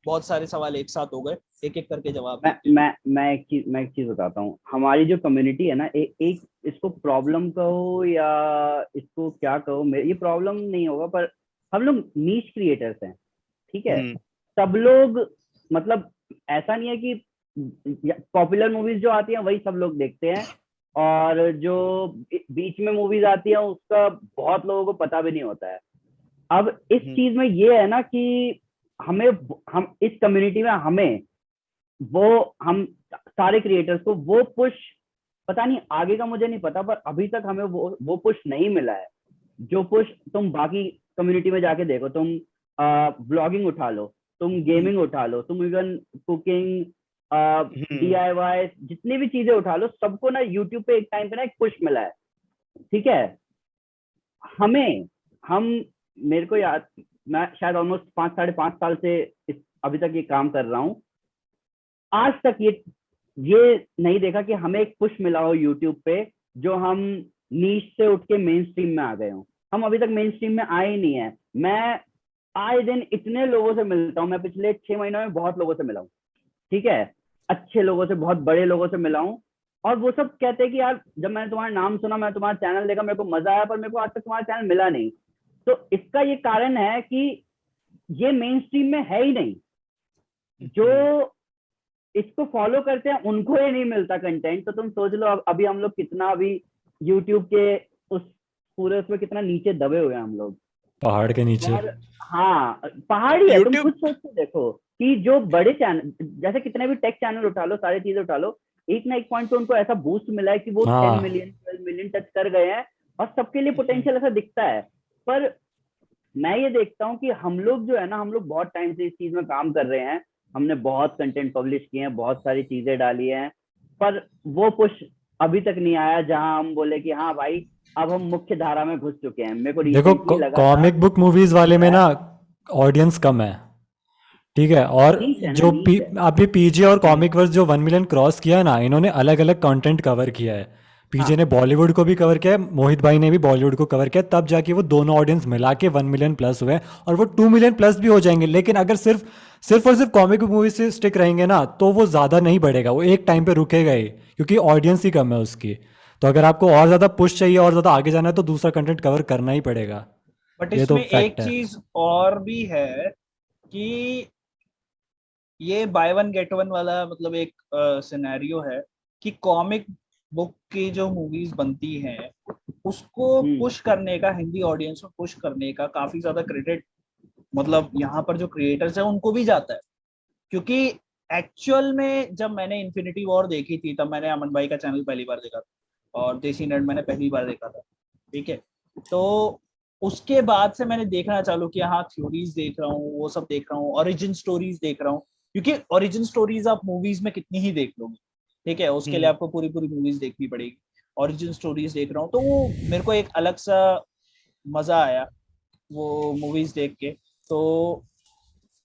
बहुत सारे सवाल एक साथ हो गए, एक एक करके जवाब देते हैं। मैं एक चीज बताता हूँ। हमारी जो कम्युनिटी है ना, एक इसको प्रॉब्लम कहो या इसको क्या कहो, ये प्रॉब्लम नहीं होगा, पर हम लोग नीश क्रिएटर्स हैं, ठीक है। सब लोग, मतलब ऐसा नहीं है कि पॉपुलर मूवीज जो आती हैं वही सब लोग देखते हैं, और जो बीच में मूवीज आती है उसका बहुत लोगों को पता भी नहीं होता है। अब इस चीज में ये है ना कि हम इस कम्युनिटी में हम सारे क्रिएटर्स को वो पुश, पता नहीं आगे का मुझे नहीं पता, पर अभी तक हमें वो पुश नहीं मिला है। जो पुश तुम बाकी कम्युनिटी में जाके देखो, तुम ब्लॉगिंग उठा लो, तुम गेमिंग उठा लो, तुम इवन कुकिंग, DIY, जितनी भी चीजें उठा लो, सबको ना यूट्यूब पे एक टाइम पे ना एक पुश मिला है, ठीक है। हम मेरे को याद, मैं शायद ऑलमोस्ट 5-5.5 साल से अभी तक ये काम कर रहा हूँ। आज तक ये नहीं देखा कि हमें एक पुश मिला हो यूट्यूब पे जो हम नीश से उठ के मेन स्ट्रीम में आ गए हो। हम अभी तक मेन स्ट्रीम में आए ही नहीं है। मैं आए दिन इतने लोगों से मिलता हूँ, मैं पिछले 6 महीनों में बहुत लोगों से मिला हूँ, ठीक है, अच्छे लोगों से, बहुत बड़े लोगों से मिला हूँ, और वो सब कहते हैं कि यार जब मैंने तुम्हारा नाम सुना, मैं तुम्हारा चैनल देखा, मेरे को मजा आया, पर मेरे को आज तक तुम्हारा चैनल मिला नहीं। तो इसका ये कारण है कि ये मेन स्ट्रीम में है ही नहीं। जो इसको फॉलो करते हैं उनको ही नहीं मिलता कंटेंट। तो तुम सोच लो अभी हम लोग कितना, अभी यूट्यूब के उस पूरे उसमें कितना नीचे दबे हुए हैं हम लोग, पहाड़ के नीचे। और हाँ, पहाड़ी है। तुम YouTube खुद सोच के देखो कि जो बड़े चैनल, जैसे कितने भी टेक चैनल उठा लो, सारी चीजें उठा लो, एक ना एक पॉइंट पे उनको ऐसा बूस्ट मिला है कि वो 10 मिलियन 12 मिलियन टच कर गए हैं, और सबके लिए पोटेंशियल ऐसा दिखता है। पर मैं ये देखता हूँ कि हम लोग जो है ना, हम लोग बहुत टाइम से इस चीज में काम कर रहे हैं, हमने बहुत कंटेंट पब्लिश किए हैं, बहुत सारी चीजें डाली हैं, पर वो पुश अभी तक नहीं आया जहां हम बोले कि हाँ भाई अब हम मुख्य धारा में घुस चुके हैं। मेरे को देखो रिसेंटली लगा था कॉमिक बुक मूवीज वाले में ना ऑडियंस कम है, ठीक है। और नीच है ना, जो नीच है। अभी पीजे और कॉमिक वर्स जो 1 मिलियन क्रॉस किया है ना, इन्होंने अलग अलग कंटेंट कवर किया है। पीजे ने बॉलीवुड को भी कवर किया है, मोहित भाई ने भी बॉलीवुड को कवर किया, तब जाके वो दोनों ऑडियंस मिला के 1 मिलियन प्लस हुए, और वो 2 मिलियन प्लस भी हो जाएंगे। लेकिन अगर सिर्फ और सिर्फ कॉमिक बुक मूवी से स्टिक रहेंगे ना, तो वो ज़्यादा नहीं बढ़ेगा, वो एक टाइम पे रुकेगा ही, क्योंकि ऑडियंस ही कम है उसकी। तो अगर आपको और ज़्यादा पुश चाहिए और ज़्यादा आगे जाना है, तो दूसरा कंटेंट कवर करना ही पड़ेगा। बट ये तो इसमें एक फैक्ट है। चीज और भी है कि ये बाय वन गेट वन वाला मतलब एक सिनेरियो है कि कॉमिक बुक की जो मूवीज बनती हैं उसको पुश करने का, हिंदी ऑडियंस को पुश करने का काफी ज्यादा क्रेडिट मतलब यहाँ पर जो क्रिएटर्स है उनको भी जाता है। क्योंकि एक्चुअल में जब मैंने इन्फिनिटी वॉर देखी थी, तब मैंने अमन भाई का चैनल पहली बार देखा था, और देसी नट मैंने पहली बार देखा था, ठीक है। तो उसके बाद से मैंने देखना चालू किया, हाँ थ्योरीज देख रहा हूँ, वो सब देख रहा हूँ, ओरिजिन स्टोरीज देख रहा हूँ, क्योंकि ओरिजिन स्टोरीज आप मूवीज में कितनी ही देख लोगे, ठीक है, उसके लिए आपको पूरी पूरी मूवीज देखनी पड़ेगी। ओरिजिन स्टोरीज देख रहा हूँ, तो वो मेरे को एक अलग सा मजा आया वो मूवीज देख के। तो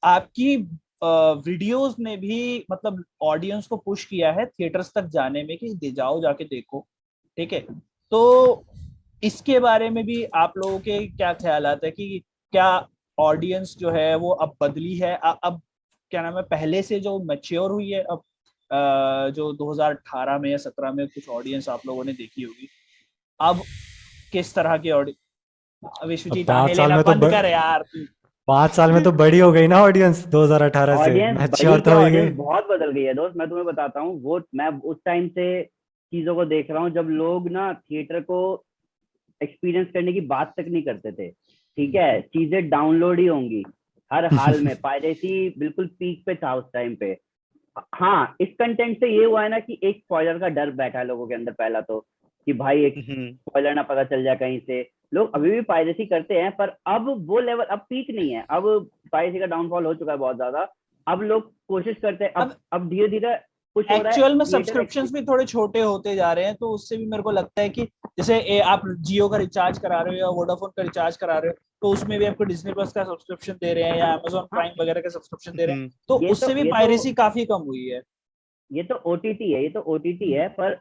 आपकी वीडियोस ने भी मतलब ऑडियंस को पुश किया है थिएटर्स तक जाने में कि जाओ जाके देखो, ठीक है। तो इसके बारे में भी आप लोगों के क्या ख्यालात है कि क्या ऑडियंस जो है वो अब बदली है, अब क्या नाम है, पहले से जो मैच्योर हुई है अब, जो 2018 में या 17 में कुछ ऑडियंस आप लोगों ने देखी होगी, अब किस तरह की ऑडियंस? अब विश्वजीत आने 5 साल लेना में तो बंद कर यार तू। 5 साल में तो बड़ी हो गई ना ऑडियंस, 2018 से ऑडियंस मैच्योर बड़ी तो क्या, हो ही गई। ऑडियंस बहुत बदल गई है दोस्त। मैं तुम्हें बताता हूँ, वो मैं उस टाइम से चीजों को देख रहा हूँ जब लोग ना थिएटर को एक्सपीरियंस करने की बात तक नहीं करते थे। ठीक है, चीजें डाउनलोड ही होंगी हर हाल में। पायरेसी बिल्कुल पीक पे था उस टाइम पे। हाँ, इस कंटेंट से ये हुआ है ना कि एक स्पॉइलर का डर बैठा है लोगों के अंदर पहला तो, कि भाई एक स्पॉइलर ना पता चल जाए कहीं से। लोग अभी भी पायरेसी करते हैं, पर अब वो लेवल, अब पीक नहीं है, अब पायरेसी का डाउनफॉल हो चुका है बहुत ज्यादा। अब लोग कोशिश करते हैं, अब धीरे धीरे कुछ हो रहा है। एक्चुअल में सब्सक्रिप्शंस भी थोड़े छोटे होते जा रहे हैं, तो उससे भी मेरे को लगता है कि जैसे आप जियो का रिचार्ज करा रहे हो या वोडाफोन का रिचार्ज करा रहे हो, तो उसमें भी आपको डिज्नी प्लस का सब्सक्रिप्शन दे रहे हैं या अमेजोन प्राइम वगैरह का सब्सक्रिप्शन दे रहे हैं, तो उससे भी पायरेसी काफी कम हुई है। ये तो ओटीटी है, ये तो ओटीटी है, पर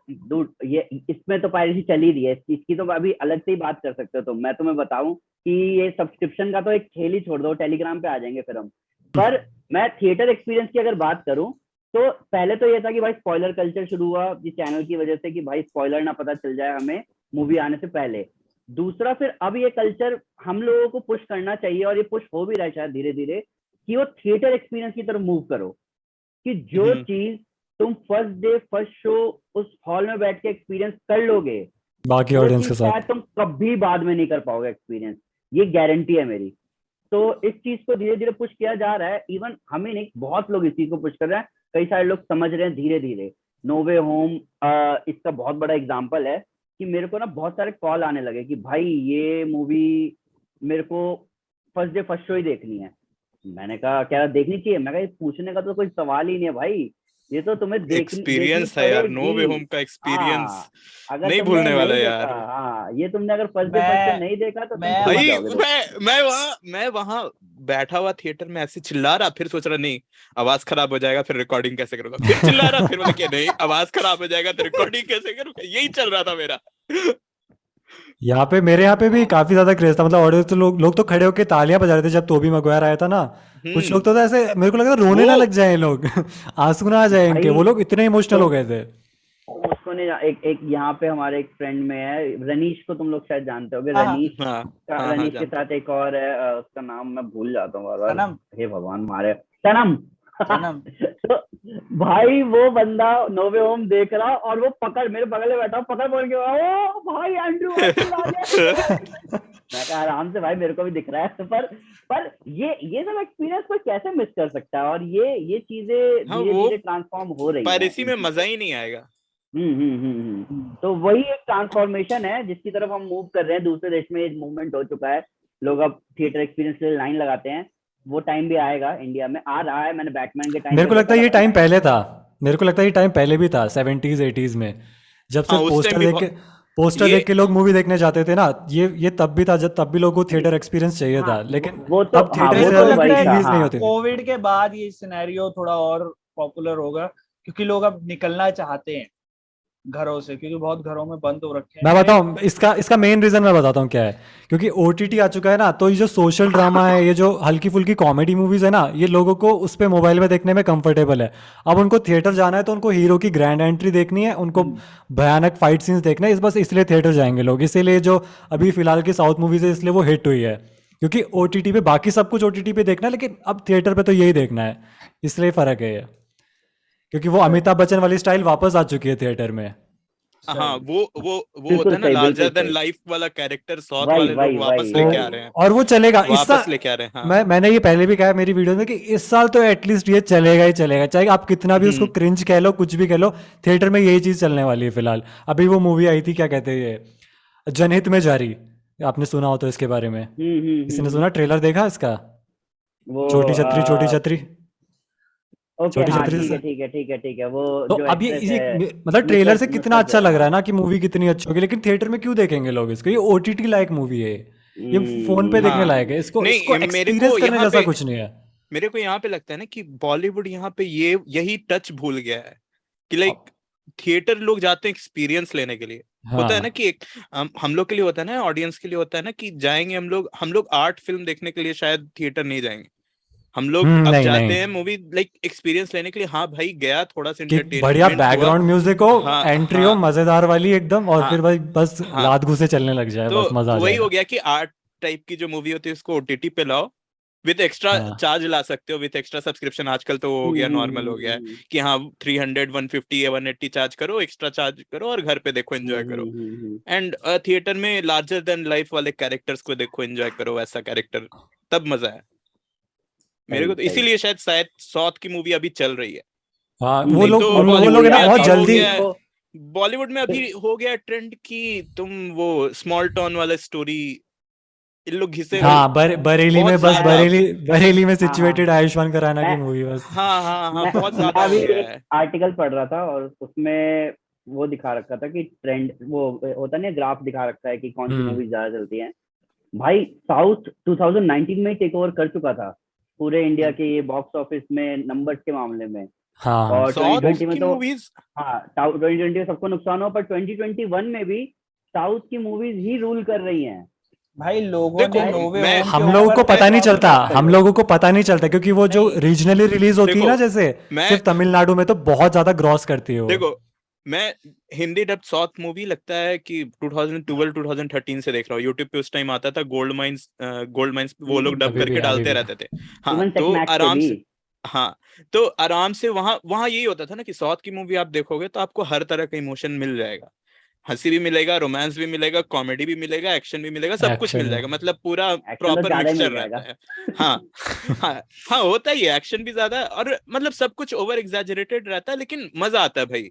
ये इसमें तो पायरेसी चल ही रही है। इसकी तो अभी अलग से ही बात कर सकते हो। तो मैं तुम्हें बताऊं कि ये सब्सक्रिप्शन का तो एक खेल ही छोड़ दो, टेलीग्राम पे आ जाएंगे फिर हम। पर मैं थिएटर एक्सपीरियंस की अगर बात करूं, तो पहले तो ये था कि भाई स्पॉइलर कल्चर शुरू हुआ इस चैनल की वजह से, कि भाई स्पॉइलर ना पता चल जाए हमें मूवी आने से पहले। दूसरा, फिर अब ये कल्चर हम लोगों को पुश करना चाहिए, और ये पुश हो भी रहा है शायद धीरे धीरे, कि वो थिएटर एक्सपीरियंस की तरफ मूव करो। कि जो चीज तुम फर्स्ट डे फर्स्ट शो उस हॉल में बैठ के एक्सपीरियंस कर लोगे, बाकी वो ऑडियंस के चीज साथ शायद तुम कभी बाद में नहीं कर पाओगे एक्सपीरियंस। ये गारंटी है मेरी। तो इस चीज को धीरे धीरे पुश किया जा रहा है। इवन हमें नहीं, बहुत लोग इस चीज को पुश कर रहे हैं। कई सारे लोग समझ रहे हैं धीरे धीरे। नो वे होम इसका बहुत बड़ा एग्जाम्पल है, कि मेरे को ना बहुत सारे कॉल आने लगे कि भाई ये मूवी मेरे को फर्स्ट डे फर्स्ट शो ही देखनी है। मैंने कहा क्या देखनी चाहिए? मैं कहा पूछने का तो कोई सवाल ही नहीं है भाई, ये तो तुम्हें एक्सपीरियंस है यार। नो वे होम का एक्सपीरियंस नहीं भूलने वाला यार। हाँ, ये तुमने अगर फर्स्ट डे फर्स्ट शो नहीं देखा तो भाई मैं वहां बैठा हुआ थिएटर में ऐसे चिल्ला रहा, फिर सोच रहा नहीं आवाज खराब हो जाएगा, फिर रिकॉर्डिंग कैसे करूंगा, फिर चिल्ला रहा, फिर बोला कि नहीं आवाज खराब हो जाएगा तो रिकॉर्डिंग कैसे करूंगा। यही चल रहा था मेरा। मेरे यहाँ पे भी काफी ज्यादा क्रेज था। मतलब ऑडियंस तो लोग तो खड़े होकर तालियां बजा रहे थे जब टोबी मैगवायर आया था ना। कुछ लोग तो ऐसे मेरे को लगा था रोने ना लग जाए लोग आंसू ना आ जाए इनके, वो लोग इतने इमोशनल हो गए थे। उसको नहीं, एक यहाँ पे हमारे एक फ्रेंड में है रनीश को, तुम लोग शायद जानते होगे। रनीश के साथ एक और है, उसका नाम मैं भूल जाता हूँ बार बार, हे भगवान मारे, सनम। तो भाई वो बंदा नो वे होम देख रहा, और वो पकड़ मेरे बगल में बैठा, पकड़ बोल के ओ भाई एंड्रू मैं कहा आराम से भाई, मेरे को भी दिख रहा है। पर ये सब एक्सपीरियंस कोई कैसे मिस कर सकता है? और ये चीजें धीरे धीरे ट्रांसफॉर्म हो रही है। पायरेसी में मजा ही नहीं आएगा। तो वही एक ट्रांसफॉर्मेशन है जिसकी तरफ हम मूव कर रहे हैं। दूसरे देश में एक मूवमेंट हो चुका है, लोग अब थिएटर एक्सपीरियंस के लिए लाइन लगाते हैं। वो टाइम भी आएगा, इंडिया में आ रहा है। मैंने बैटमैन के टाइम, मेरे को लगता है ये टाइम पहले था। मेरे को लगता है ये टाइम पहले भी था 70s 80s में, जब से पोस्टर देख के लोग मूवी देखने जाते थे ना। ये तब भी था जब तब भी लोगों को थिएटर एक्सपीरियंस चाहिए था, लेकिन वो तो अब थिएटर से ज्यादा रिलीज नहीं होती। कोविड के बाद ये सिनेरियो थोड़ा और पॉपुलर होगा, क्योंकि लोग अब निकलना चाहते हैं घरों से, क्योंकि बहुत घरों में बंद हो रखे हैं। मैं बताऊं इसका मेन रीजन मैं बताता हूँ क्या है। क्योंकि ओटीटी आ चुका है ना, तो ये जो सोशल ड्रामा है, ये जो हल्की फुल्की कॉमेडी मूवीज है ना, ये लोगों को उस पे मोबाइल में देखने में कंफर्टेबल है। अब उनको थिएटर जाना है तो उनको हीरो की ग्रैंड एंट्री देखनी है, उनको भयानक फाइट सीन्स देखना है, बस इसलिए थिएटर जाएंगे लोग। इसीलिए जो अभी फिलहाल की साउथ मूवीज है, इसलिए वो हिट हुई है। क्योंकि ओटीटी पे बाकी सब कुछ ओटीटी पे देखना है, लेकिन अब थिएटर पे तो यही देखना है, इसलिए फर्क है ये। क्योंकि वो अमिताभ बच्चन वाली स्टाइल वापस आ चुकी है थिएटर में। हाँ, वो होता है ना लार्जर देन लाइफ वाला कैरेक्टर, साउथ वाले लोग वापस लेके आ रहे हैं, और वो चलेगा वापस लेके आ रहे हैं। हाँ। मैंने ये पहले भी कहा मेरी वीडियो में कि इस साल तो एटलीस्ट ये चलेगा ही चलेगा, चाहे आप कितना भी उसको क्रिंज कह लो, कुछ भी कह लो, थिएटर में यही चीज चलने वाली है फिलहाल। अभी वो मूवी आई थी, क्या कहते हैं ये, जनहित में जारी, आपने सुना हो तो इसके बारे में? किसी ने सुना? ट्रेलर देखा इसका? छोटी छतरी छोटी छतरी से ठीक है। वो तो अब ये मतलब ट्रेलर से कितना अच्छा लग रहा है ना कि मूवी कितनी अच्छी होगी, लेकिन थिएटर में क्यों देखेंगे लोग इसको? ये ओटीटी लायक मूवी है, ये फोन पे देखने लायक है। इसको एक्सपीरियंस करने जैसा कुछ नहीं है। मेरे को यहाँ पे लगता है ना कि बॉलीवुड यहाँ पे यही टच भूल गया है कि लाइक थिएटर लोग जाते हैं एक्सपीरियंस लेने के लिए। होता है ना कि एक हम लोग के लिए होता है ना, ऑडियंस के लिए होता है ना कि जाएंगे हम लोग आर्ट फिल्म देखने के लिए शायद थिएटर नहीं जाएंगे। हम लोग अब जाते हैं मूवी लाइक एक्सपीरियंस लेने के लिए। हाँ भाई गया, थोड़ा सा एंटरटेनमेंट, बढ़िया बैकग्राउंड म्यूजिक हो, एंट्री हो मजेदार वाली एकदम, और फिर भाई बस लात घुसे चलने लग जाए, बस मजा आ जाए। वही हो गया कि आर्ट टाइप की जो मूवी होती है उसको ओटीटी पे लाओ, विद एक्स्ट्रा हाँ चार्ज ला सकते हो, विद एक्स्ट्रा सब्सक्रिप्शन। आजकल तो वो हो गया, नॉर्मल हो गया है कि हाँ 300 150 या 180 चार्ज करो, एक्स्ट्रा चार्ज करो और घर पे देखो, एंजॉय करो। एंड थिएटर में लार्जर देन लाइफ वाले कैरेक्टर्स को देखो, एंजॉय करो वैसा कैरेक्टर, तब मजा है मेरे को तो। इसीलिए शायद साउथ की मूवी अभी चल रही है। हाँ, नहीं तो वो बॉलीवुड लोग है में ना बहुत अभी हो जल्दी। गया है, बॉलीवुड में अभी हो गया ट्रेंड कि तुम वो स्मॉल टाउन वाला स्टोरी, इन लोग घिसे हुए हाँ बरेली बहुत में, बस ज्यादा। बरेली में हाँ हाँ सिचुएटेड आयुष्मान खुराना की मैं मूवी बस। हाँ हाँ हाँ, बहुत मैं ज्यादा हो अभी गया एक है। आर्टिकल पढ़ रहा था और उसमें वो दिखा रखा था कि ट्रेंड वो होता नहीं, ग्राफ दिखा रखा है कि कौन सी हम्म मूवी ज्यादा चलती हैं। भाई साउथ 2019 में टेक ओवर कर चुका था पूरे इंडिया के ये बॉक्स ऑफिस में नंबर्स के मामले में। हाँ हाँ और साउथ 2020 में की तो मूवीज, हाँ 2020 में सबको नुकसान हुआ, पर 2021 में भी साउथ की मूवीज ही रूल कर रही हैं। भाई लोगों देखो ने नोवे मैं होम के हम लोगों को ऊपर पता नहीं चलता, documentary हम बनाई। लोगों को पता नहीं चलता क्योंकि वो जो नहीं रीजनली रिलीज होती है देखो ना, जैसे मैं सिर्फ तमिलनाडु में तो बहुत ज्यादा ग्रॉस करती है वो। देखो मैं हिंदी डब साउथ मूवी लगता है कि 2012 2013 से देख रहा हूँ। यूट्यूब पे उस टाइम आता था गोल्ड माइंस वो लोग डब अभी करके भी डालते रहते थे। हाँ इवन तो टेकमैक्स पे आराम भी। से, हाँ तो आराम से वहां वहां यही होता था ना कि साउथ की मूवी आप देखोगे तो आपको हर तरह का इमोशन मिल जाएगा। हंसी भी मिलेगा, रोमांस भी मिलेगा, कॉमेडी भी मिलेगा, एक्शन भी मिलेगा, सब कुछ मिल एक्शन जाएगा, मतलब पूरा एक्शन तो प्रॉपर ज्यादा ही मिक्सचर मिल रहता जाएगा। है। हाँ हाँ हाँ, होता ही है, एक्शन भी ज्यादा और मतलब सब कुछ ओवर एग्जैजरेटेड रहता है, लेकिन मजा आता है भाई।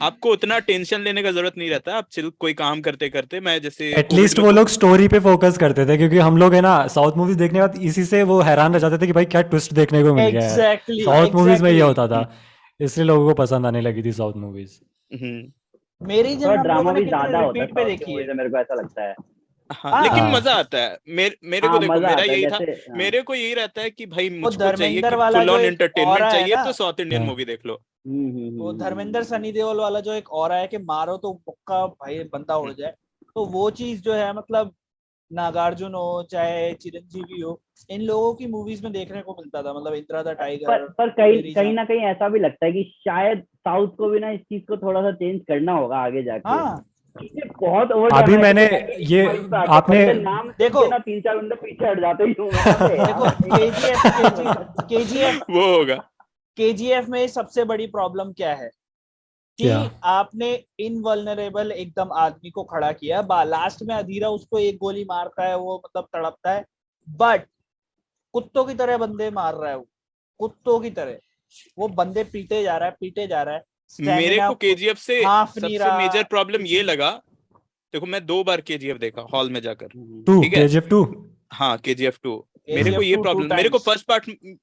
आपको उतना टेंशन लेने का जरूरत नहीं रहता, आप चिल कोई काम करते करते, मैं जैसे कोविड एटलीस्ट में वो लोग स्टोरी पे फोकस करते थे, क्योंकि हम लोग है ना साउथ मूवीज देखने के बाद इसी से वो हैरान रह जाते थे कि भाई क्या ट्विस्ट देखने को मिल गया है। एग्जैक्टली साउथ मूवीज में ये एग्जैक्टली होता था, इसलिए लोगों को पसंद आने लगी थी साउथ मूवीज। मेरी थोड़ा जन हम ड्रामा लोगों ने भी कितने ज्यादा होता है रिपीट पे साउथ की देखी मूवीज है। में, मेरे को ऐसा लगता है। हाँ हाँ लेकिन मजा हाँ आता है। मेरे को हाँ देखो, मजा मेरा आता है यही था, जैसे। हाँ मेरे को यही रहता है कि भाई वो मुझको चाहिए धर्मेंद्र कि वाला फुल जो ऑन एक एंटरटेनमेंट ऑरा है चाहिए ना, तो साउथ इंडियन हाँ मूवी देख लो। वो धर्मेंद्र सनी देओल वाला जो एक ऑरा है कि मारो तो मुक्का भाई बंदा उड़ जाए, तो वो चीज जो है मतलब नागार्जुन हो चाहे चिरंजीवी हो, इन लोगों की मूवीज में देखने को मिलता था, मतलब इंद्रा द टाइगर, पर कहीं तेरी कहीं जान। ना कहीं ऐसा भी लगता है कि शायद साउथ को भी ना इस चीज को थोड़ा सा चेंज करना होगा आगे जाके। हाँ चीजें बहुत ओवर अभी ड्रामेटिक मैंने हो जाती है, ये पॉइंट पे आके आपने बंदे नाम सुन देखो के ना 3-4 बंदे पीछे हट जाते ही हूँ मैं, अबे देखो यार केजीएफ वो होगा। केजीएफ में सबसे बड़ी प्रॉब्लम क्या है कि क्या आपने इनवल्नरेबल एकदम आदमी को खड़ा किया, लास्ट में अधीरा उसको एक गोली मारता है, वो मतलब तड़पता है, बट कुत्तों की तरह बंदे मार रहा है वो, कुत्तों की तरह वो बंदे पीटे जा रहा है, पीटे जा रहा है, मेरे स्टेमिना को केजीएफ से हाफ नहीं सबसे रहा मेजर प्रॉब्लम कुछ ये नहीं। लगा। देखो मैं 2 बार केजीएफ देखा हॉल में जाकर, 2 ठीक है। KGF 2? हाँ KGF 2। मेरे को केजीएफ ये 2 प्रॉब्लम, टाइम्स।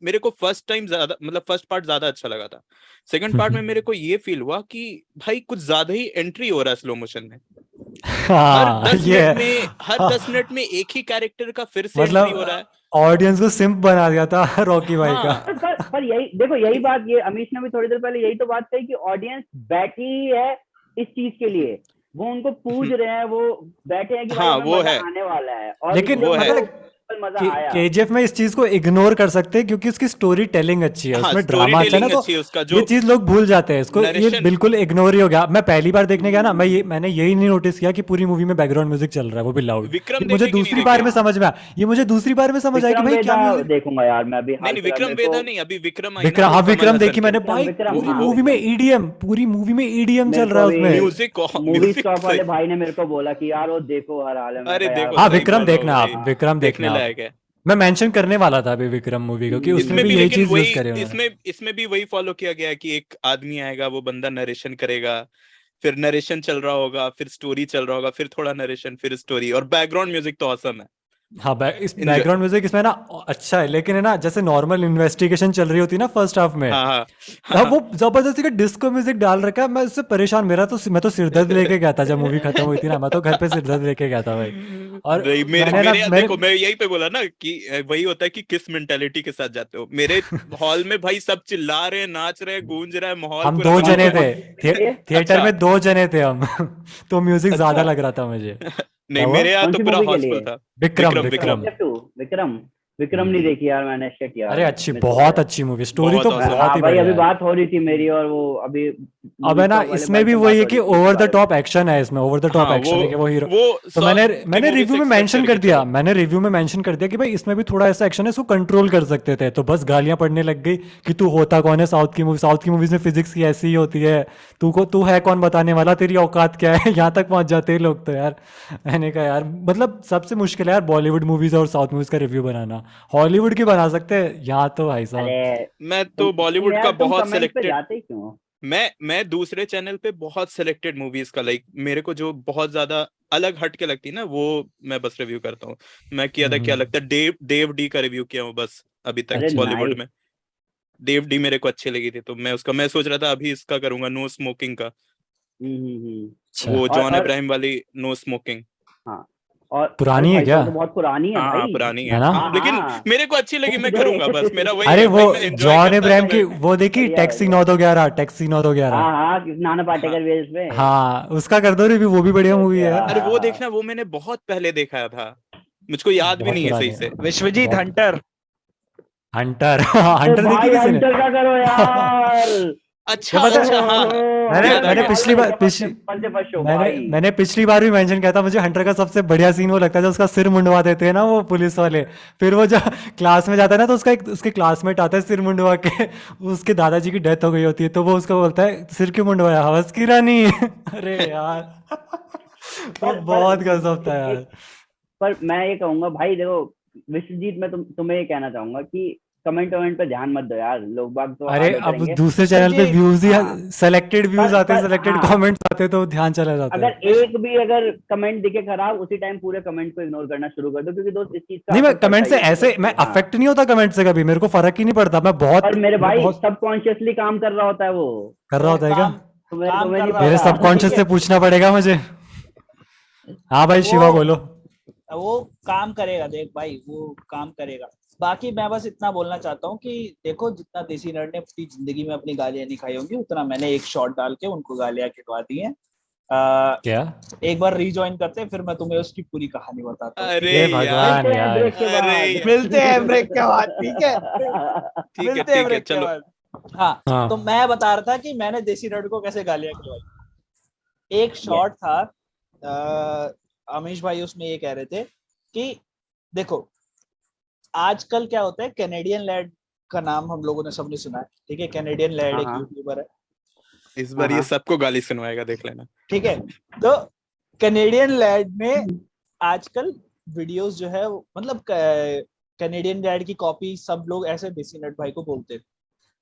मेरे को फर्स्ट टाइम ज्यादा, मतलब फर्स्ट पार्ट ज्यादा अच्छा लगा था। सेकंड पार्ट में मेरे को ये फील हुआ कि भाई कुछ ज्यादा ही एंट्री हो रहा है स्लो मोशन में। हर हाँ 10 ये मिनट में हर हाँ, 10 मिनट में एक ही कैरेक्टर का फिर से एंट्री हो रहा है। मतलब ऑडियंस को सिंप बना दिया था रॉकी भाई का। हाँ पर यही देखो, यही बात ये अमीश ने भी थोड़ी देर पहले यही तो बात कही कि ऑडियंस बैठी है इस चीज के लिए, वो उनको पूज रहे हैं, वो बैठे हैं कि भाई हाँ हमें वो मजा है, आने वाला है, और लेकिन इसलिए वो है। उनको मजा आया। केजीएफ में इस चीज को इग्नोर कर सकते हैं क्योंकि उसकी स्टोरी टेलिंग अच्छी है, हाँ उसमें स्टोरी ड्रामा अच्छा है ना, टेलिंग तो अच्छी है उसका ये जो चीज लोग भूल जाते हैं इसको, ये नरेशन। बिल्कुल इग्नोर ही हो गया। मैं पहली बार देखने गया ना, मैंने यही नहीं नोटिस किया कि पूरी मूवी में बैकग्राउंड म्यूजिक चल रहा है, वो भी लाउड। विक्रम ये मुझे देखे कि नहीं दूसरी बार देखे? में समझ में आया, ये मुझे दूसरी बार में समझ आया कि विक्रम भाई क्या वेदा म्यूजिक। देखूंगा यार मैं अभी नहीं हाल नहीं, फिलहाल, विक्रम मेरे को वेदा नहीं, अभी विक्रम आई ना विक्रम, वो हाँ कमल विक्रम हसन देखी की। मैंने विक्रम भाई, विक्रम पूरी हाँ मूवी में विक्रम। ईडीएम, पूरी मूवी में ईडीएम मेरे चल को रहा है अभी उसमें। म्यूजिक मूवी म्यूजिक स्टॉप सही। वाले भाई ने मेरे को बोला कि यार वो देखो हर हाल है, मैं अरे कहा यार देखो हाँ भाई सही विक्रम बोला हो देखना आप, भाई, विक्रम देखने देखना आप। लायक है। मैं मेंशन करने वाला था अभी विक्रम मूवी को कि उसमें इसमें भी भी यही लेकिन चीज यूज वही, करी उन्होंने। इसमें भी वही फॉलो किया गया है कि एक आदमी आएगा, वो बंदा नरेशन करेगा, फिर नरेशन चल रहा होगा, फिर स्टोरी चल रहा होगा, फिर थोड़ा नरेशन, फिर स्टोरी, और बैकग्राउंड म्यूजिक तो ऑसम है। हाँ इस Enjoy। बैकग्राउंड म्यूजिक इसमें ना अच्छा है, लेकिन है ना जैसे नॉर्मल इन्वेस्टिगेशन चल रही होती है ना फर्स्ट हाफ में, हाँ हाँ तब हाँ। वो जबरदस्ती का डिस्को म्यूजिक डाल रखा है। मैं उससे परेशान, मैं तो सिरदर्द लेके गया था जब मूवी खत्म हुई थी ना, मैं तो घर पे सिरदर्द लेके गया था भाई। और नहीं मेरे मैंने ना मेरे यहाँ मेरे देखो, मैं यही पे बोला ना कि वही होता है कि किस मेंटेलिटी के साथ जाते हो। मेरे हॉल में भाई सब चिल्ला रहे हैं, नाच रहे हैं, गूंज रहा है माहौल, हम पूरा दो कौन जने से प्रॉपर। थे, कौन से थिएटर अच्छा में 2 जने थे हम तो म्यूजिक ज्यादा अच्छा। लग रहा था मुझे। नहीं क्या हुआ? मेरे यहाँ कौन तो सी पूरा मूवी के हाउसफुल लिए? था। विक्रम विक्रम विक्रम विक्रम। केजीएफ 2 विक्रम। विक्रम नहीं देखी यार मैंने, शिट यार। अरे अच्छी, बहुत अच्छी मूवी, स्टोरी तो बहुत awesome। बहुत ही भाई बढ़िया अभी है। बात हो रही थी मेरी और वो अभी अब है ना, वाले इसमें भाई भी से वही बात है हो कि रही थी ओवर इस द बारे में। टॉप एक्शन है इसमें, ओवर द टॉप हाँ एक्शन है कि वो हीरो। वो तो साउथ मैंने की मैंने मूवी रिव्यू से में एक्सपेक्ट मेंशन कर करके दिया, चलो। मैंने रिव्यू में मेंशन कर दिया कि भाई इसमें भी थोड़ा ऐसा एक्शन है, इसको कंट्रोल कर सकते थे। तो बस गालियां पड़ने लग गई कि तू होता कौन है साउथ की मूवी, साउथ की मूवीज में फिजिक्स की ऐसी ही होती है, तू है कौन बताने वाला, तेरी औकात क्या है, यहाँ तक पहुंच जाते हैं लोग तो यार। मैंने कहा यार मतलब सबसे मुश्किल है यार बॉलीवुड मूवीज और साउथ मूवीज का रिव्यू बनाना। हॉलीवुड की बना सकते हैं, यहाँ तो भाई साहब। अरे मैं तो तुम बॉलीवुड यार का तुम बहुत कमेंट पे सिलेक्टेड, जाते ही क्यों हो? मैं दूसरे चैनल पे बहुत सिलेक्टेड मूवीज का, लाइक मेरे को जो बहुत ज्यादा अलग हट के लगती है ना, वो मैं बस रिव्यू करता हूँ। मैं किया था, क्या लगता है, देव डी का रिव्यू किया हूँ बस अभी तक अरे बॉलीवुड नाइस। में। देव डी मेरे को अच्छी लगी थी, तो मैं सोच रहा था अभी इसका करूंगा, नो स्मोकिंग का, हम्म। अच्छा, वो जॉन और अब्राहम वाली नो स्मोकिंग। हाँ और अरे पुरानी है भाई क्या? साहब तो बहुत पुरानी है हाँ हाँ, भाई। पुरानी है है ना? हाँ, हाँ लेकिन हाँ मेरे को अच्छी लगी, मैं फूक करूंगा बस, मेरा दे। वही अरे है वो भाई, मैं एंजॉय जॉन करता अब्राहम तो की मैं। वो देखी, बढ़िया टैक्सी बढ़िया। 911, टैक्सी 911। हाँ हाँ नाना हाँ पाटेकर बेस पे। हाँ उसका कर दो रिव्यू, वो भी बढ़िया मूवी है यार। अरे वो यार देखना, वो मैंने बहुत पहले देखा था, मुझको याद भी बहुत नहीं है पुरानी सही है, से। विश्वजीत बहुत। हंटर। हंटर अरे हंटर देखी भाई किसी ने? हंटर का करो यार। ये अच्छा पता है, अच्छा, हाँ हाँ, मैंने याद आ हंटर मैंने का गया। पिछली बार अल्टीमेट फर्स्ट फर्स्ट शो मैंने भाई। मैंने पिछली बार भी मेंशन किया था, मुझे हंटर का सबसे बढ़िया सीन वो लगता है जब उसका सिर मुंडवा देते हैं ना वो पुलिस वाले। फिर वो जब क्लास में जाता है ना, तो उसके क्लासमेट आता है सिर मुंडवा के, उसके दादाजी की डेथ हो गई होती है, तो वो उसको बोलता है सिर क्यों मुंडवाया, हवस की रानी। अरे यार वो पर बहुत गजब था यार। पर मैं ये कहूंगा भाई देखो विश्वजीत, मैं तुम्हें ये कहना चाहूंगा कि कमेंट वमेंट पे ध्यान मत दो यार, लोग बाग तो अरे हार्ड होते अब रहेंगे। दूसरे चैनल पे विश्वजीत, व्यूज ही, हाँ सेलेक्टेड व्यूज आते हैं, पर सेलेक्टेड हाँ कमेंट्स आते हैं, तो ध्यान चला जाता है। अगर एक भी अगर कमेंट दिखे खराब उसी टाइम पूरे कमेंट को इग्नोर करना शुरू कर दो, क्योंकि दोस्त इस चीज का नहीं मैं असर पड़ता कमेंट से ही है फिर। ऐसे, मैं हाँ अफेक्ट नहीं होता कमेंट से, कभी मेरे को फर्क ही नहीं पड़ता, पर मेरे मैं भाई बहुत सबकॉन्शियसली काम कर रहा होता है वो। कर रहा वो होता है क्या? काम तुम्हें काम तुम्हें कर नहीं रहा मेरे होता है, पता ठीक सबकॉन्शियस है। से पूछना पड़ेगा मुझे। हाँ भाई शिवा वो बोलो। वो काम करेगा, देख भाई वो काम करेगा। बाकी मैं बस इतना बोलना चाहता हूँ कि देखो, जितना देसी नर ने अपनी जिंदगी में अपनी गालियां नहीं खाई होंगी, उतना मैंने एक शॉट डाल के उनको गालियां खिलवा दी हैं। क्या? एक बार रिज्वाइन करते हैं, फिर मैं तुम्हें उसकी पूरी कहानी बताता हूँ, ठीक अरे है? हे यार, भगवान मिलते हैं यार। ब्रेक के अरे बाद। यार, मिलते हैं ब्रेक के बाद, ठीक है? ठीक है मिलते हैं ठीक है, ब्रेक के चलो। बाद। हाँ, तो हाँ मैं बता रहा था कि मैंने देसी नर को कैसे गालियां खिलवाई। एक यस। शॉट था, अमीश भाई उसमें ये कह रहे थे कि देखो, आजकल क्या होता है, कैनेडियन लैड का नाम हम लोगों ने सबने सुना है, ठीक है? कैनेडियन लैड हाँ एक हाँ यूट्यूबर है, इस हाँ बार ये हाँ सबको गाली सुनवाएगा, देख लेना। ठीक है? तो कैनेडियन लैड में आजकल वीडियोस जो है मतलब कैनेडियन लैड की कॉपी सब लोग ऐसे देसी नट भाई को बोलते थे।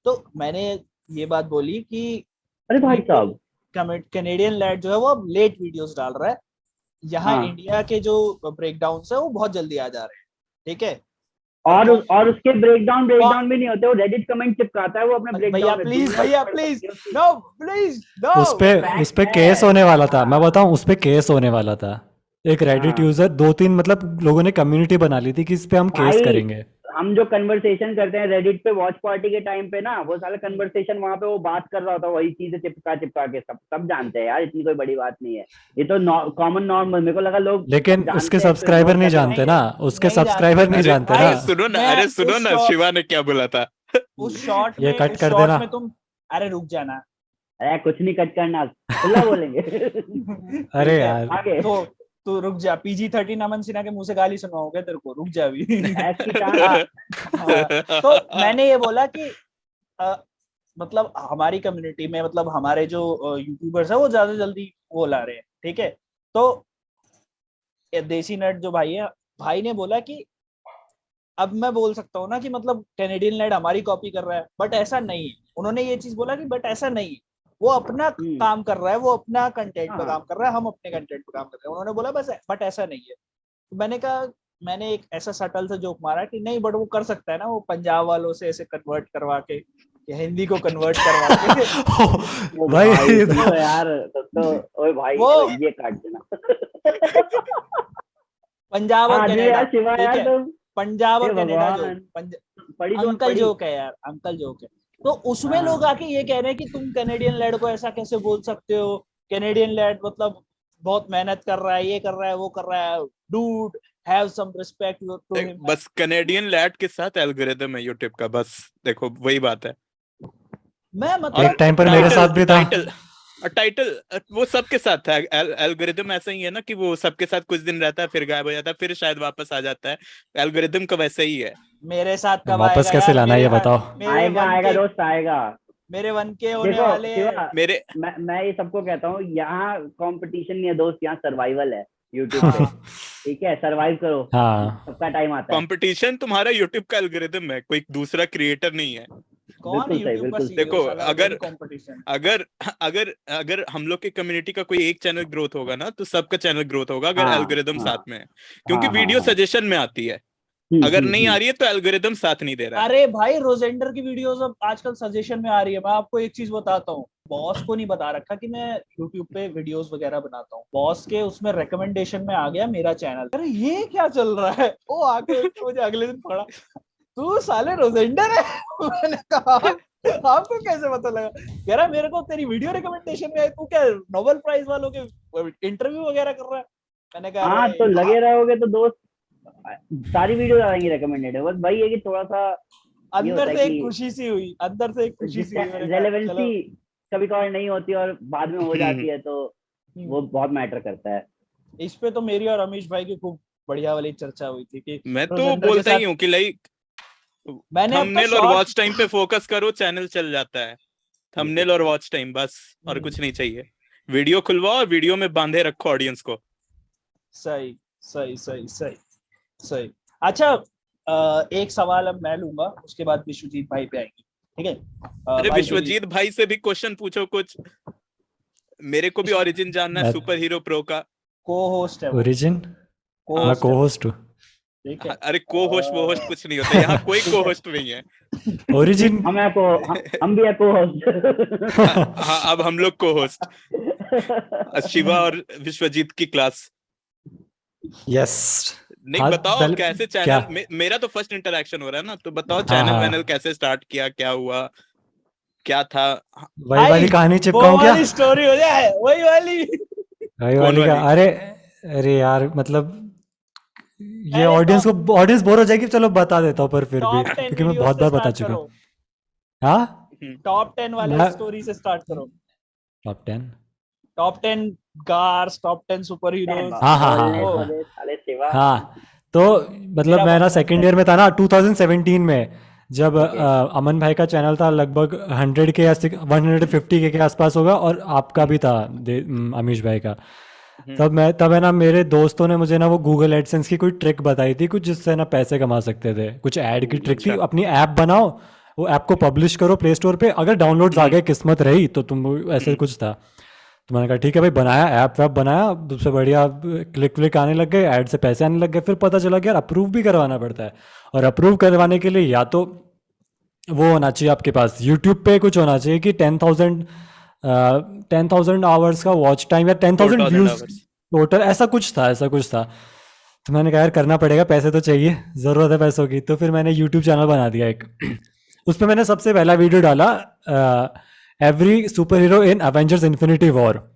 तो मैंने ये बात बोली कि अरे भाई ये साहब। कैनेडियन लैड जो है वो अब लेट वीडियोस डाल रहा है, यहाँ हाँ इंडिया के जो ब्रेकडाउन है वो बहुत जल्दी आ जा रहे हैं, ठीक है? और और उसके ब्रेकडाउन कौन भी नहीं होते, वो रेडिट कमेंट चिपकाता है वो अपने भैया ब्रेकडाउन में, प्लीज, दुनिया भैया पढ़ प्लीज, सकती है उसकी। No please no. उस पे फैक्ट केस है। होने वाला था, मैं हाँ बताऊं उस पे केस होने वाला था। एक रेडिट हाँ यूजर, दो तीन मतलब लोगों ने कम्युनिटी बना ली थी कि इस पे हम केस भाई करेंगे। हम जो कन्वर्सेशन करते हैं रेडिट पे वॉच पार्टी के टाइम पे ना, वो साला कन्वर्सेशन वहां पे वो बात कर रहा होता है, वही चीजें चिपका चिपका के सब जानते हैं यार, इतनी कोई बड़ी बात नहीं है। ये तो कॉमन नॉर्मल, मेरे को लगा लोग सब लेकिन उसके जानते हैं इसको सब्सक्राइबर इग्नोर नहीं कैसे जानते नहीं ना, करेंगे। उसके नहीं सब्सक्राइबर जानते नहीं अरे जानते ना। भाई। मैं अरे सुनो उस ना, शॉट शिवा ने क्या बोला था। उस शॉट ये में कट उस कर शॉट देना। में तुम, अरे रुक जाना। अरे कुछ नहीं कट करना, खुला बोलेंगे। अरे ठीक है, यार आगे तो तू रुक जा। PG-13 अमन सिन्हा के मुंह से गाली सुनवाओगे तेरे को, रुक जा अभी। भैंस की टांग। हाँ, हाँ, तो मैंने ये बोला कि मतलब हमारी कम्युनिटी में, मतलब हमारे जो यूट्यूबर्स है वो ज्यादा जल्दी वो ला रहे हैं, ठीक है? तो ये देसी नट जो भाई है, भाई ने बोला कि अब मैं बोल सकता हूँ ना कि मतलब कैनेडियन लैड हमारी कॉपी कर रहा है, बट ऐसा नहीं है। उन्होंने ये चीज बोला कि बट ऐसा नहीं है, वो अपना काम कर रहा है, वो अपना कंटेंट पे हाँ काम कर रहा है, हम अपने कंटेंट पे काम कर रहे हैं। उन्होंने बोला बस, बट ऐसा नहीं है। तो मैंने कहा, मैंने एक ऐसा सटल सा जोक मारा कि नहीं बट वो कर सकता है ना, वो पंजाब वालों से ऐसे कन्वर्ट करवा के या हिंदी को कन्वर्ट करवा के। ओ भाई भाई ये तुम तो तो यार, तुम तो ओए भाई वो ये काट देना। पंजाब और हाँ जी कनाडा, यार शिवा ठीक यार है? तुम। पंजाब हे और कनाडा भगवान। जोक, पढ़ी तो अंकल पढ़ी। जोक है यार, अंकल जोक है। तो उसमें हाँ लोग आके ये कह रहे हैं कि तुम कैनेडियन लैड को ऐसा कैसे बोल सकते हो, कैनेडियन लैड मतलब बहुत मेहनत कर रहा है, ये कर रहा है, वो कर रहा है। Dude, have some respect to him. बस कनेडियन लैड के साथ एल्गोरिदम है यूट्यूब का, बस देखो वही बात है। मैं एक टाइम पर मेरे साथ भी था। टाइटल वो सबके साथ था। एल्गोरिदम ऐसा ही है ना कि वो सबके साथ कुछ दिन रहता है फिर गायब हो जाता है, फिर शायद वापस आ जाता है। एल्गोरिदम का वैसा ही है। मेरे साथ कब वापस आएगा कैसे यार? लाना है ये बताओ। आएगा दोस्त आएगा। मेरे 1K होने देखो वाले शिवा, मेरे मैं ये सबको कहता हूँ, यहाँ कंपटीशन नहीं है दोस्त, यहाँ सर्वाइवल है यूट्यूब पे। ठीक है, सर्वाइव करो, सबका टाइम आता है। कंपटीशन तुम्हारा यूट्यूब का एल्गोरिदम है, कोई दूसरा क्रिएटर नहीं है। कौन यूट्यूब का CEO? देखो अगर कंपटीशन, अगर अगर अगर हम लोग की कम्युनिटी का कोई एक चैनल ग्रोथ होगा ना तो सबका चैनल ग्रोथ होगा, अगर एल्गोरिदम साथ में है। क्योंकि वीडियो सजेशन में आती है, अगर नहीं आ रही है तो एल्गोरिदम साथ नहीं दे रहा है। अरे भाई रोजेंडर की वीडियोस अब आजकल सजेशन में आ रही है। मैं आपको एक चीज बताता हूँ, बॉस को नहीं बता रखा कि मैं यूट्यूब पे वीडियोस वगैरह बनाता हूँ। बॉस के उसमें रिकमेंडेशन में आ गया मेरा चैनल। अरे ये क्या चल रहा है? वो आके मुझे अगले दिन पढ़ा, तू साले रोजेंडर है। मैंने कहा आपको कैसे पता लगा? कह रहा मेरे को तेरी वीडियो रिकमेंडेशन में आई, तू क्या नोबेल प्राइज वालों के इंटरव्यू वगैरह कर रहा है? मैंने कहा हाँ तो लगे रहोगे तो दोस्त सारी वीडियो आ जाएंगी रिकमेंडेड है। बस भाई है कि थोड़ा सा अंदर से एक खुशी सी हुई, अंदर से एक खुशी सी हुई। रेलेवेंसी कभी कभार नहीं होती और बाद में हो जाती है, तो वो बहुत मैटर करता है। इस पे तो मेरी और अमीश भाई की खूब बढ़िया वाली चर्चा हुई थी कि मैं तो बोलता ही हूँ कि लाइक थंबनेल और वॉच टाइम पे फोकस करो, चैनल चल जाता है। थंबनेल और वॉच टाइम बस, और कुछ नहीं चाहिए। वीडियो खुलवाओ और वीडियो में बांधे रखो ऑडियंस को। सही सही सही सही सही। अच्छा, एक सवाल अब मैं लूंगा, उसके बाद विश्वजीत भाई पे आएंगे, ठीक है? अरे विश्वजीत भाई से भी क्वेश्चन पूछो कुछ, मेरे को भी ओरिजिन जानना है सुपर हीरो प्रो का। को होस्ट है ओरिजिन, मैं को होस्ट हूँ। ठीक है। अरे को होस्ट वो होस्ट कुछ नहीं होता, यहाँ कोई को होस्ट नहीं है। ओरिजिन हम भी है को होस्ट। हाँ अब हम लोग को होस्ट, शिवा और विश्वजीत की क्लास। यस नहीं बताओ कैसे चैनल, मेरा तो फर्स्ट इंटरेक्शन हो रहा है ना, तो बताओ चैनल वैनल कैसे स्टार्ट किया, क्या हुआ, क्या था? वही वाली कहानी चिपकाऊं क्या? वाली स्टोरी हो जाए, वही वाली का। अरे यार मतलब ये ऑडियंस बोर हो जाएगी। चलो बता देता हूँ पर फिर भी, क्योंकि मैं बहुत बार बता चुका हूँ। हाँ, टॉप 10 वाले स्टोरी से स्टार्ट करो। Top 10 cars, top 10 super heroes. हाँ तो मतलब मैं ना सेकंड ईयर में था ना 2017 में, जब अमन भाई का चैनल था लगभग 100 के या 150 के आसपास होगा, और आपका भी था अमीश भाई का। तब है ना मेरे दोस्तों ने मुझे ना वो गूगल एडसेंस की कोई ट्रिक बताई थी, कुछ जिससे ना पैसे कमा सकते थे। कुछ ऐड की ट्रिक थी। अपनी ऐप बनाओ, वो ऐप को पब्लिश करो प्ले स्टोर पे, अगर डाउनलोड्स आ गए किस्मत रही तो तुम, ऐसे कुछ था। तो मैंने कहा ठीक है भाई, बनाया ऐप वैप बनाया, सबसे बढ़िया क्लिक व्लिक आने लग गए, ऐड से पैसे आने लग गए। फिर पता चला कि यार अप्रूव भी करवाना पड़ता है, और अप्रूव करवाने के लिए या तो वो होना चाहिए आपके पास यूट्यूब पे कुछ होना चाहिए कि 10,000 आवर्स का वॉच टाइम या 10,000 व्यूज टोटल, ऐसा कुछ था। तो मैंने कहा यार करना पड़ेगा, पैसे तो चाहिए, ज़रूरत है पैसों की। तो फिर मैंने यूट्यूब चैनल बना दिया एक। उसमें मैंने सबसे पहला वीडियो डाला every super hero in Avengers infinity war,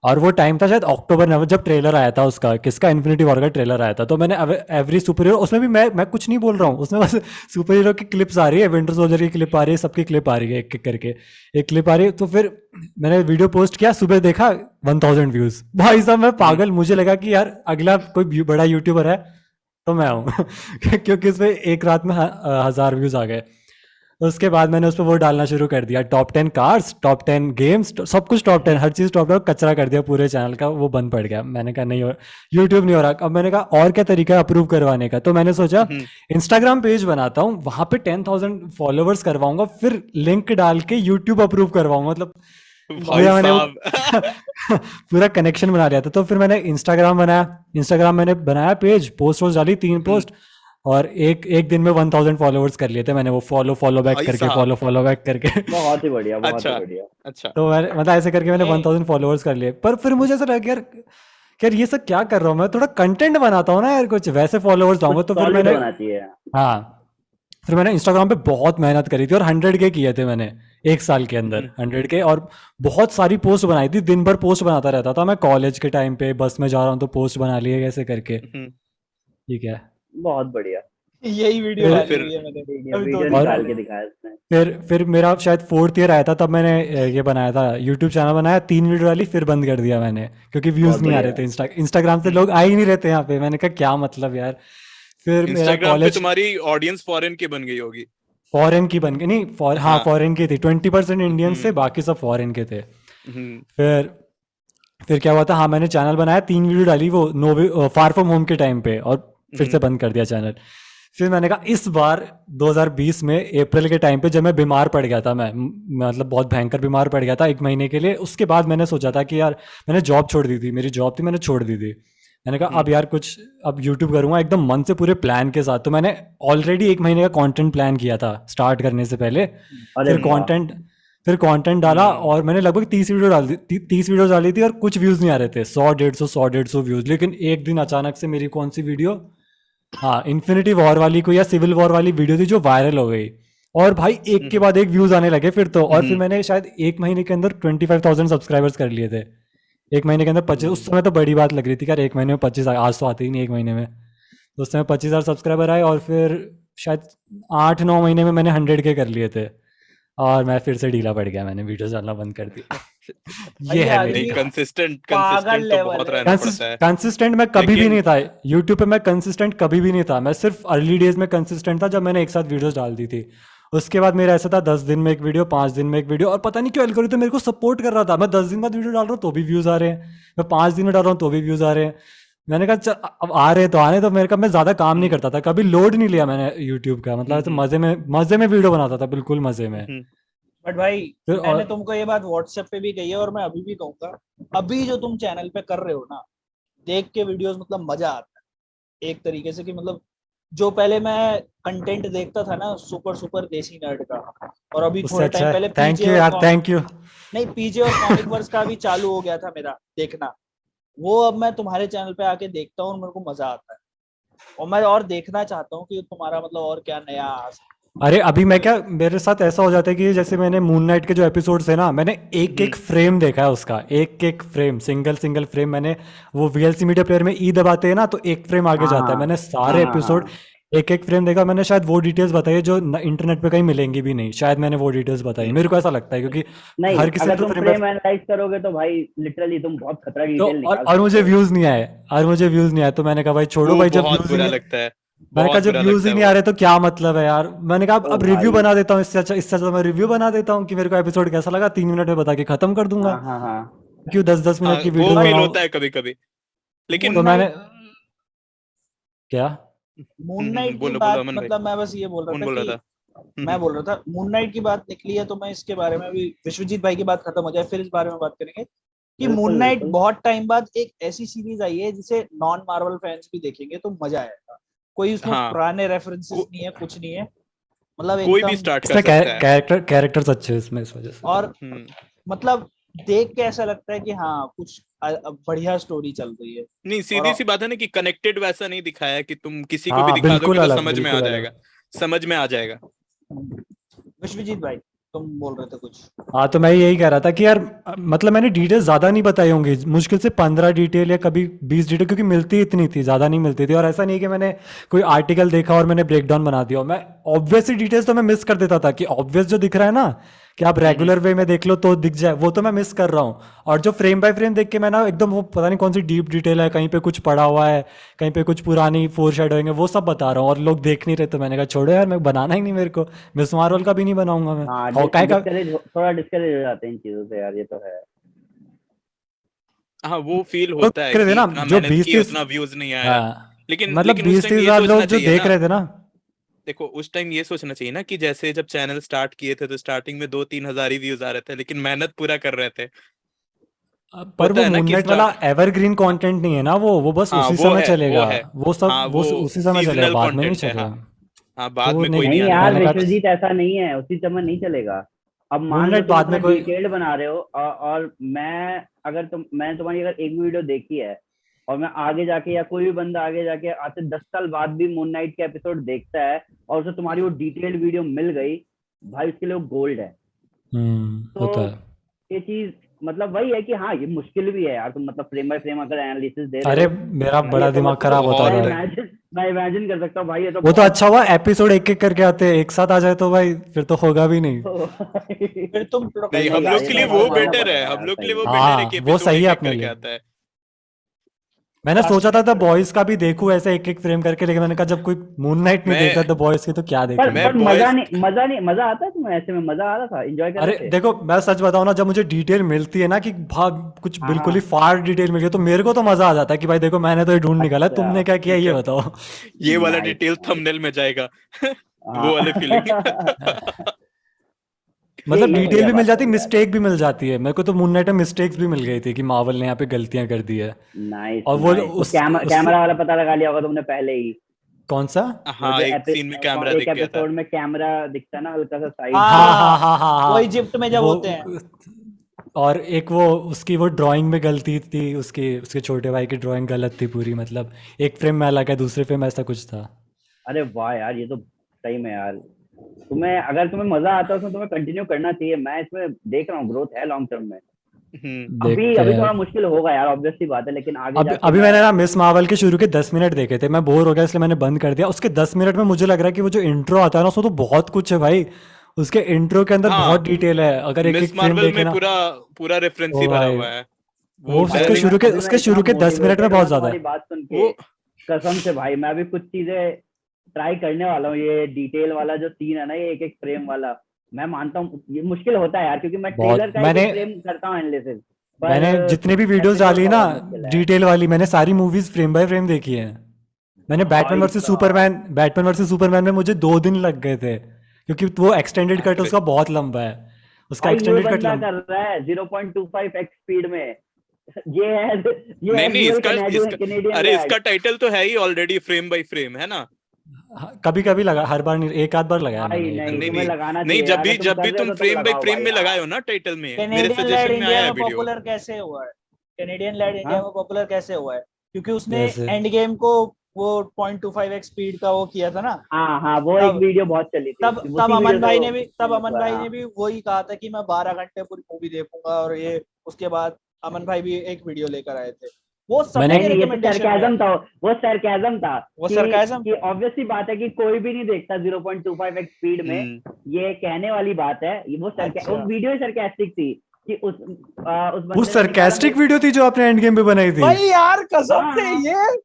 और वो टाइम था शायद अक्टूबर नवंबर, जब ट्रेलर आया था उसका, किसका, इन्फिनिटी वॉर का ट्रेलर आया था। तो मैंने एवरी सुपर हीरो, उसमें भी मैं कुछ नहीं बोल रहा हूँ, उसमें बस सुपर हीरो की क्लिप्स आ रही है, विंटर सोल्जर की क्लिप आ रही है, सबकी क्लिप आ रही है, एक एक करके एक क्लिप आ रही है। तो फिर मैंने वीडियो पोस्ट किया, सुबह देखा 1000 व्यूज। भाई साहब मैं पागल, मुझे लगा कि यार अगला कोई बड़ा यूट्यूबर है तो मैं हूँ क्योंकि उसमें एक रात में 1000 व्यूज आ गए। उसके बाद मैंने उस पर वो डालना शुरू कर दिया, टॉप 10 कार्स, टॉप 10 गेम्स, सब कुछ टॉप 10, हर चीज़ टॉप 10, कचरा कर दिया पूरे चैनल का। वो बंद पड़ गया। मैंने कहा नहीं हो, यूट्यूब नहीं हो रहा। अब मैंने कहा और क्या तरीका है अप्रूव करवाने का? तो मैंने सोचा इंस्टाग्राम पेज बनाता हूँ, वहां पे 10,000 फॉलोवर्स करवाऊंगा, फिर लिंक डाल के यूट्यूब अप्रूव करवाऊंगा। मतलब मैंने पूरा कनेक्शन बना लिया था। तो फिर मैंने इंस्टाग्राम बनाया पेज, पोस्ट डाली 3 पोस्ट, और एक दिन में 1000 फॉलोवर्स कर लिए थे मैंने। वो फॉलो बैक करके बहुत ही बढ़िया, बहुत ही बढ़िया। अच्छा तो मैंने मतलब ऐसे करके मैंने 1000 फॉलोवर्स कर लिए। पर फिर मुझे ऐसा लगा यार ये सब क्या कर रहा हूँ मैं, थोड़ा कंटेंट बनाता हूँ ना यार, कुछ वैसे फॉलोवर्स लाऊंगा। तो फिर मैंने इंस्टाग्राम पे बहुत मेहनत करी थी, और 100K किए थे मैंने एक साल के अंदर, 100K, और बहुत सारी पोस्ट बनाई थी। दिन भर पोस्ट बनाता रहता था मैं, कॉलेज के टाइम पे बस में जा रहा हूँ तो पोस्ट बना लिए, ऐसे करके। ठीक है। बहुत बढ़िया यही वीडियो फिर- डाली फिर- हुई है मैंने वीडियो अभी 2 वीडियो दिन और- निकाल पहले। के दिखाया उसने। फिर मेरा शायद 4th ईयर आया था, तब मैंने ये बनाया था, यूट्यूब चैनल बनाया, 3 वीडियो डाली, फिर बंद कर दिया मैंने, क्योंकि व्यूज बहुत नहीं आ रहे बढ़िया। थे। इंस्टाग्राम से लोग आ ही नहीं रहे थे यहाँ पे। मैंने कहा क्या मतलब यार। फिर मेरा इंस्टाग्राम पे कॉलेज तुम्हारी ऑडियंस फॉरेन की बन गई होगी। फॉरेन की बन गई, नहीं हाँ हाँ। फॉरेन की थी, 20% इंडियंस थे, हम्म। बाकी सब फॉरेन के थे। हम्म। फिर क्या हुआ था, हाँ मैंने चैनल बनाया, 3 वीडियो डाली वो फार फ्रॉम होम के टाइम पे, और फिर से बंद कर दिया चैनल। फिर मैंने कहा इस बार 2020 में अप्रैल के टाइम पे, जब मैं बीमार पड़ गया था, मैं मतलब बहुत भयंकर बीमार पड़ गया था 1 महीने के लिए। उसके बाद मैंने सोचा था कि यार, मैंने जॉब छोड़ दी थी, मेरी जॉब थी, मैंने छोड़ दी थी। मैंने कहा अब यार कुछ, अब यूट्यूब करूंगा एकदम मन से, पूरे प्लान के साथ। तो मैंने ऑलरेडी 1 महीने का कंटेंट प्लान किया था स्टार्ट करने से पहले। अरे फिर कंटेंट डाला, और मैंने लगभग 30 वीडियो डाल दी, 30 वीडियो डाली थी, और कुछ व्यूज नहीं आ रहे थे, 100 150 व्यूज। लेकिन एक दिन अचानक से मेरी कौन सी वीडियो, हाँ इन्फिनिटी वॉर वाली कोई या सिविल वॉर वाली वीडियो थी, जो वायरल हो गई, और भाई एक के बाद एक व्यूज आने लगे फिर तो। और फिर मैंने शायद 1 महीने के अंदर 25,000 सब्सक्राइबर्स कर लिए थे। 1 महीने के अंदर 25, उस समय तो बड़ी बात लग रही थी यार, 1 महीने में 25, आज तो आते ही नहीं 1 महीने में। तो उस समय 25,000 सब्सक्राइबर आए, और फिर शायद 8-9 महीने में मैंने 100K कर लिए थे, और मैं फिर से ढीला पड़ गया, मैंने वीडियोस डालना बंद कर दिया। भाई ये है आदमी मेरी कंसिस्टेंट पागल तो लेवल बहुत है। रहना पड़ता है। कंसिस्टेंट मैं कभी भी लेकिन- नहीं था यूट्यूब पे, मैं कंसिस्टेंट कभी भी नहीं था। मैं सिर्फ अर्ली डेज में कंसिस्टेंट था, जब मैंने एक साथ वीडियोस डाल दी थी। उसके बाद मेरा ऐसा था 10 दिन में एक वीडियो, 5 दिन में एक वीडियो, और पता नहीं क्यों एल्गोरिथम मेरे को सपोर्ट कर रहा था। मैं 10 दिन बाद वीडियो डाल रहा हूँ तो भी व्यूज आ रहे हैं, मैं 5 दिन में डाल रहा हूँ तो भी व्यूज आ रहे हैं। मैंने कहा चल अब आ रहे तो आने, तो मेरे का मैं ज्यादा काम नहीं करता था, कभी लोड नहीं लिया मैंने यूट्यूब का, मतलब ऐसे मजे में वीडियो बनाता था, बिल्कुल मजे में। बट भाई फिर मैंने तुमको ये बात व्हाट्सएप पे भी कही है, और मैं अभी भी कहूंगा, अभी जो तुम चैनल पे कर रहे हो ना, देख के वीडियोस मतलब मजा आता है एक तरीके से, कि मतलब जो पहले मैं कंटेंट देखता था ना, सुपर देसी नर्ड का, और अभी उससे थोड़े अच्छा टाइम है। पहले थैंक पीजे यू और यार, थैंक यू। नहीं, पीजे और कॉमिक वर्स का भी चालू हो गया था मेरा देखना। वो अब मैं तुम्हारे चैनल पे आके देखता हूँ और मेरे को मजा आता है, और मैं और देखना चाहता हूँ कि तुम्हारा मतलब और क्या नया आ सकता अरे अभी मैं क्या, मेरे साथ ऐसा हो जाता है कि जैसे मैंने मून नाइट के जो एपिसोड्स है ना, मैंने एक फ्रेम देखा है उसका, एक फ्रेम, सिंगल फ्रेम। मैंने वो वीएलसी मीडिया प्लेयर में ई दबाते हैं ना, तो एक फ्रेम आगे जाता है। मैंने सारे एपिसोड एक फ्रेम देखा। मैंने शायद वो डिटेल्स बताई है जो इंटरनेट पे कहीं मिलेंगी भी नहीं, शायद मैंने वो डिटेल्स बताई, मेरे को ऐसा लगता है, क्योंकि नहीं, हर किसी ने अगर तो तुम फ्रेम फ्रेम एनालाइज करोगे तो भाई लिटरली तुम बहुत खतरा तो, डिटेल निकाल और मुझे सकते हो। व्यूज नहीं आए, तो मैंने कहा भाई छोड़ो वो भाई, जब बहुत व्यूज ही बुरा नहीं, लगता है, मैंने कहा बहुत जब बुरा व्यूज लगता ही है नहीं आ वो। रहे तो क्या मतलब है यार। मैंने कहा ओ अब रिव्यू भाई, बना देता हूँ, इससे अच्छा तो मैं रिव्यू बना देता हूँ कि मेरे को एपिसोड कैसा लगा, 3 मिनट में बता के खत्म कर दूंगा। हाँ क्यों 10-10 हाँ, मिनट की वो वीडियो फील बनाऊं। होता है कभी कभी, लेकिन तो मून मैंने नाइट क्या, मून नाइट की बोलो बोलो बात, अमन भाई। मतलब मैं बस ये बोल रहा कौन था बोल रहा कि था? मैं बोल रहा था मून नाइट की बात निकली है, तो मैं इसके बारे में भी, विश्वजीत भाई की बात खत्म हो जाए फिर इस बारे में बात करेंगे कि मून बिल्कुल नाइट बिल्कुल। बहुत टाइम बाद एक ऐसी सीरीज आई है जिसे नॉन मार्वल फैंस भी देखेंगे तो मजा आएगा। कोई उसमें हाँ, पुराने रेफरेंसेस को, नहीं है, कुछ नहीं है, मतलब कोई भी एकदम। स्टार्ट कर इसमें सकता है। कैरेक्टर्स अच्छे हैं इसमें, इस वजह से। और मतलब देख के ऐसा लगता है कि हाँ कुछ बढ़िया स्टोरी चल रही है। नहीं, और सीधी सी बात है ना कि कनेक्टेड वैसा नहीं दिखाया है कि तुम किसी को भी हाँ दिखा बिल्कुल दोगे तो अलग, समझ में आ बिल्कुल अलग। जाएगा, समझ में आ जाएगा। विश्वजीत भाई तुम बोल रहे थे कुछ। हाँ तो मैं यही कह रहा था कि यार, मतलब मैंने डिटेल ज़्यादा नहीं बताई होंगी, मुश्किल से 15 डिटेल या कभी 20 डिटेल, क्योंकि मिलती इतनी थी, ज़्यादा नहीं मिलती थी। और ऐसा नहीं कि मैंने कोई आर्टिकल देखा और मैंने ब्रेक डाउन बना दिया। मैं ऑब्वियसली डिटेल्स तो मैं मिस कर देता था, कि ऑब्वियस जो दिख रहा है ना, कि आप रेगुलर वे में देख लो तो दिख जाए, वो तो मैं मिस कर रहा हूँ। और जो फ्रेम बाय फ्रेम देख के मैं ना एकदम, वो पता नहीं कौन सी डीप डिटेल है, कहीं पे कुछ पड़ा हुआ है, कहीं पे कुछ पुरानी फोर शेडोइंग है, वो सब बता रहा हूँ, और लोग देख नहीं रहे। तो मैंने कहा छोड़ो यार, मैं बनाना ही नहीं, मेरे को मिस मार्वल का भी नहीं बनाऊंगा मैं। हाँ, हॉकाई का, थोड़ा डिस्करेज हो जाते हैं इन चीजों से यार, ये तो है। हाँ, वो फील तो होता है देख रहे थे कि ना इतना जो मेहनत की 20-30, उतना व्यूज नहीं आया। हाँ लेकिन मतलब लेकिन उस टाइम 20-30 ये हजार लोग सोचना जो चाहिए देख ना, रहे थे ना। देखो उस टाइम ये सोचना चाहिए ना कि जैसे जब चैनल स्टार्ट किए थे तो स्टार्टिंग में 2-3 हजार ही व्यूज आ रहे थे, लेकिन मेहनत पूरा कर रहे थे। पर होता वो है ना कि मूनलाइट वाला एवरग्रीन कंटेंट नहीं है ना, वो बस हाँ, उसी वो समय है, वो चलेगा। है। वो सब हाँ, वो वो उसी समय चलेगा, सीजनल बाद में नहीं कंटेंट है। हाँ, चलेगा। हाँ, तो बाद वो में नहीं, कोई नहीं नहीं आने यार वाला। मैंने कहा विश्वजीत, ऐसा नहीं है, उसी समय नहीं चलेगा। अब मान लो मूनलाइट तुम बाद इतना में कोई, डिटेल्ड बना रहे हो, और मैंने तुम्हारी अगर एक वीडियो देखी है, और मैं आगे जाके, या कोई भी बंदा आगे जाके आज से 10 साल बाद भी मून नाइट के एपिसोड देखता है, और उसे तुम्हारी वो डिटेल्ड वीडियो मिल गई, भाई उसके लिए वो गोल्ड है। होता तो है। ये चीज मतलब वही है कि हाँ, ये मुश्किल भी है यार, तुम मतलब फ्रेम बाय फ्रेम अगर एनालिसिस दे रहे अरे हो, मेरा ये बड़ा तो दिमाग मतलब खराब होता बहुत मैं था। टाइम। मैं इमेजिन कर सकता हूँ भाई, ये तो वो तो अच्छा हुआ एपिसोड एक एक करके आते हैं, एक साथ आ जाए तो भाई फिर तो होगा भी नहीं। फिर तुम नहीं, हम लोग के लिए वो बेटर है, हम लोग के लिए वो बेटर है कि हाँ वो एपिसोड सही एक है एक अपने करके लिए। आता है। मैंने सोचा था द बॉयज का भी देखूं ऐसे एक एक फ्रेम करके, लेकिन मैंने कहा जब कोई मून नाइट नहीं देख रहा द बॉयज की तो क्या पर देखेंगे। मैं मजा आता है तुम्हें ऐसे में? मजा आ रहा था, एंजॉय कर अरे रहे थे? देखो मैं सच बताऊं ना, जब मुझे डिटेल मिलती है ना कि भाग कुछ हाँ बिल्कुल ही हाँ। फार डिटेल मिल गई तो मेरे को तो मजा आ जाता है कि भाई देखो मैंने तो ये ढूंढ निकाला, अच्छा, तुमने क्या किया ये जब बताओ। ये वाला नाइस डिटेल नाइस। थंबनेल में जाएगा हाँ। वो वाले फीलिंग। मतलब ये डिटेल बढ़िया भी मिल बात जाती है, करी यार। मिस्टेक भी मिल जाती है। मेरे को तो मून नाइट में मिस्टेक्स भी मिल गई थी कि मार्वल ने यहाँ पे गलतियां कर दी है। नाइस और वो नाइस। तो उस उससे कैमरा वाला पता लगा लिया होगा तुमने पहले ही? कौन सा? वो हाँ, जो एक सीन में कैमरा एक दिख गया था। एपिसोड में कैमरा दिखता है ना हल्का सा साइड से। हाँ हाँ हाँ, हाँ हाँ वो हाँ इजिप्ट में जब वो होते हैं। और एक वो उसकी वो ड्राइंग में गलती थी, उसके उसके छोटे भाई की ड्राइंग गलत थी पूरी, मतलब एक फ्रेम में अलग है दूसरे फ्रेम में ऐसा कुछ था। अरे वाह यार, ये तो सही में यार, तुम्हें अगर तुम्हें मजा आता है उसमें, तुम्हें कंटिन्यू करना चाहिए। मैं इसमें देख रहा हूँ ग्रोथ है लॉन्ग टर्म में। अभी देखते अभी हैं। थोड़ा मुश्किल होगा यार, ऑब्वियस सी बात है, लेकिन आगे अभी जाके अभी मैं। मैंने ना मिस मार्वल के शुरू के 10 मिनट देखे थे, मैं बोर हो गया इसलिए मैंने बंद कर दिया। उसके 10 मिनट में मुझे लग रहा है कि वो जो इंट्रो आता है ना उसमें तो बहुत कुछ है भाई। उसके इंट्रो के अंदर बहुत हाँ, डिटेल है, अगर एक मिस एक फ्रेम मार्वल देखे में ना। पूरा पूरा रेफरेंस ओ ही भरा भाई हुआ है। वो वो अरे उसके मैं इतना शुरू के 10 मिनट में मोटिवेटेड बहुत हुआ ज्यादा तुम्हारी है। बात सुन के, वो कसम से भाई। मैं अभी कुछ चीजें ट्राई करने वाला हूँ। ये डिटेल वाला जो सीन है ना, ये एक एक फ्रेम वाला, मैं मानता हूँ ये मुश्किल होता है यार, क्योंकि मैं ट्रेलर बहुत का एक मैंने एक फ्रेम करता हूँ एनालिसिस, पर मैंने जितने भी वीडियोस एपिसोड डाली का ना बहुत मुश्किल है। डिटेल वाली, मैंने सारी मूवीज फ्रेम बाय फ्रेम देखी है। मैंने भाई साहब। बैटमैन वर्सेस सुपरमैन में मुझे 2 दिन लग गए थे, क्योंकि वो एक्सटेंडेड कट अरे उसका बहुत लंबा है। उसका भाई ये एक्सटेंडेड कट बंदा लंबा। कर रहा है 0.25x स्पीड में। ये नहीं है नहीं, रियल इसका इसका कैनेडियन अरे लैग। इसका टाइटल तो है ही ऑलरेडी, फ्रेम बाय फ्रेम, है ना? कभी कभी लगा, हर बार नहीं, एक आध बार लगाया भाई मैंने एक दो नहीं, नहीं बार। तुम्हें नहीं लगाना नहीं, चाहिए यार, अगर तुम जब कर भी रहे हो तुम तो तुम फ्रेम बाय लगाओ फ्रेम भाई में यार। लगाए हो ना टाइटल में, मेरे कैनेडियन लेड सजेशन में इंडिया आया है में वीडियो। पॉपुलर कैसे हुआ है? कैनेडियन लेड इंडिया हाँ में पॉपुलर कैसे हुआ है? क्योंकि उसने कैसे? एंड गेम को वो 0.25x स्पीड का वो किया था ना। हाँ हाँ, वो एक तब वीडियो बहुत चली थी, तब तब उसी वीडियो अमन से भाई वो ने भी तब फेमस अमन हुआ है। भाई हाँ ने भी वही कहा था कि मैं 12 घंटे पूरी मूवी देखूंगा, और ये उसके बाद अमन भाई भी एक वीडियो लेकर आए थे, वो मैंने सबके नहीं नहीं, ये तो रिकमेंडेशन में है। सरकाजम था। वो सरकाजम था वो सरकाजम कि था। ऑब्वियस सी बात है कि कोई भी नहीं देखता 0.25x स्पीड में। हम्म ये कहने वाली बात है। वो अच्छा, वीडियो ही सरकास्टिक थी कि उस वो बंदे ने निकाला सरकास्टिक वीडियो थी जो आपने एंड गेम पे बनाई थी। भाई यार कसम से हाँ, ये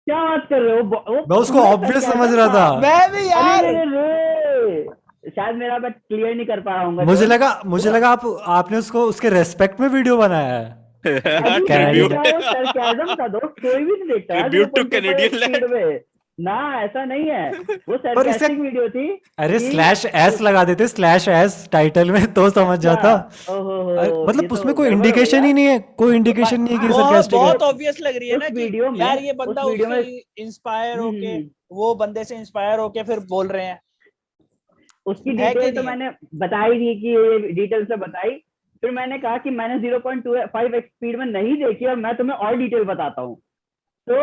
क्या बात कर रहे हो? वो मैं उसको पूरा ऑब्वियस समझ सरकाजम रहा था। था। मैं भी अरे यार। रे रे रे, शायद मेरा मैं क्लियर नहीं कर पा रहा हूँ मुझे जोन। लगा मुझे वो लगा आपने उसको उसके रेस्पेक्ट में वीडियो बनाया है। अभी नहीं कैनेडियन। था, वो सरकाजम था दोस्त, कोई भी नहीं देखता यार tribute to 0.25 Canadian speed land. में। ना, ऐसा नहीं है। वो पर इसे सरकास्टिक वीडियो थी अरे कि स्लैश एस लगा देते, स्लैश एस टाइटल में तो समझ अच्छा, जाता। ओहो ये मतलब तो उसमें कोई गड़बड़ हो गई इंडिकेशन ही यार। नहीं है, कोई तो इंडिकेशन नहीं है कि हाँ, बहुत सरकास्टिक है। बहुत ऑब्वियस लग रही है ना कि यार ये उस बंदा वीडियो उससे में इंस्पायर होके, हम्म, वो बंदे से इंस्पायर होके फिर बोल रहे हैं, उसकी है कि डिटेल तो नहीं है? मैंने बताई थी कि ये डिटेल से बताई। फिर मैंने कहा कि मैंने 0.25x स्पीड में नहीं देखी, और मैं तुम्हें और डिटेल बताता हूँ। तो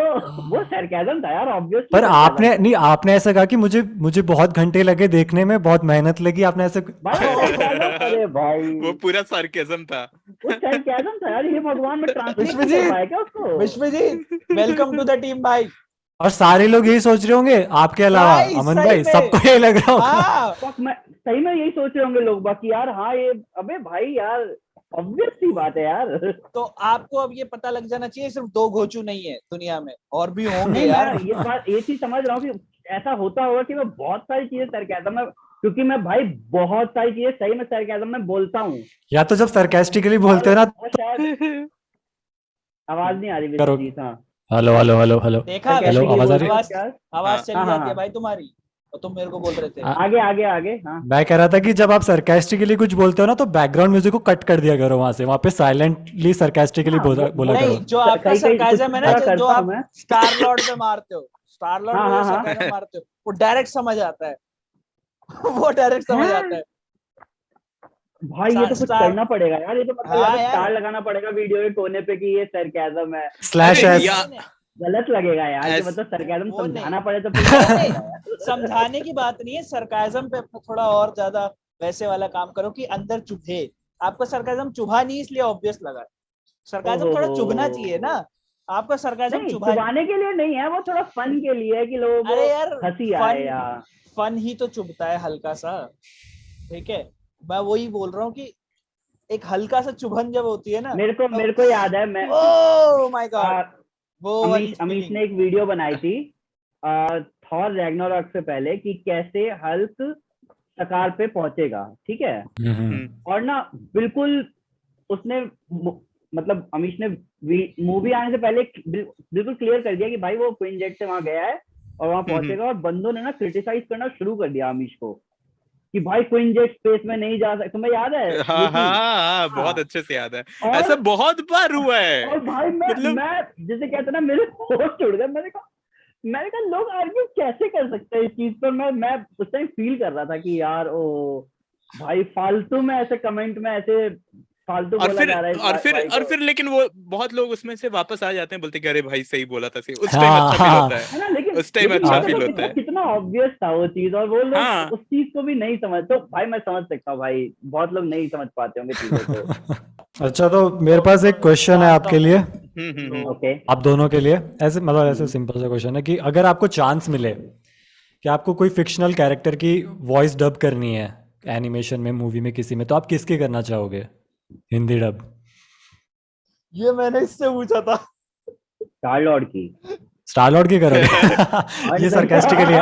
वो सरकाजम था यार, ऑब्वियसली पर सरकाजम आपने था। नहीं, आपने ऐसा कहा कि मुझे मुझे बहुत घंटे लगे देखने में, बहुत मेहनत लगी, आपने ऐसे भाई सरकाजम, अरे भाई वो पूरा सार्केज्म था। वो सरकाजम था यार। ये भगवान में ट्रांसलेट नहीं कर विश्वजीत, पाया क्या उसको? Vishwajit, welcome to the team भाई। और सारे लोग यही सोच रहे होंगे आपके अलावा, भाई अमन सही भाई में। सबको यही लग रहा होगा। हाँ, फक, मैं सही में यही सोच रहे होंगे लोग बाकी यार। हाँ ये, अबे भाई यार, ऑब्वियस सी बात है यार। तो आपको अब ये पता लग जाना चाहिए सिर्फ 2 घोचू नहीं है दुनिया में, और भी होंगे नहीं, यार। मैं ये चीज समझ रहा हूँ कि ऐसा होता होगा कि मैं बहुत सारी चीजें सरकाजम में, क्योंकि मैं भाई बहुत सारी चीजें सही में सरकाजम में बोलता हूँ। या तो जब सरकास्टिकली और बोलते हो ना वो शायद आवाज नहीं आ रही करो। विश्वजीत। हाँ, हेलो हेलो हेलो हेलो देखा हेलो, सरकास्टिकली आवाज आ बोलते रही हो आवाज, क्या? आवाज है? चली हाँ हाँ जाती है हाँ, भाई तुम्हारी, और तुम मेरे को बोल रहे थे। आगे आगे आगे। हाँ मैं कह रहा था कि जब आप सरकास्टिकली कुछ बोलते हो ना तो बैकग्राउंड म्यूजिक को कट कर दिया करो, वहां पे साइलेंटली सरकास्टिकली हाँ, बोला वो करो। नहीं, जो आपका कहीं कहीं कुछ सरकाजम है ना, जगह जो करता हूँ आप मैं। स्टार लॉर्ड पे मारते हो, स्टार लॉर्ड हाँ पे जो हाँ हाँ। सरकाजम मारते हो, वो डायरेक्ट समझ आता है। वो डायरेक्ट समझ आता हैं? है। भाई ये तो कुछ स्टार, करना पड़ेगा यार, ये तो मतलब या हाँ तो यार। स्टार लगाना पड़ेगा वीडियो के कोने पे कि ये सरकाजम है। स्लैश अरे अरे एस। या नहीं नहीं गलत लगेगा यार, कि ऐस मतलब सरकाजम वो नहीं, समझाना पड़े तो फिर नहीं गलत नहीं, लगेगा यार। समझाने की बात नहीं है, सरकाजम पे अपना थोड़ा और ज्यादा वैसे वाला काम करो कि अंदर चुभे। आपको सरकाजम चुभा नहीं, इसलिए ऑब्वियस लगा। सरकाजम थोड़ा चुभना चाहिए ना। आपका सरकाजम नहीं, चुभाने के लिए नहीं है, वो थोड़ा फन के लिए है कि लोगों को अरे यार हंसी आए या फन ही तो चुभता है हल्का सा, ठीक है। मैं वही बोल रहा हूँ कि एक हल्का सा चुभन जब होती है ना, मेरे को याद है, मैं ओह माय गॉड, वो अमीश ने एक वीडियो बनाई थी थॉर रैग्नारॉक से पहले कि कैसे हल्क सकार पे पहुंचेगा, ठीक है। और ना बिल्कुल उसने मतलब अमीश ने मूवी आने से पहले बिल्कुल क्लियर कर दिया कि भाई वो क्वीन जेट से वहां गया है और वहां पहुंचेगा, और बंदों ने ना क्रिटिसाइज करना शुरू कर दिया अमीश को कि भाई क्वीन जेट स्पेस में नहीं जा सकता। तुम्हें याद है? हाँ, बहुत अच्छे से याद है, ऐसा बहुत बार हुआ है। और भाई मैं जैसे कहते ना मेरे होश उड़ गए। मैंने कहा लोग आर्ग्यू कैसे कर सकते हैं इस चीज पर। मैं उस टाइम फील कर रहा था कि यार ओ भाई फालतू में ऐसे कमेंट में ऐसे फालतू बोला जा रहा है और फिर लेकिन वो बहुत लोग उसमें से वापस आ जाते हैं, बोलते हैं अरे भाई सही बोला था, सही। उस टाइम अच्छा फील होता है ना, लेकिन उस टाइम अच्छा फील होता है। कितना ऑब्वियस था वो चीज, और वो लोग उस चीज को भी नहीं समझ। तो भाई मैं समझ सकता हूँ भाई, बहुत लोग नहीं समझ पाते होंगे चीजों को। अच्छा, तो मेरे पास एक क्वेश्चन है आपके लिए, ओके। आप दोनों के लिए। ऐसे मतलब ऐसे सिंपल सा क्वेश्चन है कि अगर आपको चांस मिले कि आपको कोई फिक्शनल कैरेक्टर की वॉइस डब करनी है एनिमेशन में, मूवी में, किसी में, तो आप किसकी करना चाहोगे हिंदी डब? ये मैंने इससे पूछा था। स्टार लॉर्ड की। स्टार लॉर्ड की करोगे? ये सरकास्टिकली।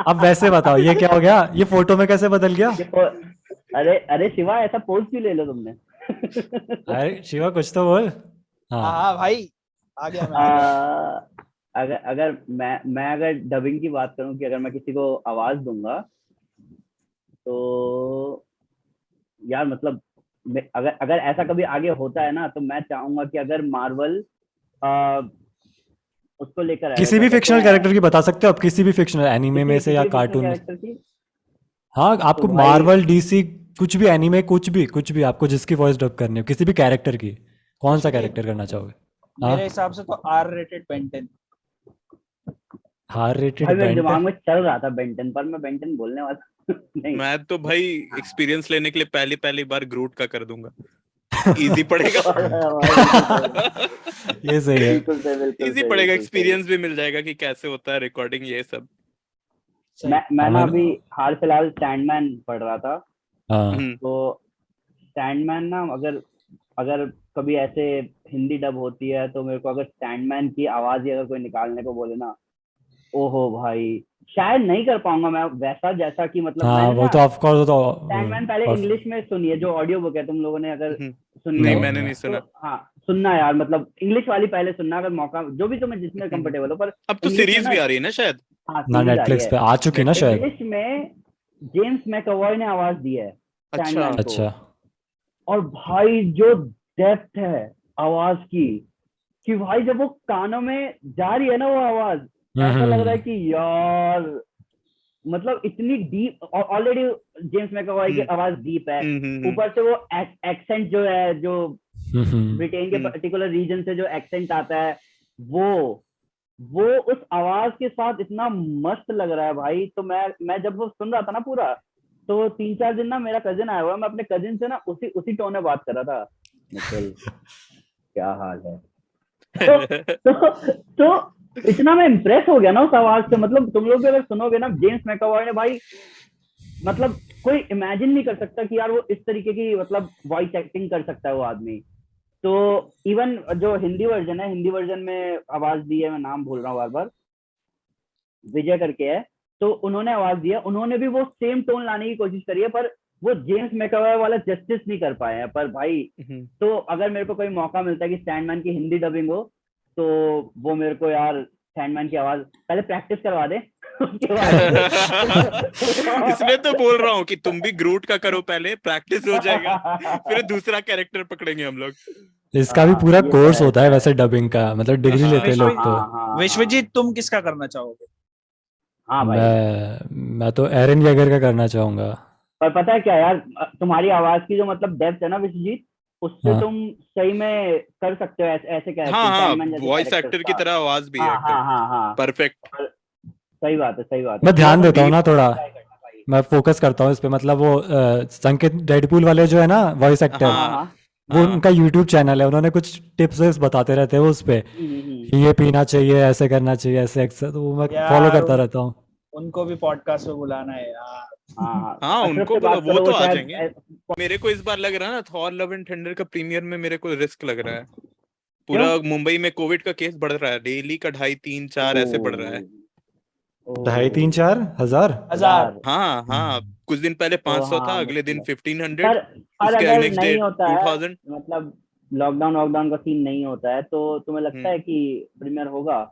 अब वैसे बताओ ये क्या हो गया, ये फोटो में कैसे बदल गया? अरे शिवा, ऐसा पोज क्यों ले लो तुमने? अरे शिवा कुछ तो बोल। हाँ भाई आ गया मैं। अगर मैं अगर डबिंग की बात करूं कि अगर मैं किसी को आवाज दूंगा तो यार मतलब अगर ऐसा कभी आगे होता है ना, तो मैं चाहूंगा कि अगर मार्वल उसको लेकर किसी भी फिक्शनल कैरेक्टर की बता सकते हो आप, किसी भी फिक्शनल एनीमे में से या कार्टून में। हाँ, आपको मार्वल, डीसी, कुछ भी एनीमे, कुछ भी आपको जिसकी वॉइस डब करनी हो, किसी भी कैरेक्टर की, कौन सा कैरेक्टर करना चाहोगे? मेरे हिसाब से तो आर रेटेड बेंटन। आर रेटेड मेरे दिमाग में चल रहा था बेंटन, पर मैं बेंटन बोलने वाला नहीं। मैं तो भाई एक्सपीरियंस लेने के लिए पहली बार ग्रूट का कर दूंगा। इजी पड़ेगा। ये सही है, इजी पड़ेगा, एक्सपीरियंस भी मिल जाएगा कि कैसे होता है रिकॉर्डिंग, ये सब। मैं ना अभी हाल फिलहाल स्टैंडमैन पढ़ रहा था। तो स्टैंडमैन ना अगर कभी ऐसे हिंदी डब होती है तो मेरे को अगर स्टैंडमैन की आवाज ही अगर कोई निकालने को बोले ना, ओहो भाई शायद नहीं कर पाऊंगा मैं वैसा, जैसा कि मतलब हाँ, वो तो ऑफ कोर्स। तो स्टैंडमैन पहले इंग्लिश में सुनिए, जो ऑडियो बुक है तुम लोगों ने अगर सुनी नहीं, हो, मैंने नहीं सुना। तो हाँ सुनना यार, मतलब इंग्लिश वाली पहले सुनना अगर मौका, जो भी तुम्हें जिसमें कंफर्टेबल हो। पर अब तो सीरीज भी आ रही है ना शायद। हाँ ना नेटफ्लिक्स पे आ चुकी ना शायद। इंग्लिश में जेम्स मैकअवॉय ने आवाज दी है स्टैंडमैन को। अच्छा। और भाई जो डेप्थ है आवाज की, कि भाई जब वो कानों में जा रही है ना वो आवाज, ऐसा लग रहा है कि यार मतलब इतनी डीप। ऑलरेडी जेम्स मैकअवॉय की आवाज डीप है, ऊपर से वो एक्सेंट जो है, जो ब्रिटेन के पर्टिकुलर रीजन से जो एक्सेंट आता है, वो उस आवाज के साथ इतना मस्त लग रहा है भाई। तो मैं जब वो सुन रहा था ना पूरा, तो 3-4 दिन ना मेरा कजिन आया हुआ, मैं अपने कजिन से ना उसी टोन में बात कर रहा था, निखिल क्या हाल है। तो इतना मैं इम्प्रेस हो गया ना उस आवाज से। मतलब तुम लोग भी अगर सुनोगे ना, जेम्स मैकअवॉय ने भाई, मतलब कोई इमेजिन नहीं कर सकता कि यार वो इस तरीके की मतलब वॉइस एक्टिंग कर सकता है वो आदमी। तो इवन जो हिंदी वर्जन है, हिंदी वर्जन में आवाज दी है, मैं नाम भूल रहा हूँ बार बार, विजय करके है, तो उन्होंने आवाज दिया, उन्होंने भी वो सेम टोन लाने की कोशिश करी है, पर वो जेम्स मैकअवॉय वाला जस्टिस नहीं कर पाए हैं। पर भाई तो अगर मेरे को कोई मौका मिलता है कि स्टैंडमैन की हिंदी डबिंग हो, तो वो मेरे को यार स्टैंडमैन की आवाज पहले प्रैक्टिस करवा दे। इसलिए तो बोल रहा हूँ कि तुम भी ग्रूट का करो, पहले प्रैक्टिस हो जाएगा, फिर दूसरा कैरेक्टर पकड़ेंगे हम लोग। इसका भी पूरा कोर्स होता है वैसे डबिंग का, मतलब डिग्री लेते हैं लोग। तो विश्वजीत तुम किसका करना चाहोगे? हाँ भाई, मैं तो एरन येगर का करना चाहूंगा। पर पता है क्या यार, तुम्हारी आवाज की जो मतलब डेप्थ है ना विश्वजीत, उससे तुम सही में कर सकते हो ऐसे कैरेक्टर, वॉइस एक्टर की तरह आवाज भी है एकदम परफेक्ट। सही बात है। मैं ध्यान देता हूँ ना थोड़ा, मैं फोकस करता हूँ इस पे। मतलब वो संकेत डेडपूल वाले जो है ना वॉइस एक्टर, वो हाँ उनका यूट्यूब चैनल है, उन्होंने कुछ टिप्स बताते रहते हैं उस पे कि ये पीना चाहिए, ऐसे करना चाहिए, ऐसे एक्सरसाइज, तो वो मैं फॉलो यार करता रहता हूँ। उनको भी पॉडकास्ट में बुलाना है यार। हाँ हाँ, हाँ अशरफ उनको से बोलो, बात वो करो, तो वो आ शायद जाएंगे। मेरे को इस बार लग रहा है ना, थॉर लव एंड थंडर का प्रीमियर में मेरे को रिस्क लग रहा है। क्यों? पूरा मुंबई में कोविड का केस बढ़ रहा है, डेली का 2.5 3 4 ऐसे बढ़ रहा है। ओ 2.5 3 4 हज़ार। 1000। हाँ हाँ, कुछ दिन पहले तो 500 हाँ था, अगले दिन मतलब 1500, पर उसके अगर नेक्स्ट डे नहीं होता है, 2000। मतलब लॉकडाउन वॉकडाउन का सीन नहीं होता है, तो तुम्हें लगता है कि प्रीमियर होगा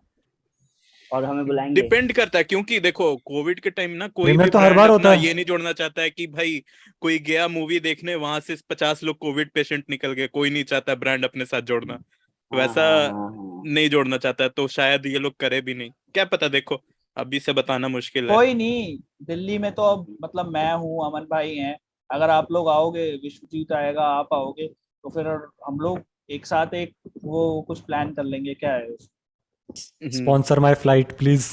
और हमें बुलाएंगे? डिपेंड करता है, क्योंकि देखो कोविड के टाइम ना कोई प्रीमियर भी तो हर ब्रांड बार अपना होता ये है। नहीं जोड़ना चाहता है कि भाई कोई गया मूवी देखने, वहां से 50 लोग कोविड पेशेंट निकल गए, कोई नहीं चाहता ब्रांड अपने साथ जोड़ना, तो हाँ ऐसा हाँ हाँ हाँ। नहीं जोड़ना चाहता है, तो शायद ये लोग करे भी नहीं, क्या पता, देखो अभी से बताना मुश्किल है। कोई नहीं, दिल्ली में तो अब मतलब मैं हूँ, अमन भाई हैं, अगर आप लोग आओगे, विश्वजीत आएगा, आप आओगे, तो फिर हम लोग एक साथ एक वो कुछ प्लान कर लेंगे, क्या है। Hmm. Sponsor my flight please.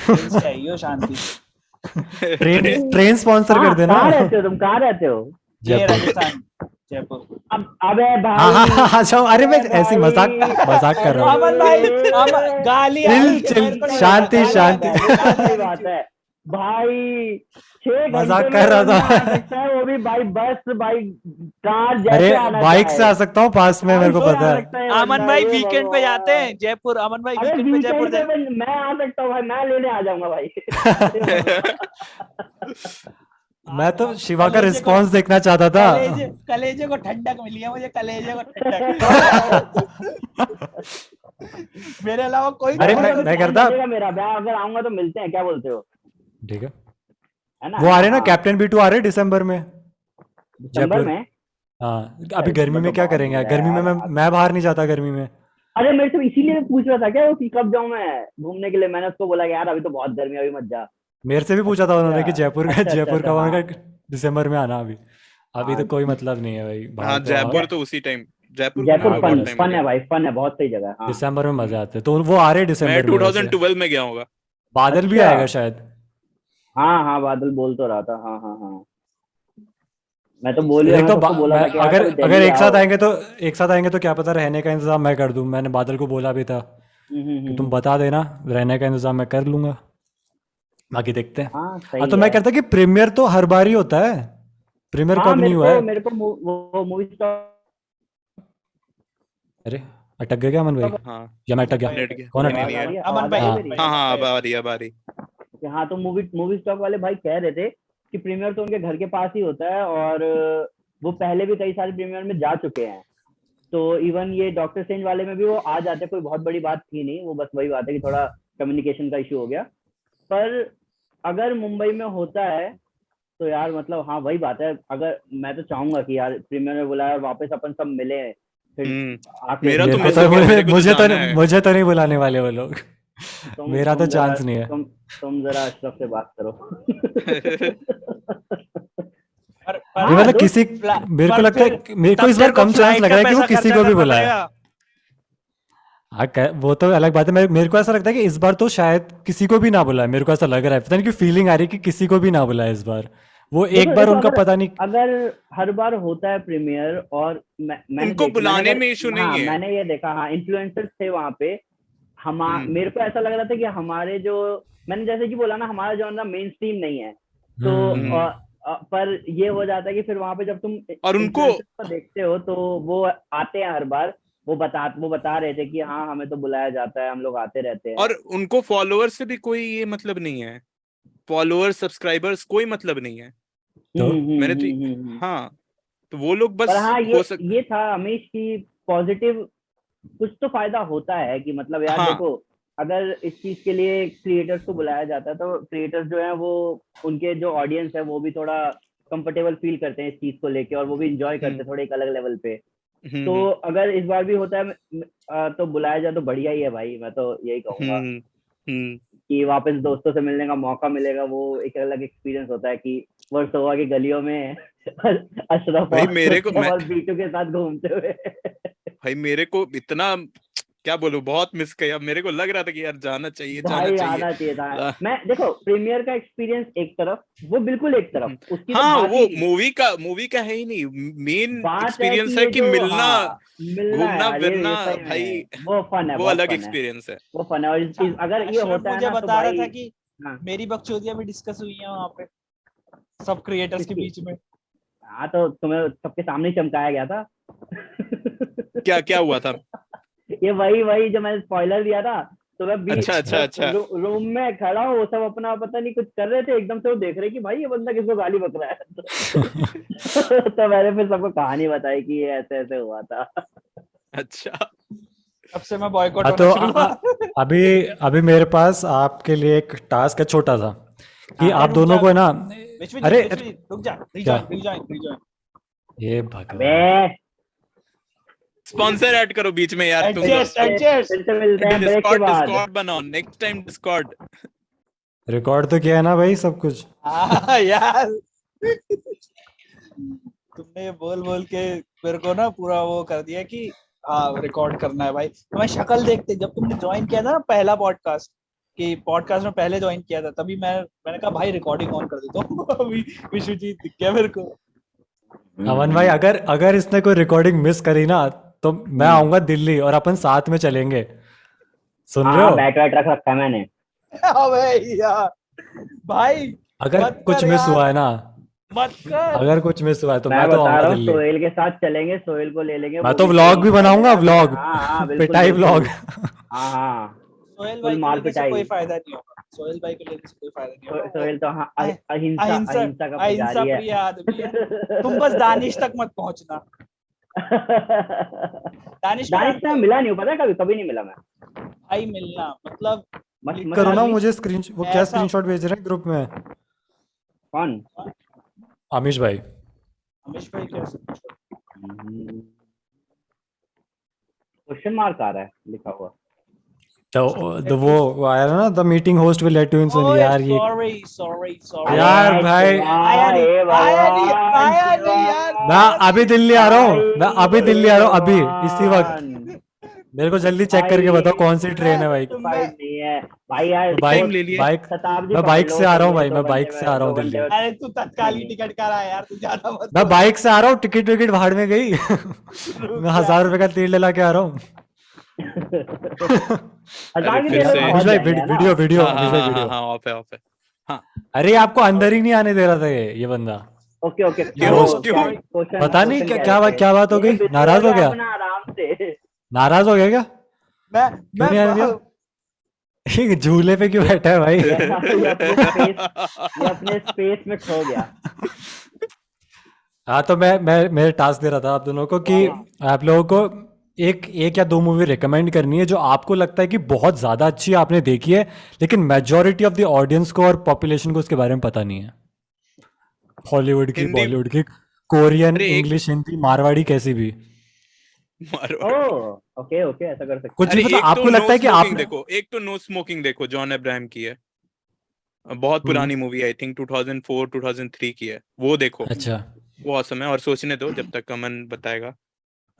Train से आई हो शांति से? Train train. ट्रेन स्पॉन्सर कर कहाँ देना। कहाँ रहते हो तुम, कहाँ रहते हो? ये जयपुर। राजस्थान, जयपुर। अब अबे हाँ हाँ भाई, हाँ, अच्छा, अरे मैं अबे ऐसी भाई, मजाक कर रहा हूँ। अमन भाई, गाली आ चिल रही है चिल, मेरे को, नहीं हाँ, देना, शांति गाली आ शांति। रही वो है, तो गाली आ सही रही बात है। है भाई। 6 घंटे मजाक में कर रहा बंदा आ था। सकता है, वो भी भाई बस, भाई कार अरे जैसे आना बाइक से चाहे, आ सकता हूँ, पास में, मेरे बाइक को से पता आ है। सकता है अमन बंदा, भाई ये वीकेंड पे जाते भगवान। हैं जयपुर, अमन भाई अरे वीकेंड पे जयपुर वीकेंड पे मैं आ सकता हूँ भाई, मैं लेने आ जाऊंगा भाई। हे भगवान। मैं तो शिवा का कलेजे को, रिस्पॉन्स देखना चाहता था। कलेजे को ठंडक मिली है मुझे, कलेजे को ठंडक। मेरे अलावा कोई अरे नहीं देखो है मैं कभी उधर। मैं प्लान करता। बनेगा मेरा, मैं अगर आऊंगा तो मिलते हैं, क्या बोलते हो? ठीक है। है ना, वो है आ ना? रहे ना, हाँ, कैप्टन B2 आ रहे दिसंबर में, दिसंबर जयपुर। में। हाँ, यार अभी गर्मी दिसंबर में तो क्या बहुत करेंगे, दूर है गर्मी में यार। मैं बाहर नहीं जाता गर्मी में। अरे मेरे से इसीलिए मैं पूछ रहा था क्या वो, कि कब जाऊं मैं घूमने के लिए, मैंने उसको बोला कि यार अभी तो बहुत गर्मी है, अभी मत जा। मेरे से भी पूछा था उन्होंने अच्छा कि जयपुर का अच्छा अच्छा जयपुर अच्छा, का वहाँ हाँ का दिसंबर में आना। अभी अभी हाँ। तो कोई मतलब नहीं है भाई, बाहर हाँ तो जयपुर तो उसी टाइम, जयपुर को मेरे जयपुर हाँ को बहुत बहुत फन टाइम हो मस्त। फन है गया। भाई, फन है, बहुत सही जगह है, हाँ। दिसंबर में मजा आते हैं, तो वो आ रहे मैं दिसंबर में वैसे। 2012 में गया होगा। बादल भी अच्छा, आएगा शायद। हाँ हाँ, बादल बोल तो रहा था, हाँ हाँ हाँ। मैं तो बोल ही रहा, देख मैं तो सबको बोला मैं था कि यार अगर कभी अगर दिल्ली आओ। एक साथ आएंगे तो क्या पता रहने का इंतजाम मैं कर दूं, मैंने बादल को बोला भी था कि तुम हम्म। बता देना, रहने का इंतजाम मैं कर लूंगा, बाकी देखते हैं। हाँ हाँ सही तो मैं है। कहता कि प्रीमियर तो हर बार ही होता है, प्रीमियर हाँ कब नहीं हुआ है। मेरे को वो मूवी स्टॉक। अरे अटक गए क्या अमन भाई, हाँ या मैं अटक गया, नेट गया, कौन नहीं अटका। नहीं आवाज नहीं आ यार। रही है, अमन आवाज आ भाई, रही है हाँ अमन मेरी? भाई, हाँ अमन हाँ, भाई। अब आ रही है, अब आ रही। कि हाँ, तो मूवी मूवी स्टॉक वाले भाई कह रहे थे कि प्रीमियर तो उनके घर के पास ही होता है, और वो पहले भी कई सारे प्रीमियर में जा चुके हैं। तो इवन ये डॉक्टर स्ट्रेंज वाले में भी वो आ जाते, कोई बहुत बड़ी बात थी नहीं, वो बस वही बात है कि थोड़ा कम्युनिकेशन का इशू हो गया। पर अगर मुंबई में होता है तो यार मतलब हाँ वही बात है, अगर मैं तो चाहूंगा कि यार प्रीमियर में बुलाया और वापस अपन सब मिले फिर आके मेरा तो मेरे को मिस तो हो गया, मेरे को तो जाना है। मुझे तो नहीं बुलाने वाले वो लोग। मेरा तो तुम जरा चांस नहीं है। तुम जरा अशरफ से बात करो। पर नहीं हाँ मतलब दोस्त। किसी, मेरे को पर लगता फिर है मेरे को तब इस बार तेरे को कम चांस फ्लाइट लग का रहा है कि वो पैसा किसी खर्चा को भी करना बुलाए। पड़ेगा। हाँ वो तो अलग बात है, मेरे को ऐसा लगता है कि इस बार तो शायद किसी को भी ना बुलाए, मेरे को ऐसा लग रहा है, पता नहीं क्यों फीलिंग आ रही है कि किसी को भी ना बुलाए इस बार। वो एक देखो बार देखो, उनका अगर पता नहीं। अगर हर बार होता है प्रीमियर, और उनको मैंने बुलाने अगर, में इशू नहीं हाँ है। मैंने ये देखा, हाँ इन्फ्लुएंसर्स थे वहां पे। हम्म मेरे को ऐसा लग रहा था कि हमारे जो, मैंने जैसे कि बोला ना, हमारा जो मेन स्ट्रीम नहीं है। तो हम्म। पर ये हो जाता है कि फिर वहां पे जब तुम और उनको, इन्फ्लुएंसर्स को देखते हो तो वो आते हैं हर बार, वो बता रहे थे कि हाँ हमें तो बुलाया जाता है, हम लोग आते रहते हैं। और उनको फॉलोअर्स से भी कोई ये मतलब नहीं है, फॉलोअर्स सब्सक्राइबर्स कोई मतलब नहीं है। तो मैंने तो, हम्म। हाँ, तो वो लोग पर बस हाँ हो सक, ये था हमेश की पॉजिटिव, कुछ तो फायदा होता है कि मतलब यार हाँ। देखो, अगर इस चीज के लिए क्रिएटर्स को बुलाया जाता है तो क्रिएटर्स जो है वो, उनके जो ऑडियंस है वो भी थोड़ा कंफर्टेबल फील करते हैं इस चीज को लेके, और वो भी इंजॉय करते हम्म हैं थोड़े एक अलग लेवल पे। हम्म तो हम्म अगर इस बार भी होता है तो बुलाया जाए तो बढ़िया ही है भाई, मैं तो यही कहूंगा हम्म हम्म। कि वापस दोस्तों से मिलने का मौका मिलेगा, वो एक अलग एक्सपीरियंस होता है कि वर्सोवा की गलियों में अशरफ भाई और मेरे को, सत्यम और बीटू के साथ घूमते हुए। भाई मेरे को इतना क्या बोलूं, बहुत मिस किया। मेरे को लग रहा था कि यार जाना चाहिए, जाना भाई चाहिए। आना चाहिए था। मैं देखो प्रीमियर का एक्सपीरियंस एक तरफ, वो बिल्कुल एक तरफ, उसकी तो हाँ, बात वो ही, मूवी का है ही नहीं, मेन बात है कि एक्सपीरियंस है ये कि जो, मिलना, हाँ मिलना है घूमना यार, फिरना, ये सही भाई में वो फन है, वो बहुत अलग फन है, एक्सपीरियंस है। वो फन है। और अगर ये अशरफ होता है मुझे ना तो बता रहा भाई, था कि हाँ मेरी बकचोदियां भी डिस्कस हुई हैं वहां पे सब क्रिएटर्स के किसकी, बीच में। हाँ तो तुम्हें सबके सामने ही चमकाया गया था। क्या क्या हुआ था? ये वही वही जो मैंने स्पॉइलर दिया था, तो अच्छा अच्छा अच्छा। रूम में खड़ा हूँ, वो सब अपना पता नहीं कुछ कर रहे थे, एकदम से वो देख रहे कि भाई ये बंदा किसको गाली बक रहा है। तो मैंने फिर सबको कहानी बताई कि ये ऐसे ऐसे हुआ था। अच्छा, अब से मैं बॉयकॉट हाँ होना तो शुरू हुआ। अभी अभी मेरे पास आपके लिए एक टास्क है छोटा सा, कि हाँ आप दोनों को ना, अरे विश्वजीत रुक जा, क्या, रिजॉइन। ये अबे भगवान, स्पॉन्सर ऐड करो बीच में यार तुम लोग। फिर से मिलते हैं ब्रेक के डिस्कॉर्ड बाद। डिस्कॉर्ड बनाओ नेक्स्ट टाइम, डिस्कॉर्ड। रिकॉर्ड तो किया है ना भाई सब कुछ। हाँ यार, तुमने ये बोल बोल के मेरे को ना पूरा वो कर दिया कि हाँ रिकॉर्ड करना है भाई। तो मैं शक्ल देखते जब तुमने ज्वाइन किया था ना पहला पॉडकास्ट, कि पॉडकास्ट में पहले ज्वाइन किया था, तभी मैंने कहा भाई रिकॉर्डिंग ऑन कर देता हूँ। अभी विश्वजीत दिख गया मेरे को। अमन भाई, अगर अगर इसने कोई रिकॉर्डिंग मिस करी ना, तो मैं आऊंगा दिल्ली और अपन साथ में चलेंगे, सुन रहे हाँ हो? बैट वैट रख रखा है मैंने। अबे यार भाई, अगर मत कुछ कर मिस यार, हुआ है ना, मत कर। अगर कुछ मिस हुआ है तो मैं मैं तो बता आऊंगा रहा हूँ दिल्ली। सोहेल के साथ चलेंगे, सोहेल को ले लेंगे, मैं वो तो भी व्लॉग सही भी बनाऊंगा, पिटाई व्लॉग, करेगा। हाँ हाँ बिल्कुल पिटाई बिल्कुल। व्लॉग। हाँ हाँ सोहेल फुल भाई को मार लेने से कोई पिटाई। फायदा नहीं होगा, सोहेल भाई को लेने से कोई फायदा नहीं होगा। वो सोहेल तो हाँ अह- अहिंसा अहिंसा अहिंसा का अहिंसा पुजारी है। प्रिय आदमी है। तुम बस दानिश तक मत पहुंचना। दानिश को दानिश जानते से मैं हो मिला नहीं हूँ, पता है, कभी कभी नहीं मिला मैं। भाई, मिलना मतलब मस्त मस्त करो ना आदमी। मुझे स्क्रीन, वो क्या ऐसा। स्क्रीनशॉट भेज रहे हैं ग्रुप में? कौन? आमिश भाई। अमिश भाई कैसे? क्वेश्चन मार्क आ रहा है लिखा हुआ। तो वो आया ना, the meeting host will let you in सुन, ओए यार ये, सॉरी। यार अरे भाई, शिवा, आया नहीं, हे भगवान आया शिवा, नहीं यार, मैं अभी दिल्ली आ रहा हूँ, मैं अभी भाई दिल्ली हे आ रहा हूँ, अभी इसी वक्त। भगवान। मेरे को जल्दी चेक भाई करके ये बताओ कौन सी ट्रेन है भाई। मैं जुस्टिफाइड नहीं है भाई यार। मैं दो टाइम बाइक ले लिए। बाइक शताब्दी मैं पकड़ बाइक लो, से आ रहा सही हूँ है, भाई, दो मैं घंटे बाइक से आ में, रहा दो हूँ दिल्ली। घंटे में। अरे तू तत्काल ही टिकट करा यार, तू ज्यादा मत मैं बोल। बाइक से आ रहा हूँ, टिकट विकेट भाड़ में गई। रुक मैं जा। 1000 रुपए का तेल डला के आ रहा हूँ। हजार अरे के फिर तेल में से, तो अमिश पहुंच भाई जाएंगे है ना। वीडियो वीडियो, हाँ हाँ अमिश भाई हाँ हाँ वीडियो। हाँ, ऑफ है ऑफ है। हाँ, अरे आपको अंदर ही नहीं आने दे रहा था ये बंदा, ओके ओके, ये क्यों होस्ट। क्या क्यों? क्वेश्चन, पता नहीं क्वेश्चन क्या कह क्या रहे थे? क्या बात हो ये गई, बिजी हो नाराज हो गया गया? अपना आराम से। नाराज हो गया क्या? मैं क्यों नहीं आने दिया? मैं झूले पे क्यों बैठा है भाई? ये अपने स्पेस में खो गया। हाँ तो मैं मेरे टास्क दे रहा था आप दोनों को कि हाँ। आप लोगों को एक एक या दो मूवी रिकमेंड करनी है जो आपको लगता है कि बहुत ज़्यादा अच्छी है, आपने देखी है, लेकिन मेजोरिटी ऑफ द ऑडियंस को और पॉपुलेशन को उसके बारे में पता नहीं है। हॉलीवुड की, हिंदी। बॉलीवुड की, कोरियन, अरे एक, इंग्लिश, हिंदी, मारवाड़ी, कैसी भी, मारवाड़ी। ओह ओके ओके, ऐसा कर सकते कुछ हैं। भी, अरे मतलब एक तो आपको नो लगता है कि स्मोकिंग आपने। देखो, एक तो नो स्मोकिंग देखो, जॉन अब्राहम की है, बहुत पुरानी मूवी, आई थिंक 2004 2003 की है, वो देखो, अच्छा, वो औसम है। और सोचने दो जब तक अमन बताएगा,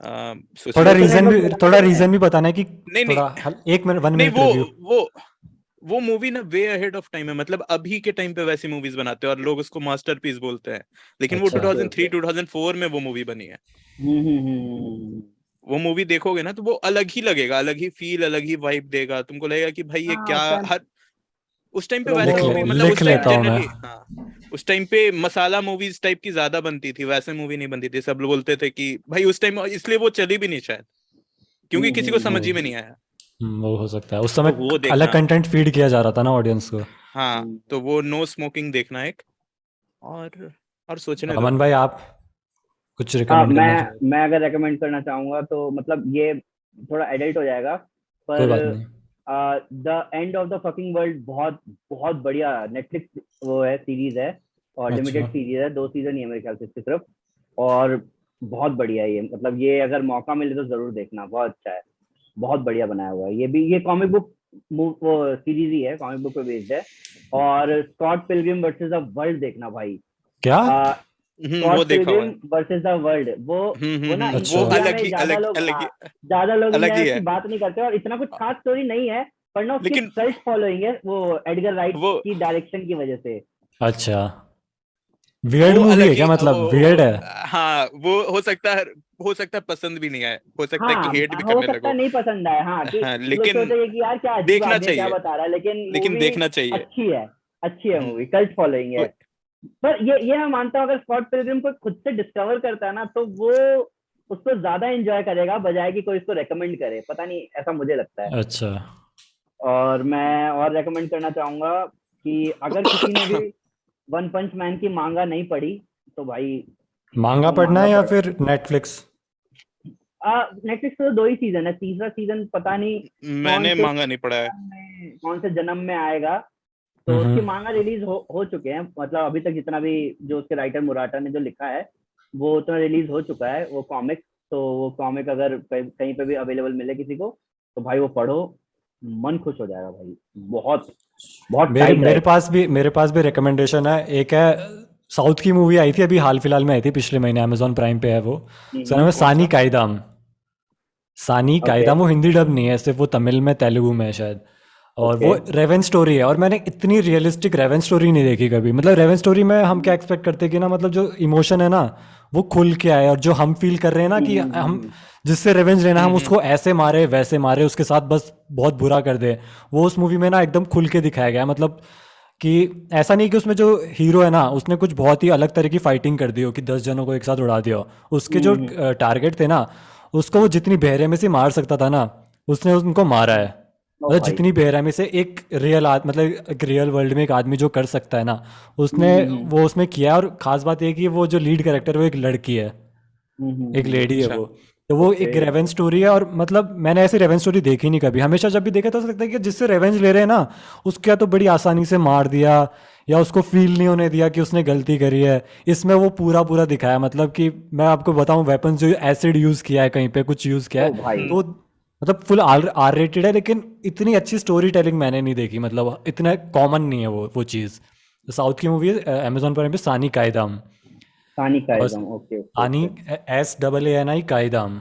थोड़ा सोचने दो। सोशल रीजन नेटवर्क भी, पूरा थोड़ा देखना है। रीजन भी बताना है कि नहीं नहीं थोड़ा 1 मिनट, 1 नहीं, मिनट रिव्यू। वो मूवी ना वे अहेड ऑफ टाइम है, मतलब अभी के टाइम पे वैसी मूवीज बनाते हैं और लोग उसको मास्टरपीस बोलते हैं, लेकिन वो अच्छा, ओके 2003 ओके। 2004 में वो मूवी बनी है। हम्म। वो मूवी देखोगे ना तो वो अलग ही लगेगा, अलग ही फील, अलग ही वाइब देगा, तुमको लगेगा कि भाई ये हाँ क्या। उस टाइम हर उस टाइम पे वैसी मूवी, मतलब लिख उस टाइम लेता हूँ मैं। जनरली, हाँ, उस टाइम पे मसाला मूवीज टाइप की ज्यादा बनती थी, वैसे मूवी नहीं बनती थी। सब लोग बोलते थे कि भाई उस टाइम इसलिए वो चली भी नहीं शायद, क्योंकि किसी को समझ वो ही में नहीं आया। वो हो सकता है, उस तो समय वो अलग देखना। कंटेंट फीड किया जा रहा था ना ऑडियंस को। हाँ, तो वो नो स्मोकिंग देखना एक। और सोचने दो। अमन भाई, आप कुछ हाँ रिकमेंड करना चाहोगे? मैं अगर रेकमेंड करना चाहूंगा तो मतलब ये थोड़ा एडल्ट हो जाएगा, कोई पर बात नहीं। The end of the fucking world बहुत बहुत बढ़िया नेटफ्लिक्स वो है, सीरीज है, और लिमिटेड अच्छा, सीरीज है, 2 सीजन ही है मेरे ख्याल से इसकी सिर्फ। और बहुत बढ़िया है ये, मतलब ये अगर मौका मिले तो जरूर देखना, बहुत अच्छा है, बहुत बढ़िया बनाया हुआ है। ये भी ये कॉमिक बुक वो सीरीज ही है, कॉमिक बुक पे बेस्ड है। और Scott Pilgrim versus the World देखना भाई। क्या? वो स्कॉट देखा हुआ पिलग्रिम है। वर्सेस द वर्ल्ड, वो ना अच्छा। वो इंडिया अलग में ही ज्यादा अलग लोग, अलग ही ज्यादा लोग अलग इंडिया ही में है। इसकी बात नहीं करते और इतना कुछ खास स्टोरी नहीं है, पर ना उसकी लेकिन कल्ट फॉलोइंग है वो एडगर राइट वो की डायरेक्शन की वजह से। अच्छा, वियर्ड वो मूवी अलग है ही क्या, मतलब वियर्ड है? हाँ वो हो सकता है पसंद भी नहीं आए, हो सकता है कि हाँ, हेट भी हो करने सकता लगो। है नहीं पसंद आए, हाँ, कि हाँ लोग लेकिन सोचेंगे कि यार क्या अजीब देखना आदमी है, क्या चाहिए, बता रहा है, लेकिन लेकिन मूवी देखना चाहिए। अच्छी है, अच्छी है मूवी, हम्म, कल्ट फॉलोइंग है। वो- पर ये मैं मानता हूँ, अगर स्कॉट पिलग्रिम को खुद से डिस्कवर करता है ना, तो वो उसको ज्यादा एंजॉय करेगा बजाय कि कोई इसको रेकमेंड करे, पता नहीं, ऐसा मुझे लगता है। अच्छा, और मैं और रेकमेंड करना चाहूंगा कि अगर किसी ने भी वन पंच मैन की मांगा नहीं पढ़ी, तो भाई मांगा वो पढ़ना मांगा है या पढ़। फिर नेटफ्लिक्स? नेटफ्लिक्स पे तो 2 ही सीजन है, तीसरा सीजन पता नहीं कौन मैंने से मांगा नहीं पढ़ा है। कौन से जन्म में आएगा। तो उसकी हम्म। मांगा रिलीज हो चुके हैं, मतलब अभी तक जितना भी जो उसके राइटर मुराटा ने जो लिखा है वो उतना रिलीज हो चुका है वो कॉमिक। तो वो कॉमिक अगर कहीं पे भी अवेलेबल मिले किसी को, तो भाई वो पढ़ो, मन खुश हो जाएगा भाई, बहुत बहुत मेरे टाइट मेरे है। पास भी मेरे पास भी रिकमेंडेशन है। एक है, साउथ की मूवी आई थी अभी हाल फिलहाल में, आई थी पिछले महीने, अमेजोन प्राइम पे है वो। उसका नाम है कौन सानी सा? कायदाम। सानी ओके, कायदाम, वो हिंदी डब नहीं है, सिर्फ वो तमिल में तेलुगु में है शायद। और ओके। वो रेवन स्टोरी है, और मैंने इतनी रियलिस्टिक रेवन स्टोरी नहीं देखी कभी। मतलब रेवन स्टोरी में हम क्या एक्सपेक्ट करते हैं कि ना, मतलब जो इमोशन है ना वो खुल के आए, और जो हम फील कर रहे हैं ना कि हम जिससे रेवेंज लेना, हम हम्म उसको ऐसे मारे वैसे मारे, उसके साथ बस बहुत बुरा कर दे। वो उस मूवी में ना एकदम खुल के दिखाया गया है। मतलब कि ऐसा नहीं कि उसमें जो हीरो है ना उसने कुछ बहुत ही अलग तरह की फाइटिंग कर दी हो कि 10 जनों को एक साथ उड़ा दिया हो। उसके जो टारगेट थे ना, उसको वो जितनी बेरहमी से मार सकता था ना, उसने उनको मारा है। ओ मतलब भाई। जितनी बेरहमी से एक मतलब एक रियल वर्ल्ड में एक आदमी जो कर सकता है ना, उसने वो उसमें किया। और खास बात ये कि वो जो लीड कैरेक्टर है वो एक लड़की है, एक लेडी है अच्छा। वो। तो वो ओके। एक रेवेन स्टोरी है। और मतलब मैंने ऐसी रेवेन स्टोरी देखी नहीं कभी। हमेशा जब भी देखा तो ऐसा लगता है कि जिससे रेवेंज ले रहे हैं ना, उसके या तो बड़ी आसानी से मार दिया, या उसको फील नहीं होने दिया कि उसने गलती करी है। इसमें वो पूरा पूरा दिखाया, मतलब कि मैं आपको बताऊं, वेपन जो एसिड यूज़ किया है, कहीं पे कुछ यूज़ किया ओ है, भाई। तो मतलब फुल आर रेटेड है। लेकिन इतनी अच्छी स्टोरी टेलिंग मैंने नहीं देखी, मतलब इतना कॉमन नहीं है वो चीज़। साउथ की मूवी है, अमेजोन प्राइम पे, सानी कायदाम। सानी का और एकदम, okay, okay, Saani, okay, SAANI Kaayidham.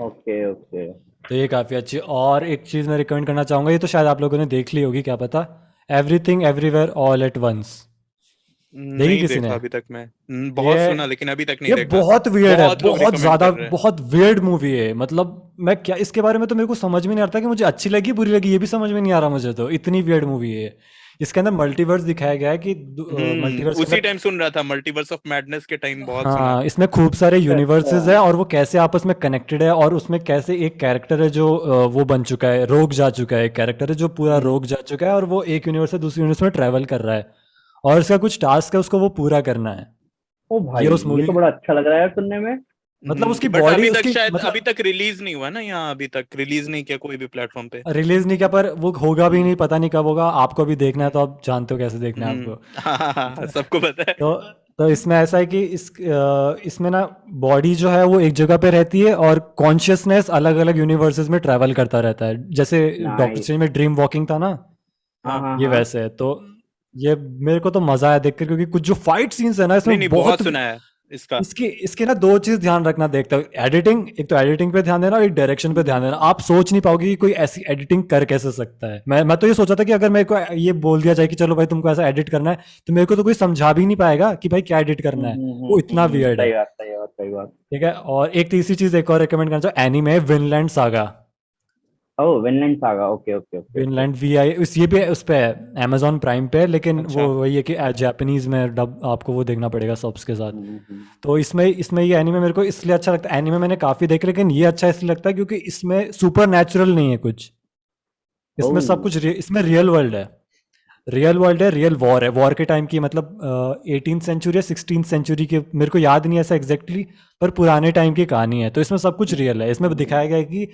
Okay, okay. तो ये काफ़ी अच्छी। और एक चीज़ मैं रिकमेंड करना चाहूँगा, ये तो शायद आप लोगों ने देख ली होगी, क्या पता, everything everywhere all at once. देखी नहीं किसी देखा ने? अभी तक मैं। ये बहुत सुना लेकिन अभी तक नहीं ये देखा। बहुत वियर्ड है, बहुत लोग बहुत रिकमेंड ज़्यादा, कर रहे हैं। बहुत वियर्ड मूवी है। मतलब मैं क्या, इसके बारे में तो मेरे को समझ में नहीं आता कि मुझे अच्छी लगी बुरी लगी, ये भी समझ में नहीं आ रहा मुझे। तो इतनी वियर्ड मूवी है। इसके अंदर मल्टीवर्स दिखाया गया है कि मल्टीवर्स के उसी अंदर, टाइम सुन रहा था, मल्टीवर्स ऑफ मैडनेस के टाइम बहुत सुना। हाँ, इसमें खूब सारे अच्छा, यूनिवर्सेस अच्छा। है, और वो कैसे आपस में कनेक्टेड है। और उसमें कैसे एक कैरेक्टर है जो वो बन चुका है, रोग जा चुका है, एक कैरेक्टर है जो पूरा हम्म, रोग जा चुका है, और वो एक यूनिवर्स से दूसरे यूनिवर्स में ट्रैवल कर रहा है। और इसका कुछ टास्क है, उसको वो पूरा करना है। ओ ये भाई, उस ये मूवी, तो बड़ा अच्छा लग रहा है यार सुनने में। मतलब उसकी बट बॉडी अभी तक उसकी, शायद अभी मतलब तक रिलीज नहीं हुआ ना, यहाँ अभी तक रिलीज नहीं किया कोई भी प्लेटफॉर्म पे। रिलीज नहीं किया, पर वो होगा भी नहीं, पता नहीं कब होगा। आपको भी देखना है तो आप जानते हो कैसे देखना है आपको। हाँ, सबको पता है। तो तो इसमें ऐसा है कि इसमें ना बॉडी जो है वो एक जगह पे रहती है, और कॉन्शियसनेस अलग अलग यूनिवर्सेस में ट्रैवल करता रहता है। जैसे डॉक्टर नाइस। स्ट्रेंज में ड्रीम वॉकिंग था ना, हाँ, हाँ, हाँ, ये हाँ। वैसे है। तो ये मेरे को तो मजा आया देखकर, क्योंकि कुछ जो फाइट सीन्स है ना नहीं इसमें नहीं, बहुत बहुत। सुना है इसका। इसके इसके ना दो चीज ध्यान रखना देखते हो, एडिटिंग, एक तो एडिटिंग पे ध्यान देना, और एक डायरेक्शन पे ध्यान देना। आप सोच नहीं पाओगे कि कोई ऐसी एडिटिंग कर कैसे सकता है। मैं तो ये सोचा था कि अगर मेरे को ये बोल दिया जाए कि चलो भाई तुमको ऐसा एडिट करना है, तो मेरे को तो कोई समझा भी नहीं पाएगा कि भाई क्या एडिट करना है। वो इतना वियर्ड है। सही बात, सही बात, सही बात। ठीक है। और एक तीसरी चीज एक और रिकमेंड करना चाहूँ, anime Vinland Saga. Oh, Vinland Saga, okay, okay, okay, okay. Vinland VI, उस ये भी उस पे है, अमेजोन प्राइम पे है, लेकिन वो अच्छा। वही है कि जापानीज में डब आपको वो देखना पड़ेगा सब्स के साथ। हम्म, हम्म, तो इसमें इसमें ये एनीमे मेरे को इसलिए अच्छा लगता है, एनीमे मैंने काफी देखे, लेकिन ये अच्छा इसलिए लगता है क्योंकि इसमें सुपर नेचुरल नहीं है कुछ। इसमें ओह। सब कुछ इसमें रियल वर्ल्ड है। रियल वर्ल्ड है, रियल वॉर है, वॉर के टाइम की, मतलब 18th सेंचुरी या 16th सेंचुरी के, मेरे को याद नहीं है ऐसा एग्जैक्टली, पर पुराने टाइम की कहानी है। तो इसमें सब कुछ रियल है। इसमें दिखाया गया है कि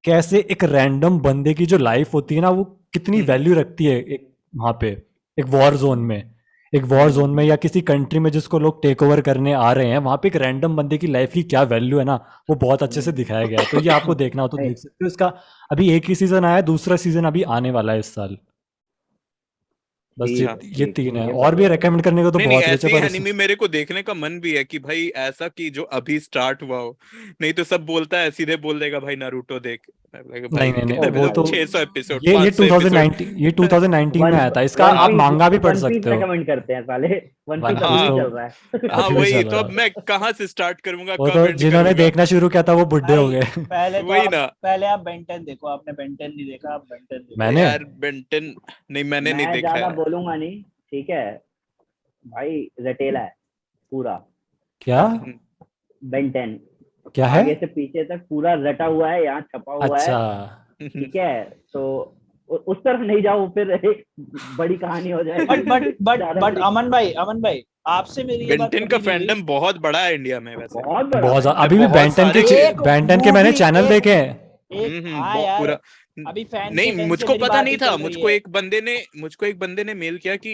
कैसे एक रैंडम बंदे की जो लाइफ होती है ना, वो कितनी हम्म, वैल्यू रखती है एक वहाँ पे, एक वॉर जोन में। एक वॉर जोन में या किसी कंट्री में जिसको लोग टेक ओवर करने आ रहे हैं, वहाँ पे एक रैंडम बंदे की लाइफ की क्या वैल्यू है ना, वो बहुत अच्छे से दिखाया गया है। तो ये आपको देखना हो तो देख सकते हो। इसका अभी एक ही सीजन आया है, दूसरा सीजन अभी आने वाला है इस साल। बस ठीक हाँ ये ठीक 3 है, ये और भी बढ़िया है। रेकमेंड करने को तो नहीं नहीं, बहुत कुछ ऐसे है ही पर एनिमे मेरे को देखने का मन भी है कि भाई ऐसा कि जो अभी स्टार्ट हुआ हो। नहीं तो सब बोलता है, सीधे बोल देगा भाई नारुतो देख। मैं बोला कि नहीं भाई नहीं नहीं, कितने वो ओ तो एपिसोड, 600 एपिसोड, ये 500 एपिसोड। 2019 में वन आया था इसका। वन आप पीस मांगा भी पढ़ वन पीस सकते हो। रेकमेंड करते हैं साले। वन वन पीस पीस अभी भी हाँ तो चल रहा है। हाँ, अभी भी वही चल तो रहा अब है। मैं कहाँ से स्टार्ट करूंगा, वो कब तो एंड जिन्होंने करूंगा। देखना शुरू किया था वो बुढ़े हो भाई गए। पहले तो वही आप ना। पहले आप बेंटेन देखो, आपने बेंटेन नहीं देखा, आप बेंटेन देखो। मैंने यार बेंटन, नहीं मैंने नहीं मैं देखा ज्यादा है। बोलूंगा नहीं, ठीक है भाई, रटेला है पूरा। क्या हम्म, बेंटेन क्या है? आगे से पीछे तक पूरा रटा हुआ है, यहाँ छपा हुआ है, अच्छा। ठीक है। तो उस तरफ नहीं जाओ, फिर एक बड़ी कहानी हो जाएगी। ज्यादा बट बड़ी, अमन भाई आपसे मेरी ये बात बेंटन का कभी नहीं हुई। फैंडम बहुत बड़ा है इंडिया में वैसे। बहुत बड़ा बहुत बेंटेन अभी भी बहुत सारे बेंटन के मैंने चैनल एक देखे हैं। हाँ बहुत यार, पूरा। अभी फैन नहीं, के टेन से मुझको मेरी पता बात नहीं ही था। चल रही है। मुझको एक बंदे ने मेल किया कि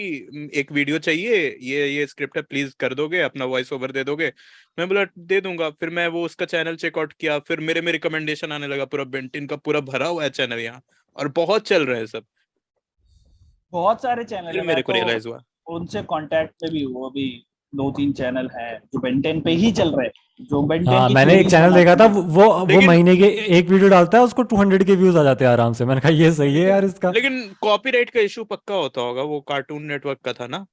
एक वीडियो चाहिए, ये स्क्रिप्ट है, प्लीज कर दोगे, अपना वॉइस ओवर दे दोगे। मैं बोला दे दूंगा। फिर मैं वो उसका चैनल चेकआउट किया, फिर मेरे में रिकमेंडेशन आने लगा, पूरा बेंटिन का पूरा भरा हुआ है चैनल यहाँ, और बहुत चल रहे हैं सब। बहुत सारे चैनल फिर है, मैं मेरे को तो रियलाइज हुआ। उनसे कांटेक्ट में भी हूँ अभी। 2-3 चैनल हैं जो बेंटेन पे ही चल रहे हैं, जो बेंटेन हाँ, की मैंने एक थ्योरीज चैनल देखा बनाते था, हैं। वो लेकिन महीने के एक वीडियो डालता है, उसको 200 के व्यूज आ जाते हैं आराम से। मैंने कहा ये सही है लेकिन यार इसका। लेकिन कॉपीराइट का इशू पक्का होता होगा, वो कार्टून नेटवर्क का था ना।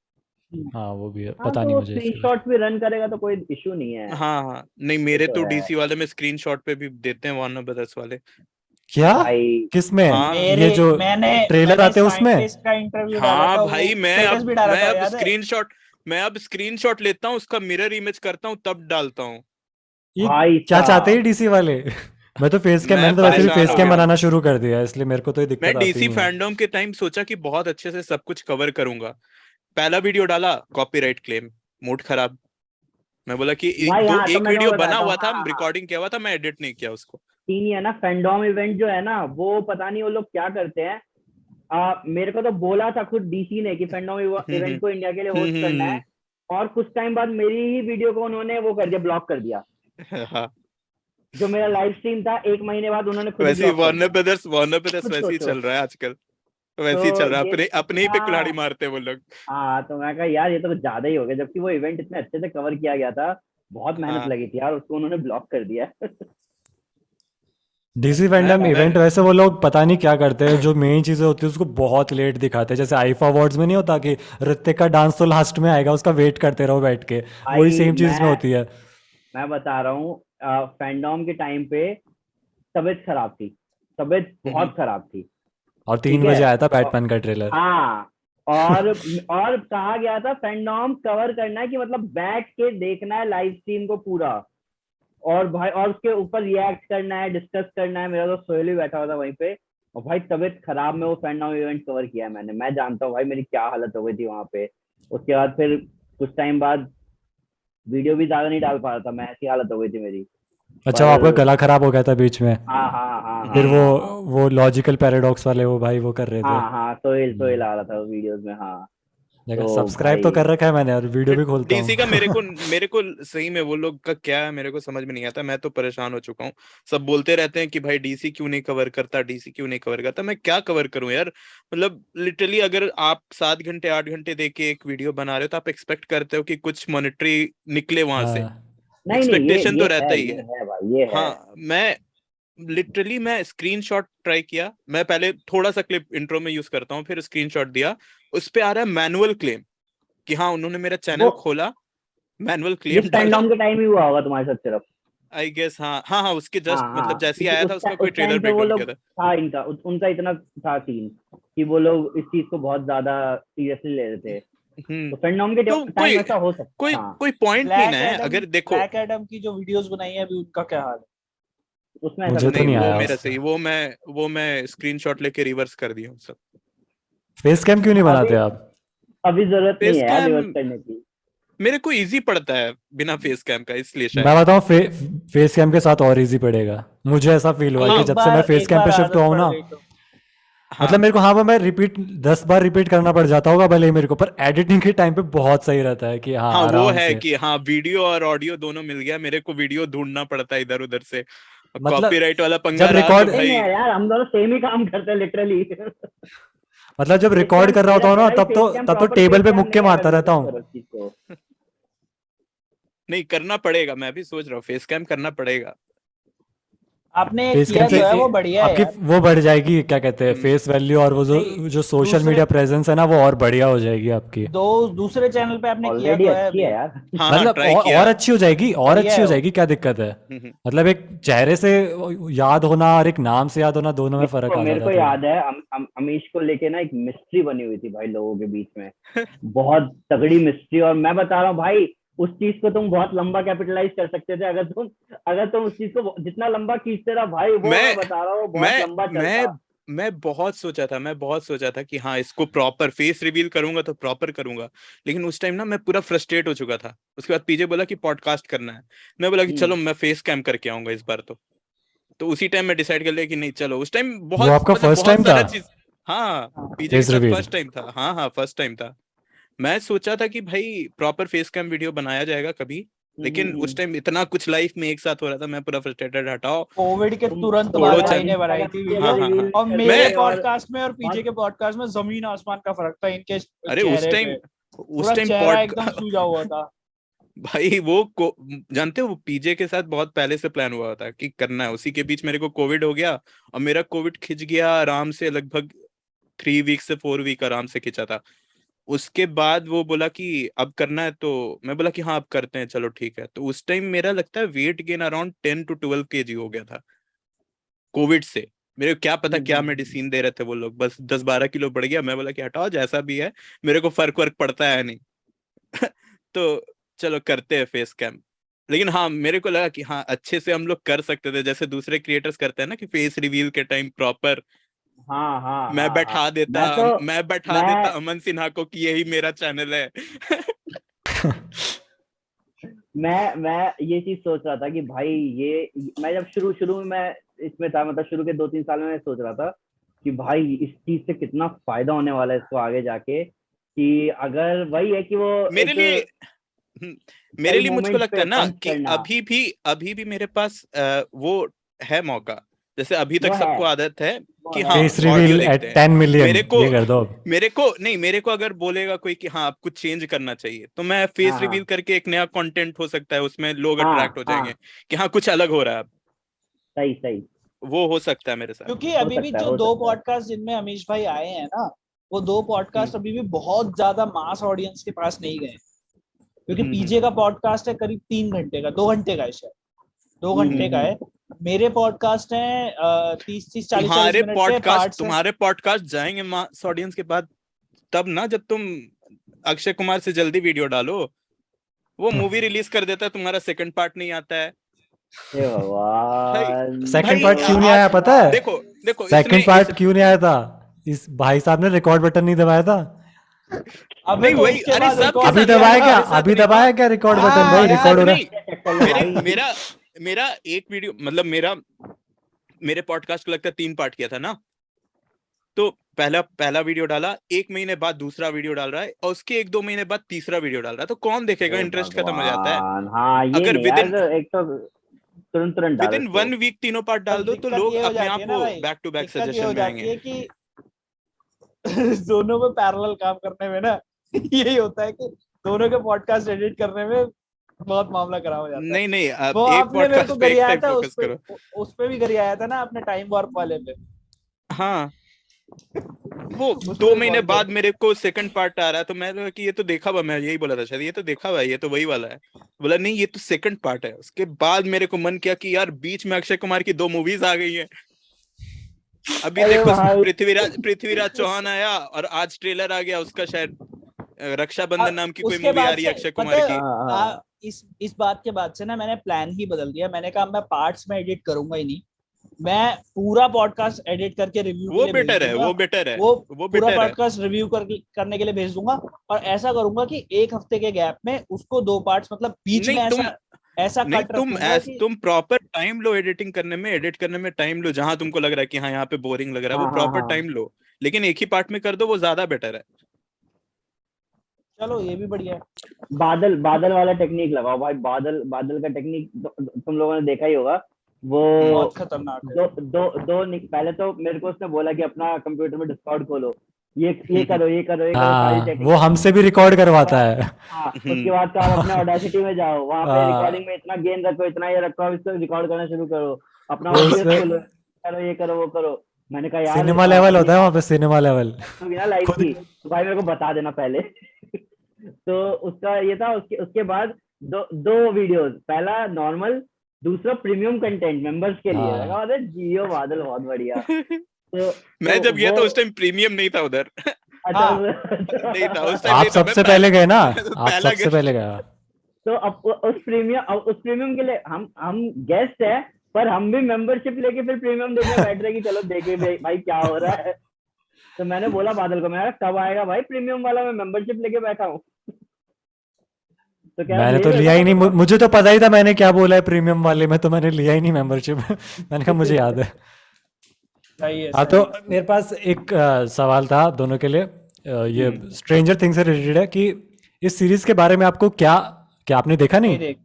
हाँ वो भी है, हाँ, पता तो नहीं वो मुझे इसके बारे स्क्रीनशॉट भी रन करेगा तो कोई इशू नहीं है। हाँ हाँ, नहीं ये मेरे तो तो है डीसी वाले में स्क्रीनशॉट पे भी देते हैं, वार्नर ब्रदर्स वाले। क्या। भाई। किसमें? हाँ ये मेरे जो मैंने ट्रेलर मैंने आते हैं उसमें? साइंटिस्ट का इंटरव्यू डाला हाँ था, वो भाई, स्टेटस भी डाला था, याद है? मैं अब स्क्रीनशॉट लेता हूँ, उसका मिरर इमेज करता हूँ, तब डालता हूँ। ये भाई क्या चाहते हैं साहब, डीसी वाले? मैं तो फेस कैम, मैं मैंने तो वैसे भी भाई परेशान फेस हो कैम गया साहब, हूँ। बनाना शुरू कर दिया है, इसलिए मेरे को तो ये मैं दिक्कत आती डीसी नहीं है। फैंडम के टाइम सोचा कि बहुत अच्छे से सब कुछ कवर करूंगा। पहला वीडियो डाला, कॉपीराइट क्लेम, मूड खराब। मैं बोला कि भाई हाँ, तो एक मैं वीडियो तुम्हें बना बताता हूँ, हुआ हाँ था, हाँ हाँ। रिकॉर्डिंग किया हुआ था, मैं एडिट नहीं किया उसको। सीन ये है ना, फैंडोम इवेंट जो है ना, वो पता नहीं वो लोग क्या करते हैं। मेरे को तो बोला था खुद डीसी ने कि फैंडोम हम्म इवेंट को इंडिया के लिए होस्ट करना है, हम्म और कुछ टाइम बाद मेरी ही वीडियो को उन्होंने वो कर दिया, ब्लॉक कर दिया। हाँ। जो मेरा लाइव स्ट्रीम था, 1 महीने बाद उन्होंने खुद ही वैसे ही ब्लॉक कर दिया। वार्नर ब्रदर्स खुद वैसे ही सोचो। चल रहा है आजकल। तो वैसे ही चल रहा है, ये अपने ही इतना, पे कुल्हाड़ी मारते हैं वो लोग। हाँ, तो मैं कहा यार ये तो कुछ ज्यादा ही हो गया, जबकि वो इवेंट इतने अच्छे से कवर किया गया था, बहुत मेहनत हाँ लगी थी यार, उसको उन्होंने ब्लॉक कर दिया। डीसी फैंडम मैं इवेंट वैसे वो लोग पता नहीं क्या करते हैं, जो मेन चीजें होती है उसको बहुत लेट दिखाते हैं। जैसे आईफा अवार्ड्स में नहीं होता कि ऋतिक का डांस तो लास्ट में आएगा, उसका वेट करते रहो बैठ के, वही भाई सेम चीज में होती है। मैं बता रहा हूँ, फैंडोम के टाइम पे तबीयत खराब थी, तबीयत हम्म बहुत खराब थी, और ठीक 3 है। बजे आया था औ- बैटमैन का ट्रेलर। हाँ, और कहा गया था फैंडोम कवर करना है कि मतलब बैठ के देखना है लाइव स्ट्रीम को पूरा, और भाई और उसके ऊपर रिएक्ट करना है, डिस्कस करना है। मेरा तो सोहेल भी बैठा हुआ था वहीं पे, और भाई तबीयत खराब में वो फैंडोम इवेंट कवर किया है मैंने। मैं जानता हूँ भाई मेरी क्या हालत हो गई थी वहां पे। उसके बाद फिर कुछ टाइम बाद वीडियो भी ज्यादा नहीं डाल पा रहा था मैं, ऐसी हालत हो गई थी मेरी। अच्छा, पर वो आपका गला खराब हो गया था बीच में? हाँ हाँ हाँ फिर हाँ वो हाँ हाँ वो लॉजिकल पैराडॉक्स वाले वो भाई वो कर रहे थे। हाँ हाँ, सोहेल सोहेल आ रहा था वीडियोस में, हाँ। देखा, तो सब्सक्राइब तो भाई, कर रखा है मैंने और वीडियो भी खोलता डीसी का हूँ। मेरे को सही में वो लोग का क्या है, मेरे को समझ में नहीं आता। मैं तो परेशान हो चुका हूँ। सब बोलते रहते हैं कि भाई डीसी क्यों नहीं कवर करता, डीसी क्यों नहीं कवर करता। मैं क्या कवर करूं यार। मतलब लिटरली अगर आप 7 घंटे 8 घंटे दे के एक वीडियो बना रहे हो, तो आप एक्सपेक्ट करते हो कि कुछ मॉनेटरी निकले वहां से। हाँ। नहीं नहीं, एक्सपेक्टेशन तो रहता ही ये है। है भाई, ये है। हाँ, मैं स्क्रीनशॉट ट्राई किया। मैं पहले थोड़ा सा क्लिप इंट्रो में यूज करता हूँ, फिर स्क्रीनशॉट दिया। उस पे आ रहा है मैनुअल क्लेम, कि हाँ उन्होंने मेरा वो चैनल खोला, मैनुअल ये क्लेम डाला। फैंडोम के टाइम ही हुआ होगा तुम्हारे साथ सिर्फ। आई गेस, हाँ हाँ हाँ, उसके हाँ जस्ट मतलब हाँ, जैसे ही क्योंकि आया था उसका उस कोई ट्रेलर टाइम पे वो ब्रेकडाउन किया लोग था। था, इनका उनका इतना था सीन कि वो लोग इस चीज को बहुत ज्यादा सीरियसली ले रहे थे। तो फैंडोम के तो टाइम ऐसा हो सकता, हाँ। कोई पॉइंट नहीं ना ब्लैक है, एडम अगर देखो। ब्लैक एडम की जो वीडियोस बनाई है अभी, उनका क्या हाल है? उसमें ऐसा मुझे कुछ तो नहीं, नहीं नहीं वो आया है। मेरा उसका। सही, वो मैं स्क्रीनशॉट लेके रिवर्स कर दिया हूँ सब। फेस कैम क्यों नहीं बनाते अभी आप? अभी जरूरत नहीं फेस है यार कैम रिवर्स करने की। मेरे को इजी पड़ता है बिना फेस कैम का, इसलिए मैं शायद। बताऊँ, फेस कैम के साथ और इजी पड़ेगा। मुझे ऐसा फील हुआ है कि हाँ जब से मैं फेस एक कैम बार पे शिफ्ट आदत हुआ हूँ पड़ ना, गई तो। मतलब हाँ मेरे को, हाँ वो मैं रिपीट 10 बार रिपीट करना पड़ जाता होगा भले ही मेरे को, पर एडिटिंग के टाइम पे बहुत सही रहता है कि हाँ हाँ, वो आराम है से। कि हाँ वीडियो और ऑडियो दोनों मिल गया। मेरे को वीडियो ढूंढना पड़ता है इधर उधर से, मतलब कॉपीराइट वाला पंगा जब रहा तो रिकॉर्ड नहीं भाई। है यार, हम दोनों सेम ही काम करते हैं लिटरली। मतलब जब रिकॉर्ड कर रहा होता हूँ ना तब तो टेबल पे मुक्के मारता रहता हूँ। नहीं करना पड़ेगा, मैं भी सोच रहा हूँ फेस कैम करना पड़ेगा। आपने फेस किया कैम से तो है, वो बढ़िया है आपकी यार। वो बढ़ जाएगी, क्या कहते हैं, फेस वैल्यू, और वो नहीं, जो सोशल दूसरे मीडिया प्रेजेंस है ना वो और बढ़िया हो जाएगी आपकी। दूसरे चैनल पे आपने किया ऑलरेडी तो है अच्छी है अभी। यार। हाँ हाँ मतलब ट्राई किया और है। अच्छी हो जाएगी, और बढ़िया अच्छी है हो वो। जाएगी, क्या दिक्कत है। हम्म। मतलब एक चेहरे से याद होना और एक नाम से याद होना, दोनों में फर्क आ मेरे जाता को है थोड़ा। याद है अमीश को लेके ना एक मिस्ट्री बनी हुई थी भाई लोगों के बीच में, बहुत तगड़ी मिस्ट्री। और मैं बता रहा हूँ भाई, उस चीज को तुम बहुत लंबा कैपिटलाइज कर सकते थे अगर तुम उस चीज को जितना लंबा खींचते रहा भाई, वो मैं मैं बता रहा हूँ बहुत मैं लंबा मैं चलता। मैं बहुत सोचा था कि हाँ इसको प्रॉपर फेस रिवील करूंगा तो प्रॉपर करूंगा। लेकिन उस टाइम ना मैं पूरा फ्रस्ट्रेट हो चुका था। उसके बाद पीजे बोला कि पॉडकास्ट करना है। मैं बोला कि चलो मैं फेस कैम करके आऊंगा इस बार। तो उसी टाइम मैं डिसाइड कर लिया कि नहीं चलो, उस टाइम वो बहुत आपका मतलब फर्स्ट बहुत टाइम था सारा चीज। हाँ पीजे के फेस साथ रिवील? फर्स्ट टाइम था। हाँ हाँ फर्स्ट टाइम था। मैं सोचा था कि भाई प्रॉपर फेस कैम वीडियो बनाया जाएगा कभी। लेकिन उस हम्म। टाइम इतना कुछ लाइफ में एक साथ हो रहा था, मैं पूरा फ्रस्ट्रेटेड, हटाओ कोविड के तुम तुरंत बाद छोड़ो भाई चल। ने अमीश बनाई अगर थी तुम हाँ वीडियो। हाँ हाँ। रिवील और करते मेरे मैं पॉडकास्ट में और पीजे बहुत के पॉडकास्ट में जमीन आसमान का फर्क था इनके अरे चेहरे पे। उस पूरा टाइम चेहरा एकदम सूजा हुआ था। भाई जानते हो वो पीजे के साथ बहुत पहले से प्लान हुआ था कि करना है। उसी के बीच मेरे को कोविड हो गया और मेरा कोविड खिंच गया आराम से, लगभग 3 वीक से 4 वीक आराम से खिंचा था। उसके बाद वो बोला कि अब करना है, तो मैं बोला कि हाँ अब करते हैं, चलो ठीक है। तो उस टाइम मेरा लगता है weight gain around 10 to 12 kg हो गया था कोविड से। मेरे को क्या पता क्या हम्म। मेडिसिन दे रहे थे वो लोग, बस 10-12 किलो बढ़ गया। मैं बोला कि हटाओ जैसा भी है, मेरे को फर्क वर्क पड़ता है नहीं। तो चलो करते हैं फेस कैम। लेकिन हाँ मेरे को लगा कि हाँ अच्छे से हम लोग कर सकते थे, जैसे दूसरे क्रिएटर्स करते हैं ना कि फेस रिवील के टाइम प्रॉपर हाँ हाँ मैं हाँ हाँ। बैठा देता मैं तो मैं बैठा देता मैं अमन सिन्हा को कि यही मेरा चैनल है। मैं ये चीज सोच रहा था कि भाई ये मैं जब शुरू शुरू में मैं इसमें था, मतलब शुरू के 2-3 साल में मैं सोच रहा था कि भाई इस चीज से कितना फायदा होने वाला है इसको आगे जाके, कि अगर वही है कि वो मेरे एक लिए हम्म, मेरे सही लिए मुझको मोमेंट लगता पे है ना पंच कि करना। अभी भी मेरे पास वो है मौका। जैसे अभी वो तक है सबको आदत है वो कि है हाँ फेस ऑडियो रिवील देखते एट हैं। 10 मिलियन मेरे को ये कर दो अब। अगर बोलेगा कोई कि हाँ आपको चेंज करना चाहिए, तो मैं हाँ फेस रिवील हाँ करके एक नया कंटेंट हो सकता है, उसमें लोग अट्रैक्ट हाँ हो जाएंगे हाँ। कि हाँ कुछ अलग हो रहा है अब। सही सही। वो हो सकता है मेरे साथ। क्योंकि हो अभी भी सकता है जो हो दो सकता है। पॉडकास्ट जिनमें अमीश भाई आए हैं ना, वो दो हम्म पॉडकास्ट अभी भी बहुत ज्यादा मास ऑडियंस के पास नहीं गए। क्योंकि पीजे का हम्म। पॉडकास्ट है करीब 3 घंटे का, 2 घंटे का है शायद, दो घंटे का हम्म। है। मेरे पॉडकास्ट है 30-40 के पार्ट्स हैं। तुम्हारे पॉडकास्ट जाएंगे मास ऑडियंस के बाद तब ना, जब तुम अक्षय कुमार से जल्दी वीडियो डालो। वो मूवी रिलीज कर देता है, तुम्हारा सेकंड पार्ट नहीं आता है। हे भाई भगवान। सेकंड भाई पार्ट क्यों नहीं आया आज पता है? देखो देखो इसने सेकंड इस पार्ट क्यों नहीं आया था? इस भाई साहब ने रिकॉर्ड बटन नहीं दबाया था। अबे नहीं तो वही, उसके अरे बाद सबके रिकॉर्ड अभी साथ किया यार, दबाया क्या? था। मेरे साथ अभी नहीं हुआ। दबाया क्या रिकॉर्ड बटन? हाँ भाई मेरे रिकॉर्ड साथ हो यार। रहा नहीं। है। चेक कर लो मेरे भाई। मेरा मेरा एक वीडियो मतलब मेरे पॉडकास्ट को लगता है 3 पार्ट किया था ना। तो पहला पहला वीडियो डाला, 1 महीने बाद दूसरा वीडियो डाल रहा है, और उसके 1-2 महीने बाद तीसरा वीडियो डाल रहा है। तो कौन देखेगा, हे इंटरेस्ट खत्म हो जाता है। भगवान, हाँ ये अगर नहीं विद यार, इन एक तो तुरंत तुरंत विद डालो इन इसको। 1 वीक तीनों पार्ट बस डाल दो, तो दिक्कत लोग ये हो अपने जाती है आप ना वो भाई, बैक टू बैक दिक्कत ये सजेशन हो में जाती आएंगे। है कि दोनों में पैरेलल काम करने में ना यही होता है कि दोनों के पॉडकास्ट एडिट करने में बहुत मामला खराब हो जाता है। नहीं नहीं, अब वो एक आपने मेरे को पॉडकास्ट पे एक गरियाया टाइम था फोकस करो। उस पे भी गरियाया था ना आपने, टाइम वार्प वाले पे। हाँ वो उसमें दो भी महीने बहुत बाद जोक। मेरे को सेकंड पार्ट आ रहा है, तो मैं लगा कि ये तो देखा हुआ, मैं यही बोला था शायद ये तो देखा हुआ है, ये तो वही वाला है। बोला नहीं ये तो सेकंड पार्ट है। उसके बाद मेरे को मन किया कि यार बीच में अक्षय कुमार की 2 मूवीज आ गई हैं। अभी अरे देखो भाई, पृथ्वीराज चौहान आया, और आज ट्रेलर आ गया उसका शायद रक्षाबंधन नाम की कोई उसके मूवी आ बाद रही है से अक्षय पता कुमार है की। हाँ इस बात के बाद से ना मैंने प्लान ही बदल दिया। मैंने कहा मैं पार्ट्स में एडिट करूंगा ही नहीं, मैं पूरा पॉडकास्ट एडिट करके रिव्यू के वो लिए भेज बेटर है, दूंगा। वो बेटर है, वो वो पूरा बेटर है। पॉडकास्ट रिव्यू करने के लिए भेज दूंगा। और ऐसा करूंगा कि एक हफ्ते के गैप में उसको 2 पार्ट्स, मतलब बीच में नहीं तुम ऐसा ऐसा नहीं कट रखूंगा कि तुम प्रॉपर टाइम लो एडिट करने में टाइम लो, जहां तुमको लग रहा है कि हाँ यहाँ पे बोरिंग लग रहा है, वो हाँ हाँ प्रॉपर हाँ। टाइम लो। लेकिन एक ही पार्ट में कर दो, वो ज्यादा बेटर है। चलो ये भी बढ़िया है। बादल बादल वाला टेक्निक लगाओ भाई, बादल बादल का टेक्निक तुम लोगों ने देखा ही होगा। वो हम्म बहुत खतरनाक है। पहले तो मेरे को उसने बोला कि अपना कंप्यूटर में डिस्कॉर्ड खोलो। ये करो ये सारी हाँ technique वो हमसे भी रिकॉर्ड करवाता है। हाँ उसके बाद तो आप अपने ऑडेसिटी में जाओ, वहाँ पे रिकॉर्डिंग में इतना गेन रखो, इतना ये रखो, अब इसको रिकॉर्ड करना शुरू करो, अपना वो OBS उसमें खोलो, करो ये करो वो करो। मैंने कहा यार सिनेमा लेवल अगली होता है वहाँ बार पे, सिनेमा लेवल होगी ना लाइव खुद। की तो भाई मेरे को बता देना पहले। तो उसका ये था, उसके बाद दो वीडियोस, पहला नॉर्मल, दूसरा प्रीमियम कंटेंट मेंबर्स के लिए। मैं कहा हाँ अरे जियो बादल बहुत बढ़िया। मैं जब गया वो था उस टाइम प्रीमियम नहीं था उधर। अच्छा हाँ नहीं था उस टाइम, आप नहीं था। मैं सबसे पहले गए ना, मैं तो आप पहला सबसे गेस्ट। पहले गए। तो अब उस प्रीमियम के लिए हम गेस्ट है, पर हम भी मेंबरशिप लेके फिर प्रीमियम देखने बैठ रहे कि चलो देखे भाई क्या हो रहा है। तो मैंने बोला बादल को, मैं कब आएगा भाई प्रीमियम वाला, मैं मेंबरशिप लेके बैठा हूँ। तो कह रहा मैंने तो भेज लिया देता ही नहीं, तो मुझे तो पता ही था मैंने क्या बोला है प्रीमियम वाले में, तो मैंने लिया ही नहीं मेंबरशिप। मैंने कहा मुझे याद है। सही है हाँ सही तो है। मेरे पास एक सवाल था दोनों के लिए। ये स्ट्रेंजर थिंग्स से रिलेटेड है कि इस सीरीज के बारे में आपको क्या, क्या आपने देखा नहीं नहीं? देख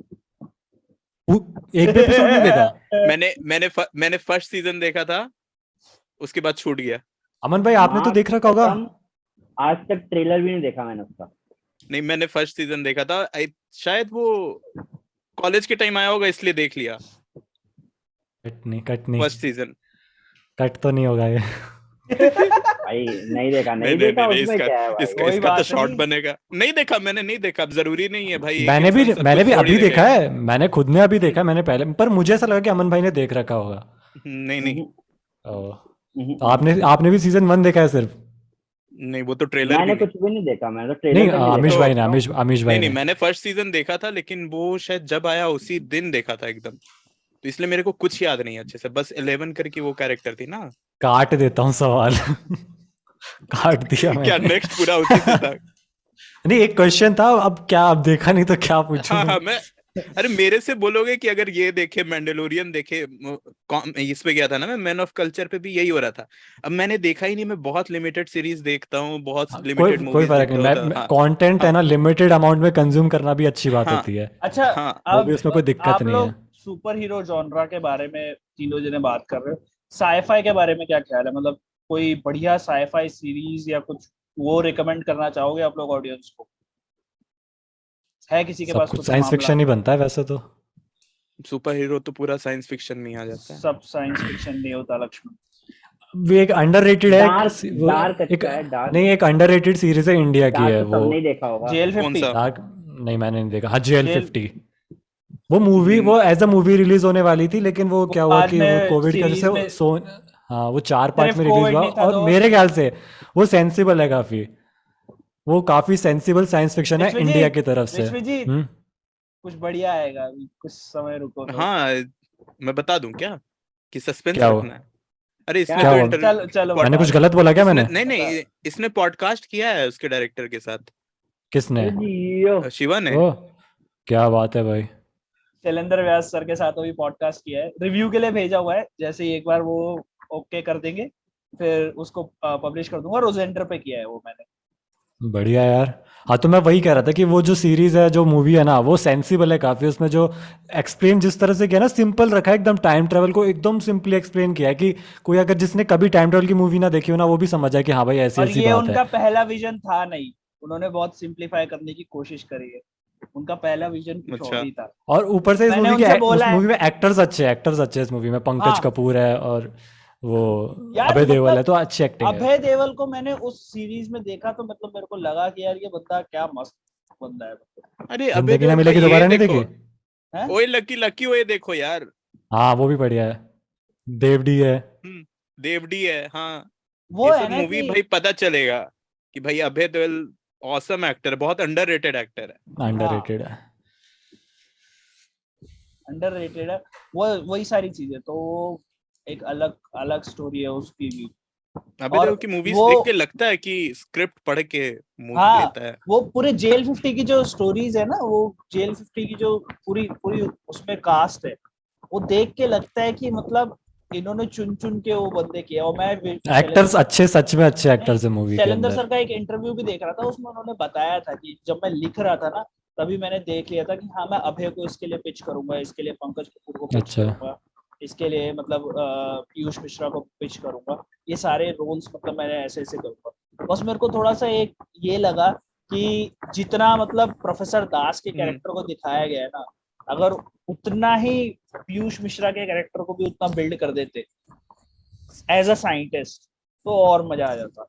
एक भी एपिसोड नहीं देखा? मैंने फर्स्ट सीजन देखा था, उसके बाद छूट गया। अमन भाई आपने तो देख रखा होगा। आज तक ट्रेलर भी नहीं देखा मैंने उसका। नहीं, मैंने फर्स्ट सीजन देखा था। शायद वो कॉलेज के टाइम आया होगा इसलिए देख लिया। कट नहीं, फर्स्ट सीजन। कट तो नहीं होगा ये। भाई नहीं देखा उसमें क्या है भाई? कोई इसका तो बात शॉर्ट नहीं। बनेगा। नहीं देखा, मैंने नहीं देखा। अब जरूरी नहीं है भाई, एक मैंने भी इंसान सब मैंने कुछ भी थोड़ी अभी देखा देखेगा। है, मैंने खुद ने अभी देखा, मैंने पहले, पर मुझे ऐसा लगा कि अमन भाई ने देख रखा होगा। नहीं नहीं ओह, तो आपने भी सीजन 1 देखा है सिर्फ? नहीं, वो तो ट्रेलर भी मैंने नहीं। कुछ भी नहीं देखा, मैंने तो नहीं, ट्रेलर तक नहीं आमिष देखा। भाई ने, आमिष नहीं भाई नहीं, ने। मैंने फर्स्ट सीजन देखा था, लेकिन वो शायद जब आया उसी दिन देखा था एकदम। तो इसलिए मेरे को कुछ याद नहीं अच्छे से। बस 11 करके वो कैरेक्टर थी ना। काट देता हूँ सवाल। काट दिया क्या मैंने। नेक्स्ट पूरा उसी से था। नहीं एक क्वेश्चन था, अब क्या, अब देखा नहीं तो क्या पूछूं हाँ मैं? हाँ, अरे मेरे से बोलोगे कि अगर ये देखे, मैंडेलोरियन देखे, इस पे गया था ना मैं, मैन ऑफ कल्चर पे भी यही हो रहा था। अब मैंने देखा ही नहीं। मैं बहुत लिमिटेड सीरीज देखता हूँ, बहुत कोई लिमिटेड कोई मूवीज फर्क नहीं, देखता होता। मैं हाँ कंटेंट है हाँ ना, लिमिटेड अमाउंट में कंज्यूम करना भी अच्छी बात हाँ होती है। अच्छा हाँ। वो भी अब उसमें कोई दिक्कत आप नहीं है। लोग सुपर हीरो जॉनरा के बारे में तीनों जने बात कर रहे हो, साईफाई के बारे में क्या ख्याल है? मतलब कोई बढ़िया साईफाई सीरीज या कुछ वो रिकमेंड करना चाहोगे आप लोग ऑडियंस को? है किसी के सब पास कुछ कुछ साइंस मामला? फिक्शन ही बनता है वैसे तो। सुपर हीरो तो पूरा साइंस फिक्शन में ही आ जाता है। सब साइंस फिक्शन नहीं होता लक्ष्मण। वो एक अंडररेटेड है, वो डार्क एक, अच्छा है, डार्क। नहीं एक अंडररेटेड सीरीज है इंडिया की डार्क है तो वो। सबने ही देखा होगा। जेल कौन 50। सा? डार्क नहीं मैंने नहीं देखा। हाँ जेल जेल 50, वो मूवी, वो एज अ मूवी रिलीज होने वाली थी, लेकिन वो क्या हुआ बाद कि वो में कोविड की वजह सीरीज से में हाँ वो 4 पार्ट सिर्फ में रिलीज कोविड हुआ, नहीं था और दोस्त। मेरे ख्याल से वो सेंसिबल है काफी, वो काफी सेंसिबल साइंस फिक्शन है विश्व जी, इंडिया की तरफ से। विश्व जी कुछ बढ़िया आएगा अभी, कुछ समय रुको तो। हाँ, मैं बता दूं क्या, कि सस्पेंस क्या हुआ? रखना है? अरे इसने क्या क्या तो हुआ? चलो चलो मैंने बता कुछ दो। गलत बोला क्या इसने मैंने? नहीं बता। नहीं, इसने पॉडकास्ट किया है उसके डायरेक्टर के साथ, किसने? अरे जियो। शिवा ने। ओ क्या बात है भाई। शैलेंद्र व्यास सर के साथ अभी पॉडकास्ट किया है, रिव्यू के लिए भेजा हुआ है, जैसे ही एक बार वो ओके कर देंगे फिर उसको पब्लिश कर दूंगा। रोजेंडर पे किया है वो मैंने। बढ़िया यार। हाँ तो मैं वही कह रहा था कि वो जो सीरीज है, जो मूवी है ना, वो सेंसिबल है काफी। उसमें जो एक्सप्लेन जिस तरह से किया ना, सिंपल रखा है एकदम, टाइम ट्रेवल को एकदम सिंपली एक्सप्लेन किया है कि कोई अगर जिसने कभी टाइम ट्रेवल की मूवी ना देखी हो ना, वो भी समझ जाए कि हाँ भाई ऐसी और ऐसी ये बात है। उनका पहला विजन था नहीं, उन्होंने बहुत सिंप्लीफाई करने की कोशिश करी है। उनका पहला विजन कुछ और अच्छा। ही था। और ऊपर से इस मैंने मूवी उनसे के, उस बोला है। मूवी में एक्टर्स अच्छे हैं इस मूवी में, पंकज हाँ कपूर है और वो यार अभय देओल है, मतलब तो अच्छी एक्टिंग है। अभय देओल को मैंने उस सीरीज में देखा तो मतलब मेरे को लगा कि यार ये बंदा क्या मस्त बंदा है मतलब। अरे अबे जिंदगी ना देओल का मिलेगी ये दोबारा नहीं देखो, देखी? हैं? ओए लकी लकी, ओए देखो यार। हाँ वो भी बढ़िया है। देवडी है। देवडी है, हाँ। वो ये है सब ना मूवी कि भाई पता चलेगा कि भाई अभय देओल ऑसम एक्टर है, बहुत अंडररेटेड एक्टर है। अंडररेटेड है। अंडररेटेड है। वो वही सारी चीजें तो एक अलग अलग स्टोरी है उसकी भी। अभय और देओल की मूवीज वो देख के लगता है कि स्क्रिप्ट पढ़ के मूवी हाँ लेता है। वो पूरे जेल 50 की जो स्टोरीज है ना, वो जेल 50 की जो पूरी पूरी उसमें कास्ट है, वो देख के लगता है कि मतलब इन्होंने चुन चुन के वो बंदे किए। और मैं एक्टर्स अच्छे, सच में अच्छे नहीं, एक्टर्स है मूवी के शैलेंद्र अंदर। सर का एक इंटरव्यू भी देख रहा था, उसमें उन्होंने बताया था कि जब मैं लिख रहा था ना, तभी मैंने देख लिया था कि हाँ मैं अभय को इसके लिए पिच करूंगा, इसके लिए पंकज कपूर को पिच अच्छा। करूंगा, इसके लिए मतलब पीयूष मिश्रा को पिच करूंगा, ये सारे रोल्स मतलब मैंने ऐसे ऐसे करूंगा। बस मेरे को थोड़ा सा एक ये लगा कि जितना मतलब प्रोफेसर दास के कैरेक्टर को दिखाया गया है ना, अगर उतना ही पीयूष मिश्रा के कैरेक्टर को भी उतना बिल्ड कर देते एज अ साइंटिस्ट तो और मजा आ जाता।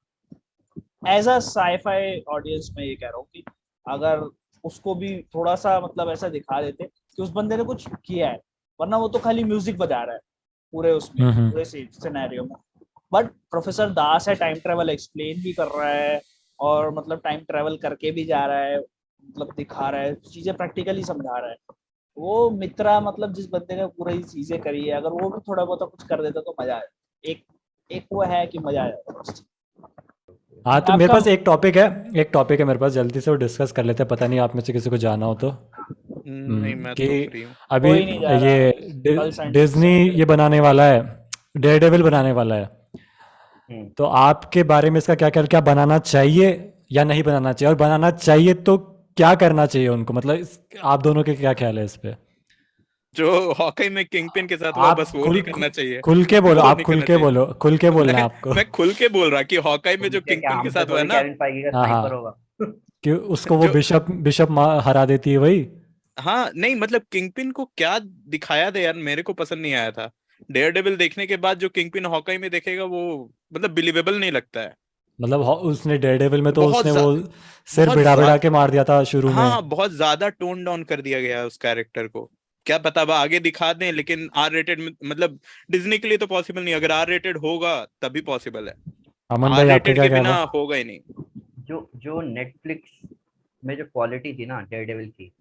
एज अ साईफाई ऑडियंस में ये कह रहा हूँ कि अगर उसको भी थोड़ा सा मतलब ऐसा दिखा देते कि उस बंदे ने कुछ किया है, वरना वो तो खाली म्यूजिक बजा रहा है पूरे उसमें पूरे सिनेरियो में। बट प्रोफेसर दास है, टाइम ट्रेवल एक्सप्लेन भी कर रहा है और मतलब टाइम ट्रेवल करके भी जा रहा है, मतलब दिखा रहा है चीजें, प्रैक्टिकली समझा रहा है। वो मित्रा मतलब जिस बंदे ने पूरी चीजें करी है, अगर वो भी थोड़ा बहुत कुछ कर देता तो मजा आए। एक वो है कि मजा आ जाता। हाँ तो मेरे पास एक टॉपिक है मेरे पास, जल्दी से वो डिस्कस कर लेते हैं, पता नहीं आप में से किसी को जाना हो तो। नहीं मैं कि तो फ्री हूँ। अभी ये डिज्नी ये बनाने वाला है, डेयरडेविल बनाने वाला है, तो आपके बारे में इसका क्या बनाना चाहिए या नहीं बनाना चाहिए, और बनाना चाहिए तो क्या करना चाहिए उनको, मतलब आप दोनों के क्या ख्याल है इस पे? जो हॉकी में किंगपिन के साथ हुआ बस वो नहीं करना चाहिए। खुल के बोलो, आप खुल के बोलो, खुल के बोलना है आपको। मैं खुल के बोल रहा कि हॉकी में जो किंगपिन के साथ हुआ है ना, हाँ कि उसको वो बिशप हरा देती है वही। हाँ नहीं मतलब किंगपिन को क्या दिखाया था यार, मेरे को पसंद नहीं आया था। डेयरडेविल देखने के बाद जो किंगपिन हॉकी में देखेगा वो मतलब बिलीवेबल नहीं लगता है। मतलब उसने डेयरडेविल में तो बहुत उसने वो सिर बिड़ा के मार दिया था शुरू में। हाँ बहुत ज्यादा टोन डाउन कर दिया गया उस कैरेक्टर को। क्या पता अब आगे दिखा दें, लेकिन आर रेटेड मतलब डिज्नी के लिए तो पॉसिबल नहीं, अगर आर रेटेड होगा तभी पॉसिबल है, अमन आर भाई आपके रेटेड क्या के ख्याल बिना है? होगा ही नहीं। जो नेटफ्लिक्स में जो क्वालिटी थी ना डेयरडेविल की,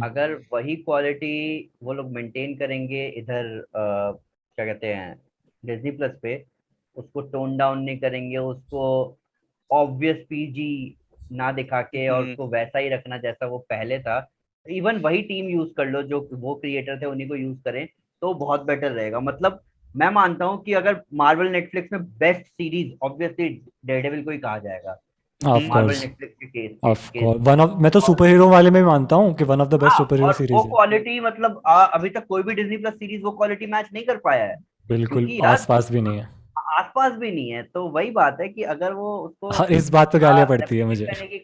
अगर वही क्वालिटी वो लोग मेंटेन करेंगे इधर क्या कहते हैं डिज्नी प्लस पे, उसको टोन डाउन नहीं करेंगे, उसको ऑब्वियस पीजी ना दिखा के और उसको वैसा ही रखना जैसा वो पहले था, इवन वही टीम यूज कर लो जो वो क्रिएटर थे उन्हीं को यूज करें तो बहुत बेटर रहेगा। मतलब मैं मानता हूँ कि अगर मार्वल नेटफ्लिक्स में बेस्ट सीरीज ऑब्वियसली डेयरडेविल को ही कहा जाएगा मार्वल नेटफ्लिक्स के केस वन ऑफ, मैं तो सुपर हीरो वाले में मानता हूँ कि one of the best super hero और सीरीज वो है। क्वालिटी मतलब अभी तक कोई भी डिज्नी प्लस सीरीज वो क्वालिटी मैच नहीं कर पाया है, बिल्कुल क्योंकि यार आसपास भी नहीं है। आसपास भी नहीं है। तो वही बात है कि अगर वो उसको हाँ, इस बात पे गालियां पड़ती है रेप्लिकेट मुझे। करने की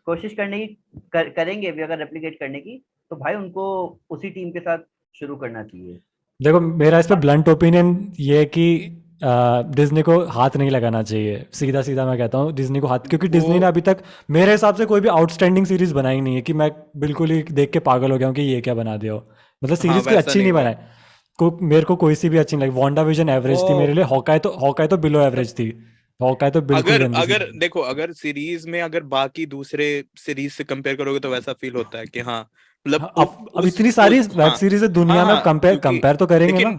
कोशिश करने की करेंगे भी अगर रेप्लिकेट करने की, तो भाई उनको उसी टीम के साथ शुरू करना चाहिए। देखो मेरा इस पे ब्लंट ओपिनियन ये है कि डिज्नी को हाथ नहीं लगाना चाहिए, सीधा सीधा मैं कहता हूँ डिज्नी को हाथ, क्योंकि डिज्नी ने अभी तक मेरे हिसाब से कोई भी आउटस्टैंडिंग सीरीज बनाई नहीं है कि मैं बिल्कुल ही देख के पागल हो गया हूँ कि ये क्या बना दिया हो। मतलब सीरीज कोई अच्छी नहीं बनाई, मेरे को कोई सी भी अच्छी नहीं लगी। वांडा विजन एवरेज थी मेरे लिए, हॉकाई तो बिलो एवरेज थी, हॉकाई तो बिल्कुल गंदी अगर देखो अगर सीरीज में अगर बाकी दूसरे सीरीज से कंपेयर करोगे तो वैसा फील होता है कि हाँ मतलब अब इतनी सारी वेब सीरीज है दुनिया में, कंपेयर तो करेंगे ना।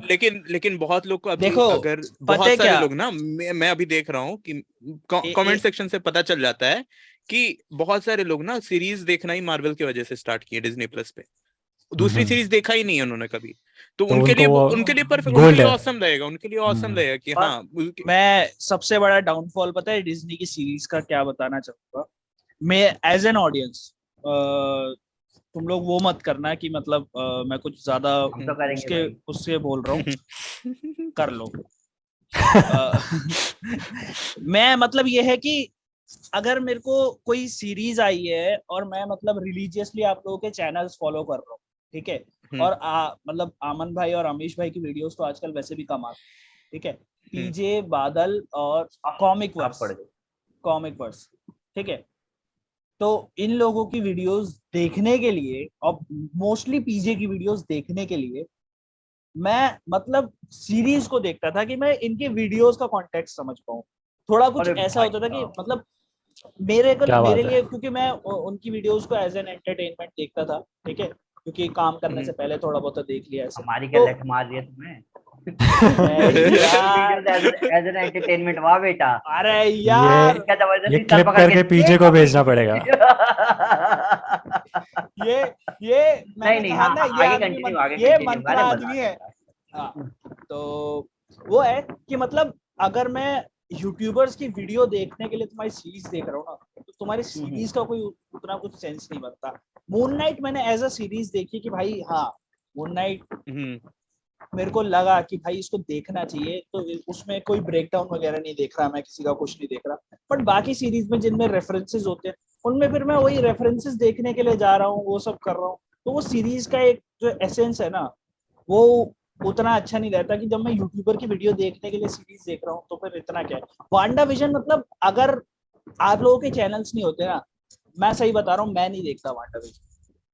लेकिन बहुत लोग को अभी देखो अगर बहुत सारे लोग ना, मैं अभी देख रहा हूँ कि कमेंट सेक्शन से पता चल जाता है कि बहुत सारे लोग ना सीरीज देखना ही मार्वल की वजह से स्टार्ट किए डिज्नी प्लस पे, दूसरी सीरीज देखा ही नहीं है उन्होंने कभी। तो उनके लिए परफेक्ट, उनके लिए ऑसम रहेगा, उनके लिए ऑसम रहेगा कि हाँ। मैं सबसे बड़ा डाउनफॉल पता है डिज्नी की सीरीज का क्या बताना चाहूंगा। मैं एज एन ऑडियंस, तुम लोग वो मत करना कि मतलब मैं कुछ ज्यादा उसके बोल रहा हूँ कर लो। मैं मतलब ये है कि अगर मेरे को कोई सीरीज आई है और मैं मतलब रिलीजियसली आप लोगों के चैनल्स फॉलो कर रहा हूँ, ठीक है, और मतलब आमन भाई और अमीश भाई की वीडियोस तो आजकल वैसे भी कम आती, ठीक है, पीजे बादल और कॉमिक वर्स, ठीक है, तो इन लोगों की वीडियोस देखने के लिए और मोस्टली पीजे की वीडियोस देखने के लिए मैं मतलब सीरीज को देखता था कि मैं इनके वीडियोस का कॉन्टेक्स्ट समझ पाऊं। थोड़ा कुछ ऐसा होता था कि मतलब मेरे लिए, क्योंकि मैं उनकी वीडियोस को एज एन एंटरटेनमेंट देखता था, ठीक है, क्योंकि काम करने से पहले थोड़ा बहुत देख लिया ऐसे। हमारी क्या लठ मार रही है तुम्हें? एज एन एंटरटेनमेंट, वाह बेटा। अरे यार ये क्लिप करके पीजे को भेजना पड़ेगा। ये मैंने कहा ना, ये मंत्र आदमी है। तो वो है कि मतलब अगर मैं यूट्यूबर्स की वीडियो देखने के लिए तुम्हारी सीरीज देख रहा हूँ ना, तो तुम्हारी सीरीज का कोई उतना कुछ सेंस नहीं बनता। मून नाइट मैंने एज अ सीरीज देखी कि भाई हाँ मून नाइट मेरे को लगा कि भाई इसको देखना चाहिए, तो उसमें कोई ब्रेकडाउन वगैरह नहीं देख रहा मैं, किसी का कुछ नहीं देख रहा। बट बाकी सीरीज में जिनमें रेफरेंसेस होते हैं, उनमें फिर मैं वही रेफरेंसेस देखने के लिए जा रहा हूँ, वो सब कर रहा हूँ। तो वो सीरीज का एक जो एसेंस है ना, वो उतना अच्छा नहीं रहता कि जब मैं यूट्यूबर की वीडियो देखने के लिए सीरीज देख रहा हूँ तो फिर इतना क्या है। वांडा विजन मतलब अगर आप लोगों के चैनल्स नहीं होते ना, मैं सही बता रहा हूँ, मैं नहीं देखता वांडा विजन,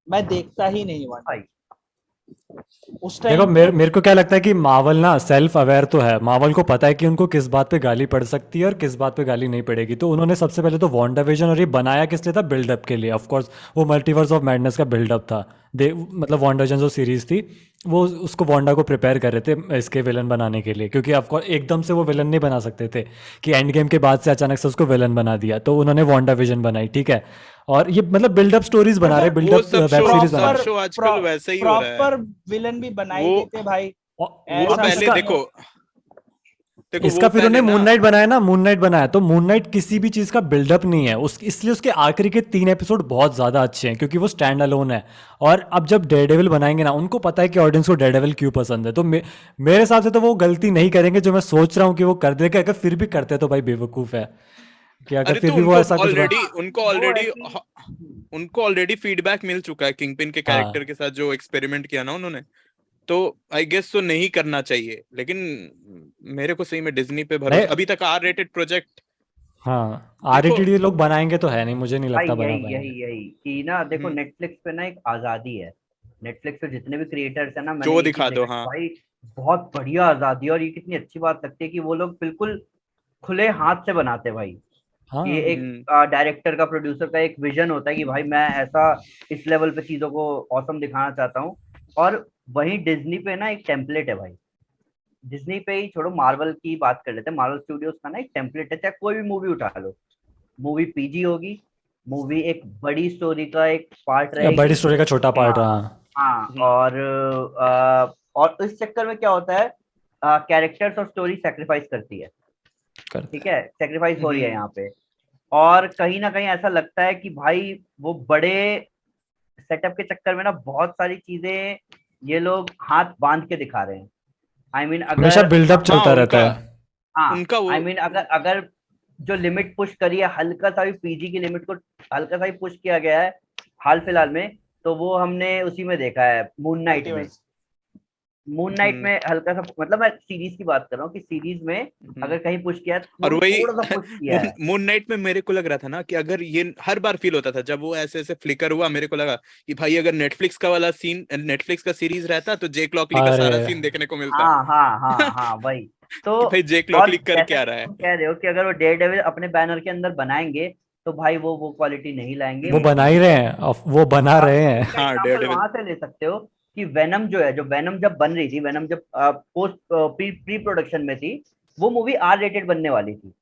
मैं देखता ही नहीं वांडा उस देखो टाइम। मेरे को क्या लगता है कि मावल ना सेल्फ अवेयर तो है, मावल को पता है कि उनको किस बात पे गाली पड़ सकती है और किस बात पे गाली नहीं पड़ेगी। तो उन्होंने सबसे पहले तो वांडाविजन, और ये बनाया किस लिए था, बिल्डअप के लिए। ऑफ कोर्स वो मल्टीवर्स ऑफ मैडनेस का बिल्डअप था। मतलब वांडाविजन जो सीरीज थी वो उसको वांडा को प्रिपेयर कर रहे थे इसके विलन बनाने के लिए, क्योंकि ऑफकोर्स एकदम से वो विलन नहीं बना सकते थे कि एंड गेम के बाद से अचानक से उसको विलन बना दिया। तो उन्होंने वांडाविजन बनाई, ठीक है। और ये मतलब बिल्डअप स्टोरीज बना रहे, वो बिल्डअप सब वेब शो सीरीज बना सब शो आजकल वैसे ही हो रहा है। प्रॉपर विलन भी बनाई वो देते भाई, वो ऐसा पहले नहीं देखो हो। देखो इसका वो फिर उन्हें पहले मून ना नाइट बनाया ना, मून नाइट बनाया तो मून नाइट किसी भी चीज का बिल्डअप नहीं है इसलिए उसके आखिरी के 3 एपिसोड बहुत ज्यादा अच्छे हैं, क्योंकि वो स्टैंड अलोन है। और अब जब डेयरडेविल बनाएंगे ना, उनको पता है कि ऑडियंस को डेयरडेविल क्यों पसंद है। तो मेरे हिसाब से तो वो गलती नहीं करेंगे जो मैं सोच रहा हूँ कि वो कर देगा। अगर फिर भी करते तो भाई बेवकूफ है कि अगर अरे फिर तो भी वो ऐसा कुछ वो ऐसी उनको ऑलरेडी फीडबैक मिल चुका है किंगपिन के कैरेक्टर हाँ के साथ जो एक्सपेरिमेंट किया ना उन्होंने। तो आई गेस तो नहीं करना चाहिए, लेकिन मेरे को सही में डिज्नी पे नहीं, भरोसा, अभी तक आर रेटेड प्रोजेक्ट हाँ देखो। आरएटीडी लोग बनाएंगे तो है नहीं, मुझे नहीं भाई लगता बना यही पाएंगे। यही यही कि ना देखो, हम्म, नेटफ्लिक्स पे ना एक आजादी है। नेटफ्लिक्स पे जितने भी क्रिएटर्स है ना, मैंने जो ये चीज दिखा दो, देखा कि हाँ। भाई बहुत बढ़िया आजादी है। और ये कितनी अच्छी बात लगती है कि वो लोग बिल्कुल खुले हाथ से बनाते हैं भाई। कि हाँ एक हम्म डायरेक्टर का, प्रोड्यूसर का एक विजन होता है कि भाई मैं ऐसा इस लेवल पे चीजों को औसम दिखाना चाहता हूँ। और वहीं डिज्नी पे ना एक टेम्पलेट है भाई। डिज्नी पे ही छोड़ो, मार्वल की बात कर लेते हैं। मार्वल स्टूडियोज का ना एक टेम्पलेट है, चाहे कोई भी मूवी उठा लो। मूवी पीजी होगी, मूवी एक बड़ी स्टोरी का एक पार्ट या बड़ी रहेगी। स्टोरी का छोटा पार्ट, हाँ हाँ हाँ। हम्म और इस चक्कर में क्या होता है, कैरेक्टर्स और स्टोरी सेक्रीफाइस करती है। करते ठीक हैं। है, सेक्रीफाइस हो रही है हम्म यहाँ पे। और कहीं ना कहीं ऐसा लगता है कि भाई वो बड़े सेटअप के चक्कर में ना बहुत सारी चीजें ये लोग हाथ बांध के दिखा रहे हैं। आई मीन हमेशा अगर बिल्डअप हाँ चलता रहता उनका है। हाँ, उनका वो आई मीन अगर अगर जो लिमिट पुश करी है, हल्का सा भी पीजी की लिमिट को हल्का सा भी पुश किया गया है हाल फिलहाल में, तो वो हमने उसी में देखा है, मून नाइट में। मल्टीवर्स। मून नाइट हम्म में हल्का सा, मतलब मैं सीरीज की बात कर रहा हूँ कि सीरीज में हम्म। अगर कहीं पुश किया है और तो वही थोड़ा सा पुश किया है। मून नाइट में मेरे को लग रहा था ना कि अगर ये हर बार फील होता था जब वो ऐसे ऐसे फ्लिकर हुआ, मेरे को लगा कि भाई अगर नेटफ्लिक्स का वाला सीन, नेटफ्लिक्स का सीरीज रहता तो जेक लॉकली का अरे सारा सीन देखने को मिलता। हाँ हाँ हाँ हाँ वही तो। कि भाई जेक और लॉकली कर जैसा क्या कि रहा है। तुम कह रहे हो कि अगर वो डेयर डेविल अपने बैनर के अंदर बनाएंगे तो भाई वो क्वालिटी नहीं लाएंगे। वो बना ही रहे हैं, वो बना आप रहे हैं। इसका हाँ एग्जांपल डेयरडेविल। वहां से ले सकते हो कि वेनम जो है, जो वेनम जब बन रही थी, वेनम जब पोस्ट प्री प्रोडक्शन में थी, वो मूवी आर रेटेड बनने वाली थी।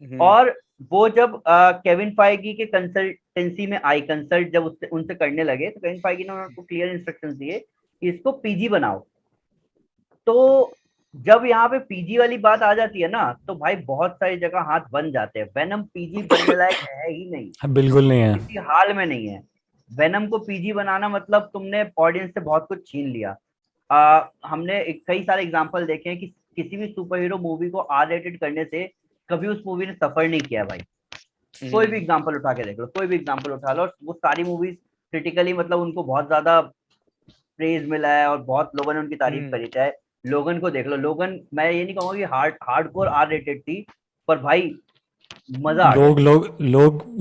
हम्म और वो जब केविन फाइगी के कंसल्टेंसी में आई, कंसल्ट जब उससे उनसे करने लगे, तो केविन फाइगी ने उनको क्लियर इंस्ट्रक्शंस दिए कि इसको पीजी बनाओ। तो जब यहाँ पे पीजी वाली बात आ जाती है ना, तो भाई बहुत सारी जगह हाथ बन जाते हैं। वेनम पीजी बनने लायक है ही नहीं, बिल्कुल नहीं है। किसी हाल में नहीं है। वेनम को पीजी बनाना मतलब तुमने ऑडियंस से बहुत कुछ छीन लिया। हमने कई सारे एग्जांपल देखे हैं कि किसी भी सुपर हीरो मूवी को आर रेटेड करने से कभी उस मूवी ने सफर नहीं किया भाई। कोई भी एग्जांपल उठा के देख लो, कोई भी एग्जांपल उठा लो, वो सारी मूवीज क्रिटिकली, मतलब उनको बहुत ज्यादा प्रेज मिला है और बहुत लोगों ने उनकी तारीफ हम्म करी। चाहे लोगन को देख लो, लोगन मैं ये नहीं कहूंगा कि हार्डकोर आर रेटेड थी, पर भाई मजा आ गया।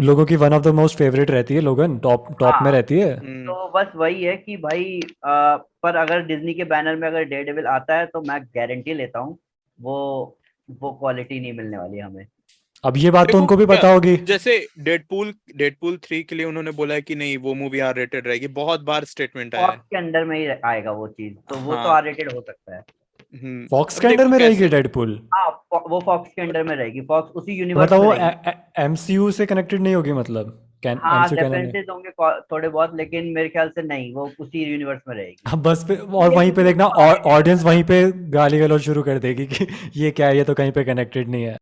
लोगों की one of the most favourite रहती है, लोगन टॉप टॉप में हाँ, रहती है। हम्म। तो बस वही है कि भाई पर अगर डिज्नी के बैनर में अगर डेयरडेविल आता है तो मैं गारंटी लेता हूँ वो वो क्वालिटी नहीं मिलने वाली हमें। अब ये बात तो देखो उनको भी क्या, पता होगी। जैसे डेडपूल 3 के लिए उन्होंने बोला है कि नहीं वो मूवी आर रेटेड रहेगी, बहुत बार स्टेटमेंट आया है। फॉक्स के अंडर में ही आएगा वो चीज, तो वो तो हाँ आर रेटेड हो सकता है। फॉक्स अब के अंडर देखो में रहेगी कैसे। डेडपुल। हाँ, वो फॉक्स के अंडर में रहेगी, फॉक्स उसी तो यूनिवर्स मतलब में वो रहेगी। एमसीयू से कनेक्टेड नहीं होगी, मतलब कैन हाँ, एमसीयू कैनन नहीं। रेफरेंसेस होंगे थोड़े बहुत, लेकिन मेरे ख्याल से नहीं, वो उसी यूनिवर्स में रहेगी। अब बस पे और ये वहीं पे किसी देखना, को आगे नहीं ऑडियंस बढ़ना वहीं पे गाली गलौज शुरू कर देगी कि ये क्या है, ये तो कहीं पे कनेक्टेड नहीं है।